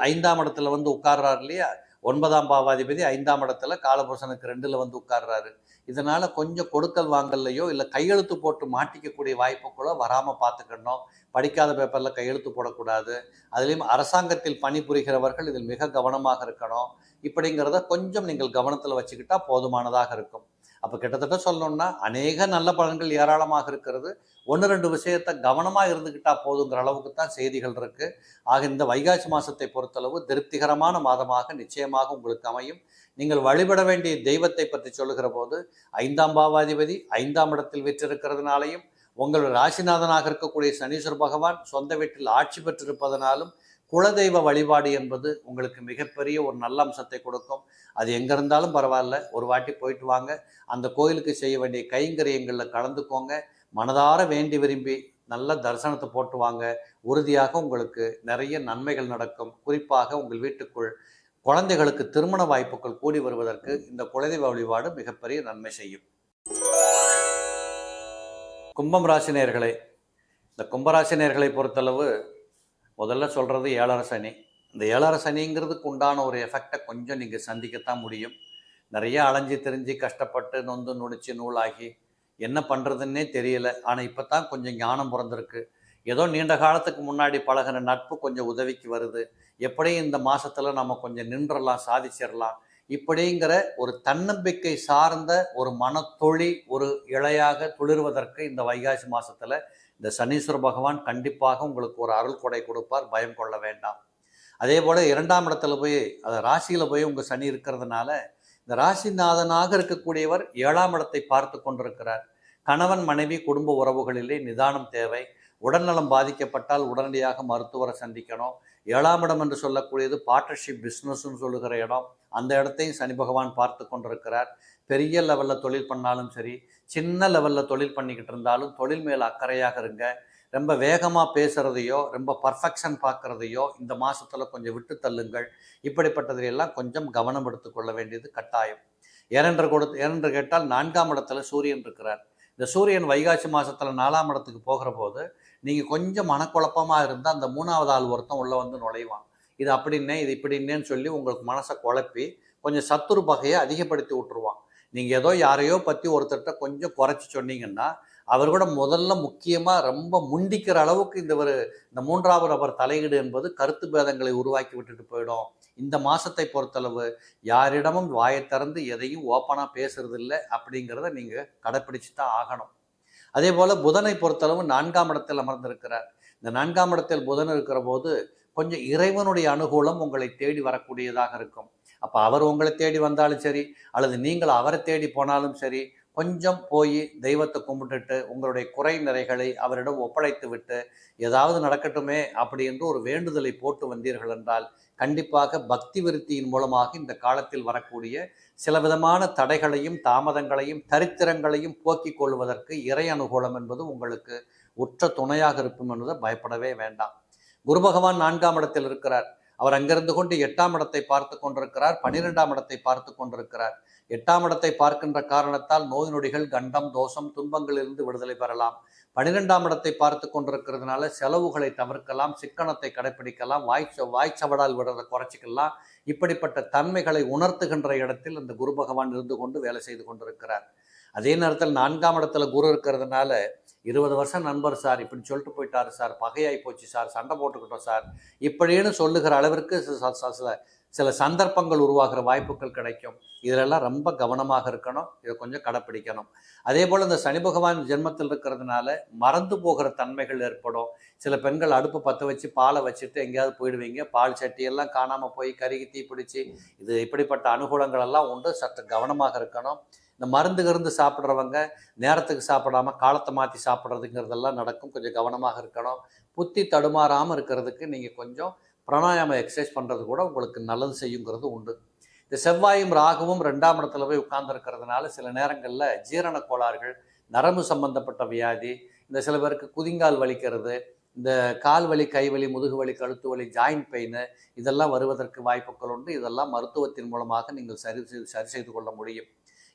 5ஆம் இடத்துல உட்கார்றாரு இல்லையா, 9ஆம் பாவாதிபதி 5ஆம் இடத்துல காலபுருஷனுக்கு 2ல் உட்கார்றாரு. இதனால் கொஞ்சம் கொடுக்கல் வாங்கல்லையோ இல்லை கையெழுத்து போட்டு மாட்டிக்கக்கூடிய வாய்ப்புகளோ வராமல் பார்த்துக்கணும். படிக்காத பேப்பரில் கையெழுத்து போடக்கூடாது. அதுலேயும் அரசாங்கத்தில் பணிபுரிகிறவர்கள் இதில் மிக கவனமாக இருக்கணும். இப்படிங்கிறத கொஞ்சம் நீங்கள் கவனத்தில் வச்சுக்கிட்டா போதுமானதாக இருக்கும். அப்போ கிட்டத்தட்ட சொல்லணும்னா அநேக நல்ல பலன்கள் ஏராளமாக இருக்கிறது. 1-2 விஷயத்தை கவனமாக இருந்துக்கிட்டா போதுங்கிற அளவுக்கு தான் செய்திகள் இருக்குது. ஆக இந்த வைகாசி மாதத்தை பொறுத்தளவு திருப்திகரமான மாதமாக நிச்சயமாக உங்களுக்கு அமையும். நீங்கள் வழிபட வேண்டிய தெய்வத்தை பற்றி சொல்லுகிற போது 5ஆம் பாவாதிபதி 5ஆம் இடத்தில் வீற்றிருக்கிறதுனாலையும் உங்கள் ராசிநாதனாக இருக்கக்கூடிய சனீஸ்வர பகவான் சொந்த வீட்டில் ஆட்சி பெற்றிருப்பதனாலும் குலதெய்வ வழிபாடு என்பது உங்களுக்கு மிகப்பெரிய ஒரு நல்ல அம்சத்தை கொடுக்கும். அது எங்கே இருந்தாலும் பரவாயில்ல, ஒரு வாட்டி போயிட்டு வாங்க. அந்த கோயிலுக்கு செய்ய வேண்டிய கைங்கரியங்களில் கலந்துக்கோங்க. மனதார வேண்டி விரும்பி நல்ல தரிசனத்தை போட்டு வாங்க. உறுதியாக உங்களுக்கு நிறைய நன்மைகள் நடக்கும். குறிப்பாக உங்கள் வீட்டுக்குள் குழந்தைகளுக்கு திருமண வாய்ப்புகள் கூடி வருவதற்கு இந்த குலதெய்வ வழிபாடு மிகப்பெரிய நன்மை செய்யும். கும்பம் ராசினியர்களே, இந்த கும்பராசினியர்களை பொறுத்தளவு முதல்ல சொல்கிறது ஏழரை சனி. இந்த ஏழரை சனிங்கிறதுக்கு உண்டான ஒரு எஃபெக்டை கொஞ்சம் நீங்கள் சந்திக்கத்தான் முடியும். நிறைய அலைஞ்சி திரிஞ்சு கஷ்டப்பட்டு நொந்து நுடிச்சு நூலாகி என்ன பண்ணுறதுன்னே தெரியல. ஆனால் இப்போ தான் கொஞ்சம் ஞானம் பிறந்திருக்கு. ஏதோ நீண்ட காலத்துக்கு முன்னாடி பழகின நட்பு கொஞ்சம் உதவிக்கு வருது. எப்படியும் இந்த மாதத்தில் நம்ம கொஞ்சம் நின்றலாம், சாதிச்சிடலாம், இப்படிங்கிற ஒரு தன்னம்பிக்கை சார்ந்த ஒரு மனத்தொழி ஒரு இழையாக துளிர்வதற்கு இந்த வைகாசி மாதத்தில் இந்த சனீஸ்வர பகவான் கண்டிப்பாக உங்களுக்கு ஒரு அருள் கொடை கொடுப்பார். பயம் கொள்ள வேண்டாம். அதே போல் 2ஆம் இடத்துல போய் அதை ராசியில் போய் உங்கள் சனி இருக்கிறதுனால இந்த ராசிநாதனாக இருக்கக்கூடியவர் 7ஆம் இடத்தை பார்த்து கொண்டிருக்கிறார். கணவன் மனைவி குடும்ப உறவுகளிலே நிதானம் தேவை. உடல்நலம் பாதிக்கப்பட்டால் உடனடியாக மருத்துவரை சந்திக்கணும். 7ஆம் இடம் என்று சொல்லக்கூடியது பார்ட்னர்ஷிப் பிஸ்னஸ்ன்னு சொல்லுகிற இடம். அந்த இடத்தையும் சனி பகவான் பார்த்து கொண்டிருக்கிறார். பெரிய லெவலில் தொழில் பண்ணாலும் சரி, சின்ன லெவலில் தொழில் பண்ணிக்கிட்டு இருந்தாலும் தொழில் மேல் அக்கறையாக இருங்க. ரொம்ப வேகமாக பேசுகிறதையோ ரொம்ப பர்ஃபெக்ஷன் பார்க்குறதையோ இந்த மாதத்தில் கொஞ்சம் விட்டு தள்ளுங்கள். இப்படிப்பட்டதையெல்லாம் கொஞ்சம் கவனம் எடுத்துக்கொள்ள வேண்டியது கட்டாயம். ஏனென்று கேட்டால் 4ஆம் இடத்துல சூரியன் இருக்கிறார். இந்த சூரியன் வைகாசி மாதத்தில் 4ஆம் இடத்துக்கு போகிற போது நீங்கள் கொஞ்சம் மனக்குழப்பமாக இருந்தால் அந்த 3ஆவது ஆள் ஒருத்தன் உள்ளே வந்து நுழைவான். இது அப்படின்னே இது இப்படின்னேன்னு சொல்லி உங்களுக்கு மனசை குழப்பி கொஞ்சம் சத்துரு பகையை அதிகப்படுத்தி விட்டுருவான். நீங்கள் ஏதோ யாரையோ பற்றி ஒருத்தர்கிட்ட கொஞ்சம் குறைச்சி சொன்னீங்கன்னா அவர் கூட முதல்ல முக்கியமாக ரொம்ப முண்டிக்கிற அளவுக்கு இந்த 3ஆவது நபர் தலையீடு என்பது கருத்து பேதங்களை உருவாக்கி விட்டுட்டு போயிடும். இந்த மாதத்தை பொறுத்தளவு யாரிடமும் வாயை திறந்து எதையும் ஓப்பனாக பேசுறது இல்லை அப்படிங்கிறத நீங்கள் கடைப்பிடிச்சு தான் ஆகணும். அதே போல் புதனை பொறுத்தளவு 4ஆம் இடத்தில் அமர்ந்திருக்கிறார். இந்த 4ஆம் இடத்தில் புதன் இருக்கிற போது கொஞ்சம் இறைவனுடைய அனுகூலம் உங்களை தேடி வரக்கூடியதாக இருக்கும். அப்போ அவர் உங்களை தேடி வந்தாலும் சரி, அல்லது நீங்கள் அவரை தேடி போனாலும் சரி, கொஞ்சம் போய் தெய்வத்தை கும்பிட்டுட்டு உங்களுடைய குறை நிறைகளை அவரிடம் ஒப்படைத்து விட்டு ஏதாவது நடக்கட்டுமே அப்படி என்று ஒரு வேண்டுதலை போட்டு வந்தீர்கள் என்றால் கண்டிப்பாக பக்தி விருத்தியின் மூலமாக இந்த காலத்தில் வரக்கூடிய சில விதமான தடைகளையும் தாமதங்களையும் தரித்திரங்களையும் போக்கிக் கொள்வதற்கு இறை அனுகூலம் என்பது உங்களுக்கு உற்ற துணையாக இருக்கும் என்பதை பயப்படவே வேண்டாம். குரு பகவான் 4ஆம் இடத்தில் இருக்கிறார். அவர் அங்கிருந்து கொண்டு 8ஆம் இடத்தை பார்த்து கொண்டிருக்கிறார். 12ஆம் இடத்தை பார்த்து கொண்டிருக்கிறார். 8ஆம் இடத்தை பார்க்கின்ற காரணத்தால் நோய் நொடிகள், கண்டம், தோஷம், துன்பங்களிலிருந்து விடுதலை பெறலாம். 12ஆம் இடத்தை பார்த்து கொண்டிருக்கிறதுனால செலவுகளை தவிர்க்கலாம், சிக்கனத்தை கடைப்பிடிக்கலாம், வாய்ச்சவடால் விடுறதை குறைச்சிக்கலாம். இப்படிப்பட்ட தன்மைகளை உணர்த்துகின்ற இடத்தில் அந்த குரு பகவான் இருந்து கொண்டு வேலை செய்து கொண்டிருக்கிறார். அதே நேரத்தில் 4ஆம் இடத்துல குரு இருக்கிறதுனால 20 வருஷம் நண்பர் சார், இப்படி சொல்லிட்டு போயிட்டாரு சார், பகையாகி போச்சு சார், சண்டை போட்டுக்கிட்டோம் சார், இப்படின்னு சொல்லுகிற அளவிற்கு சில சந்தர்ப்பங்கள் உருவாகிற வாய்ப்புகள் கிடைக்கும். இதிலெல்லாம் ரொம்ப கவனமாக இருக்கணும். இதை கொஞ்சம் கடைப்பிடிக்கணும். அதே போல் இந்த சனி பகவான் ஜென்மத்தில் இருக்கிறதுனால மறந்து போகிற தன்மைகள் ஏற்படும். சில பெண்கள் அடுப்பு பற்ற வச்சு பாலை வச்சுட்டு எங்கேயாவது போயிடுவீங்க. பால் சட்டியெல்லாம் காணாமல் போய் கருகி தீ பிடிச்சி இது இப்படிப்பட்ட அனுகூலங்கள் எல்லாம் உண்டு. சற்று கவனமாக இருக்கணும். இந்த மருந்து சாப்பிட்றவங்க நேரத்துக்கு சாப்பிடாமல் காலத்தை மாற்றி சாப்பிட்றதுங்கிறதெல்லாம் நடக்கும். கொஞ்சம் கவனமாக இருக்கணும். புத்தி தடுமாறாமல் இருக்கிறதுக்கு நீங்கள் கொஞ்சம் பிராணாயாம எக்ஸசைஸ் பண்ணுறது கூட உங்களுக்கு நல்லது செய்யுங்கிறது உண்டு. இந்த செவ்வாயும் ராகுவும் 2ஆம் இடத்துல போய் உட்கார்ந்துருக்கிறதுனால சில நேரங்களில் ஜீரண கோளாறுகள், நரம்பு சம்பந்தப்பட்ட வியாதி, இந்த சில பேருக்கு குதிங்கால் வலிக்கிறது, இந்த கால் வலி, கை வலி, முதுகு வலி, கழுத்து வலி, ஜாயின்ட் பெயின் இதெல்லாம் வருவதற்கு வாய்ப்புகள் உண்டு. இதெல்லாம் மருத்துவத்தின் மூலமாக நீங்கள் சரி செய்து கொள்ள முடியும்.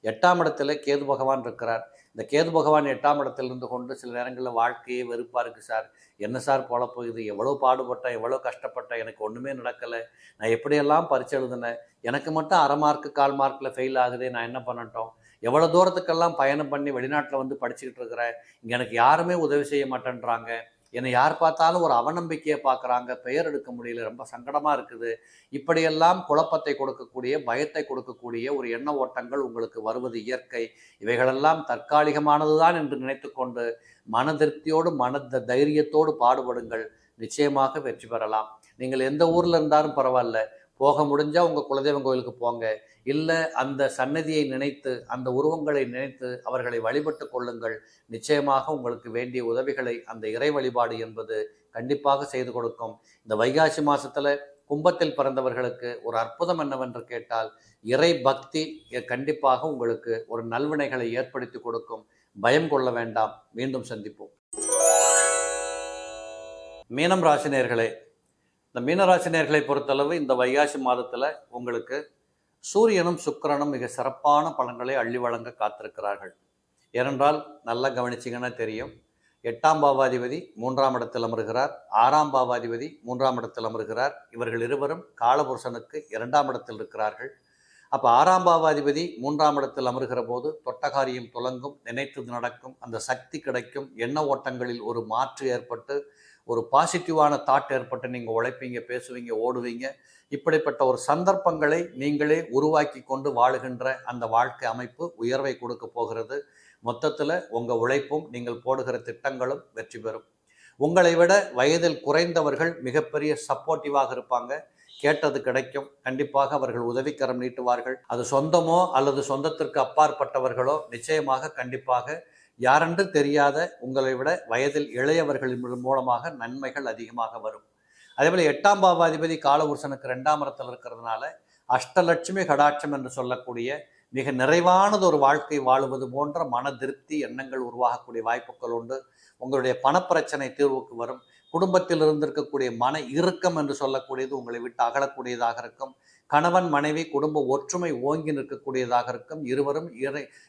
8ஆம் இடத்துல கேது பகவான் இருக்கிறார். இந்த கேது பகவான் 8ஆம் இடத்துல இருந்து கொண்டு சில நேரங்களில் வாழ்க்கையே வெறுப்பாக இருக்குது சார், என்ன சார் போகுது, எவ்வளோ பாடுபட்டேன், எவ்வளோ கஷ்டப்பட்டேன், எனக்கு ஒன்றுமே நடக்கலை, நான் எப்படியெல்லாம் பரீட்சை எழுதினேன், எனக்கு மட்டும் 1/2 மார்க்கு 1/4 மார்க்கில் ஃபெயில் ஆகுது, நான் என்ன பண்ணட்டும், எவ்வளோ தூரத்துக்கெல்லாம் பயணம் பண்ணி வெளிநாட்டில் வந்து படிச்சுக்கிட்டு இருக்கிறேன், இங்கே எனக்கு யாருமே உதவி செய்ய மாட்டேன்றாங்க, என்னை யார் பார்த்தாலும் ஒரு அவநம்பிக்கையை பார்க்குறாங்க, பெயர் எடுக்க முடியல, ரொம்ப சங்கடமாக இருக்குது. இப்படியெல்லாம் குழப்பத்தை கொடுக்கக்கூடிய, பயத்தை கொடுக்கக்கூடிய ஒரு எண்ண ஓட்டங்கள் உங்களுக்கு வருவது இயற்கை. இவைகளெல்லாம் தற்காலிகமானது தான் என்று நினைத்து கொண்டு மன திருப்தியோடு தைரியத்தோடு பாடுபடுங்கள். நிச்சயமாக வெற்றி பெறலாம். நீங்கள் எந்த ஊரில் இருந்தாலும் பரவாயில்ல, போக முடிஞ்சால் உங்கள் குலதெய்வம் கோயிலுக்கு போங்க. இல்லை அந்த சன்னதியை நினைத்து, அந்த உருவங்களை நினைத்து அவர்களை வழிபட்டு கொள்ளுங்கள். நிச்சயமாக உங்களுக்கு வேண்டிய உதவிகளை அந்த இறை வழிபாடு என்பது கண்டிப்பாக செய்து கொடுக்கும். இந்த வைகாசி மாதத்தில் கும்பத்தில் பிறந்தவர்களுக்கு ஒரு அற்புதம் என்னவென்று கேட்டால், இறை பக்தி கண்டிப்பாக உங்களுக்கு ஒரு நல்வினைகளை ஏற்படுத்தி கொடுக்கும். பயம் கொள்ள வேண்டாம். மீண்டும் சந்திப்போம். மீனம் ராசினியர்களே, இந்த மீனராசினியர்களை பொறுத்தளவு இந்த வைகாசி மாதத்தில் உங்களுக்கு சூரியனும் சுக்கிரனும் மிக சிறப்பான பலன்களை அள்ளி வழங்க காத்திருக்கிறார்கள். ஏனென்றால் நல்லா கவனிச்சிங்கன்னா தெரியும், 8ஆம் பாவாதிபதி 3ஆம் இடத்தில் அமர்கிறார், 6ஆம் பாவாதிபதி 3ஆம் இடத்தில் அமர்கிறார். இவர்கள் இருவரும் காலபுருஷனுக்கு 2ஆம் இடத்தில் இருக்கிறார்கள். அப்போ 6ஆம் பாவாதிபதி 3ஆம் இடத்தில் அமர்கிற போது தொட்டகாரியம் துலங்கும், நினைத்தது நடக்கும், அந்த சக்தி கிடைக்கும், எண்ண ஓட்டங்களில் ஒரு மாற்று ஏற்பட்டு ஒரு பாசிட்டிவான தாட் ஏற்பட்டு நீங்கள் உழைப்பீங்க, பேசுவீங்க, ஓடுவீங்க. இப்படிப்பட்ட ஒரு சந்தர்ப்பங்களை நீங்களே உருவாக்கி கொண்டு வாழுகின்ற அந்த வாழ்க்கை அமைப்பு உயர்வை கொடுக்க போகிறது. மொத்தத்தில் உங்கள் உழைப்பும் நீங்கள் போடுகிற திட்டங்களும் வெற்றி பெறும். உங்களை விட வயதில் குறைந்தவர்கள் மிகப்பெரிய சப்போர்ட்டிவாக இருப்பாங்க. கேட்டது கிடைக்கும். கண்டிப்பாக அவர்கள் உதவிக்கரம் நீட்டுவார்கள். அது சொந்தமோ அல்லது சொந்தத்திற்கு அப்பாற்பட்டவர்களோ நிச்சயமாக கண்டிப்பாக யாரென்று தெரியாத உங்களை விட வயதில் இளையவர்களின் மூலமாக நன்மைகள் அதிகமாக வரும். அதேபோல் 8ஆம் பாவாதிபதி காலபுருஷனுக்கு 2ஆம் இடத்தில் இருக்கிறதுனால அஷ்டலட்சுமி கடாட்சம் என்று சொல்லக்கூடிய மிக நிறைவானது ஒரு வாழ்க்கை வாழுவது போன்ற மன திருப்தி எண்ணங்கள் உருவாகக்கூடிய வாய்ப்புகள் உண்டு. உங்களுடைய பணப்பிரச்சனை தீர்வுக்கு வரும். குடும்பத்தில் இருந்திருக்கக்கூடிய மன இறுக்கம் என்று சொல்லக்கூடியது உங்களை விட்டு அகலக்கூடியதாக இருக்கும். கணவன் மனைவி குடும்ப ஒற்றுமை ஓங்கி நிற்கக்கூடியதாக இருக்கும். இருவரும்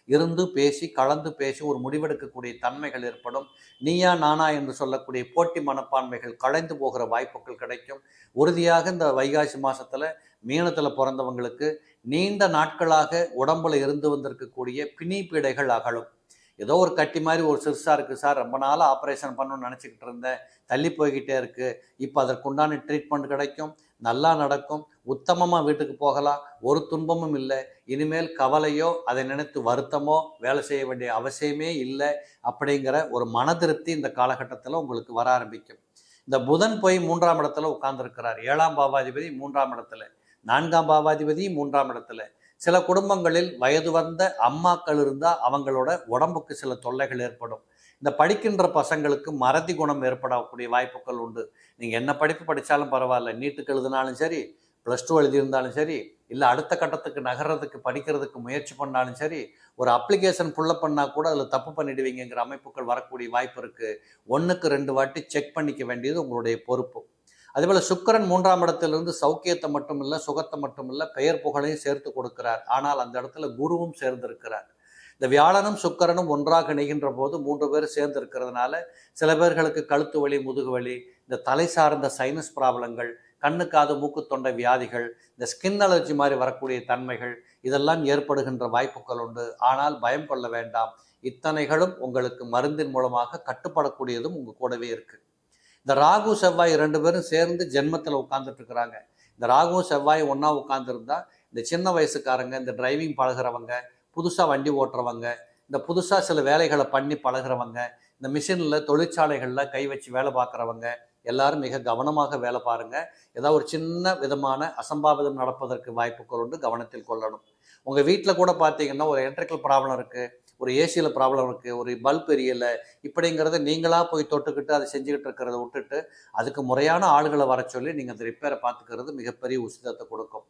இருந்து பேசி கலந்து பேசி ஒரு முடிவெடுக்கக்கூடிய தன்மைகள் ஏற்படும். நீயா நானா என்று சொல்லக்கூடிய போட்டி மனப்பான்மைகள் களைந்து போகிற வாய்ப்புகள் கிடைக்கும். உறுதியாக இந்த வைகாசி மாதத்தில் மீனத்தில் பிறந்தவங்களுக்கு நீண்ட நாட்களாக உடம்புல இருந்து வந்திருக்கக்கூடிய பிணி பீடைகள் அகலும். ஏதோ ஒரு கட்டி மாதிரி ஒரு சிறுசாக இருக்குது சார், ரொம்ப நாளாக ஆப்ரேஷன் பண்ணணும்னு நினச்சிக்கிட்டு இருந்தேன், தள்ளி போய்கிட்டே இருக்குது, இப்போ அதற்குண்டான ட்ரீட்மெண்ட் கிடைக்கும், நல்லா நடக்கும், உத்தமமாக வீட்டுக்கு போகலாம், ஒரு துன்பமும் இல்லை, இனிமேல் கவலையோ அதை நினைத்து வருத்தமோ வேலை செய்ய வேண்டிய அவசியமே இல்லை அப்படிங்கிற ஒரு மன திருப்தி இந்த காலகட்டத்தில் உங்களுக்கு வர ஆரம்பிக்கும். இந்த புதன் போய் 3ஆம் இடத்துல உட்கார்ந்துருக்கிறார். 7ஆம் பாவாதிபதி 3ஆம் இடத்துல, 4ஆம் பாவாதிபதி 3ஆம் இடத்துல. சில குடும்பங்களில் வயது வந்த அம்மாக்கள் இருந்தால் அவங்களோட உடம்புக்கு சில தொல்லைகள் ஏற்படும். இந்த படிக்கின்ற பசங்களுக்கு மறதி குணம் ஏற்படக்கூடிய வாய்ப்புகள் உண்டு. நீங்கள் என்ன படிப்பு படித்தாலும் பரவாயில்ல, நீட்டுக்கு எழுதினாலும் சரி, +2 எழுதியிருந்தாலும் சரி, இல்லை அடுத்த கட்டத்துக்கு நகர்றதுக்கு படிக்கிறதுக்கு முயற்சி பண்ணாலும் சரி, ஒரு அப்ளிகேஷன் ஃபுல்லப் பண்ணால் கூட அதில் தப்பு பண்ணிடுவீங்கிற அமைப்புகள் வரக்கூடிய வாய்ப்பு இருக்குது. 1க்கு 2 வாட்டி செக் பண்ணிக்க வேண்டியது உங்களுடைய பொறுப்பு. அதேபோல் சுக்கிரன் 3ஆம் இடத்திலிருந்து சௌக்கியத்தை மட்டும் இல்லை, சுகத்தை மட்டும் இல்லை, பெயர் புகழையும் சேர்த்து கொடுக்கிறார். ஆனால் அந்த இடத்துல குருவும் சேர்ந்திருக்கிறார். இந்த வியாழனும் சுக்கிரனும் ஒன்றாக இணைகின்ற போது 3 பேர் சேர்ந்து இருக்கிறதுனால சில பேர்களுக்கு கழுத்து வலி, முதுகு வலி, இந்த தலை சார்ந்த சைனஸ் ப்ராப்ளங்கள், கண்ணு காது மூக்கு தொண்டை வியாதிகள், இந்த ஸ்கின் அலர்ஜி மாதிரி வரக்கூடிய தன்மைகள் இதெல்லாம் ஏற்படுகின்ற வாய்ப்புகள் உண்டு. ஆனால் பயம் கொள்ள வேண்டாம். இத்தனைகளும் உங்களுக்கு மருந்தின் மூலமாக கட்டுப்படக்கூடியதும் உங்கள் கூடவே இருக்குது. இந்த ராகு செவ்வாய் 2 பேரும் சேர்ந்து ஜென்மத்தில் உட்கார்ந்துட்டு இருக்கிறாங்க. இந்த ராகு செவ்வாய் ஒன்றா உட்கார்ந்துருந்தா இந்த சின்ன வயசுக்காரங்க, இந்த டிரைவிங் பழகிறவங்க, புதுசாக வண்டி ஓட்டுறவங்க, இந்த புதுசாக சில வேலைகளை பண்ணி பழகிறவங்க, இந்த மிஷினில் தொழிற்சாலைகளில் கை வச்சு வேலை பார்க்குறவங்க எல்லாரும் மிக கவனமாக வேலை பாருங்கள். ஏதாவது ஒரு சின்ன விதமான அசம்பாவிதம் நடப்பதற்கு வாய்ப்புகள் உண்டு, கவனத்தில் கொள்ளணும். உங்கள் வீட்டில் கூட பார்த்தீங்கன்னா ஒரு எலக்ட்ரிக்கல் ப்ராப்ளம் இருக்குது, ஒரு ஏசியில் ப்ராப்ளம் இருக்குது, ஒரு பல்ப் எரியலை, இப்படிங்கிறத நீங்களாக போய் தொட்டுக்கிட்டு அதை செஞ்சுக்கிட்டு இருக்கிறத விட்டுட்டு அதுக்கு முறையான ஆளுகளை வர சொல்லி நீங்கள் அந்த ரிப்பேரை பார்த்துக்கிறது மிகப்பெரிய உசிதத்தை கொடுக்கும்.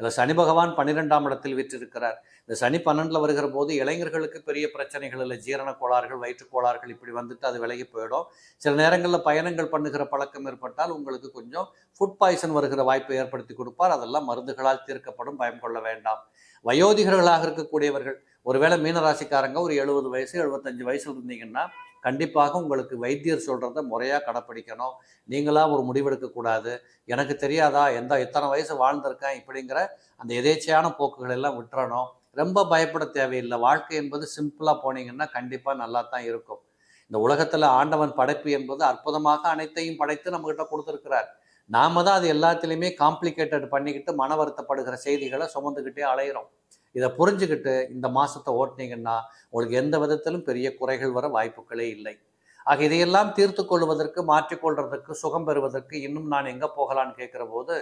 இதில் சனி பகவான் 12ஆம் இடத்தில் விற்றிருக்கிறார். இந்த சனி 12 வருகிற போது இளைஞர்களுக்கு பெரிய பிரச்சனைகள் இல்லை, ஜீரண கோளாறுகள், வயிற்றுக்கோளாறுகள் இப்படி வந்துட்டு அது விலகி போயிடும். சில நேரங்களில் பயணங்கள் பண்ணுகிற பழக்கம் ஏற்பட்டால் உங்களுக்கு கொஞ்சம் ஃபுட் பாய்சன் வருகிற வாய்ப்பை ஏற்படுத்தி கொடுப்பார். அதெல்லாம் மருந்துகளால் தீர்க்கப்படும், பயம் கொள்ள வேண்டாம். வயோதிகர்களாக இருக்கக்கூடியவர்கள், ஒருவேளை மீனராசிக்காரங்க ஒரு 70 வயசு 75 வயசுல இருந்தீங்கன்னா கண்டிப்பாக உங்களுக்கு வைத்தியர் சொல்கிறத முறையாக கடைப்பிடிக்கணும். நீங்களாக ஒரு முடிவெடுக்கக்கூடாது. எனக்கு தெரியாதா, எத்தனை வயசு வாழ்ந்திருக்கேன் இப்படிங்கிற அந்த எதேச்சையான போக்குகள் எல்லாம் விட்டுறணும். ரொம்ப பயப்பட தேவையில்லை. வாழ்க்கை என்பது சிம்பிளாக போனீங்கன்னா கண்டிப்பாக நல்லா தான் இருக்கும். இந்த உலகத்தில் ஆண்டவன் படைப்பு என்பது அற்புதமாக அனைத்தையும் படைத்து நம்மகிட்ட கொடுத்துருக்கிறார். நாம தான் அது எல்லாத்துலேயுமே காம்ப்ளிகேட்டட் பண்ணிக்கிட்டு மன வருத்தப்படுகிற செய்திகளை சுமந்துக்கிட்டே அலையிறோம். இதை புரிஞ்சுக்கிட்டு இந்த மாதத்தை ஓட்டினீங்கன்னா உங்களுக்கு எந்த விதத்திலும் பெரிய குறைகள் வர வாய்ப்புகளே இல்லை. ஆக இதையெல்லாம் தீர்த்து கொள்வதற்கு, மாற்றிக்கொள்றதுக்கு, சுகம் பெறுவதற்கு இன்னும் நான் எங்கே போகலான்னு கேட்குற போது,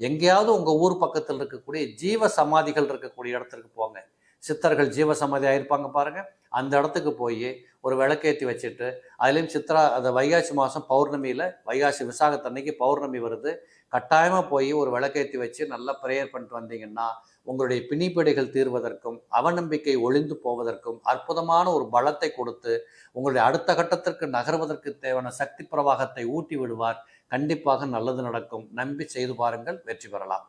எங்கேயாவது உங்கள் ஊர் பக்கத்தில் இருக்கக்கூடிய ஜீவ சமாதிகள் இருக்கக்கூடிய இடத்துக்கு போங்க. சித்தர்கள் ஜீவ சமாதி ஆயிருப்பாங்க பாருங்கள், அந்த இடத்துக்கு போய் ஒரு விளக்கேற்றி வச்சுட்டு, அதுலேயும் சித்ரா அந்த வைகாசி மாதம் பௌர்ணமியில், வைகாசி விசாகத்தன்னைக்கு பௌர்ணமி வருது, கட்டாயமாக போய் ஒரு விளக்கேற்றி வச்சு நல்லா ப்ரேயர் பண்ணிட்டு வந்தீங்கன்னா உங்களுடைய பிணிப்பீடைகள் தீர்வதற்கும் அவநம்பிக்கை ஒளிந்து போவதற்கும் அற்புதமான ஒரு பலத்தை கொடுத்து உங்களுடைய அடுத்த கட்டத்திற்கு நகர்வதற்கு தேவையான சக்தி பிரவாகத்தை ஊட்டி விடுவார். கண்டிப்பாக நல்லது நடக்கும். நம்பி செய்து பாருங்கள், வெற்றி பெறலாம்.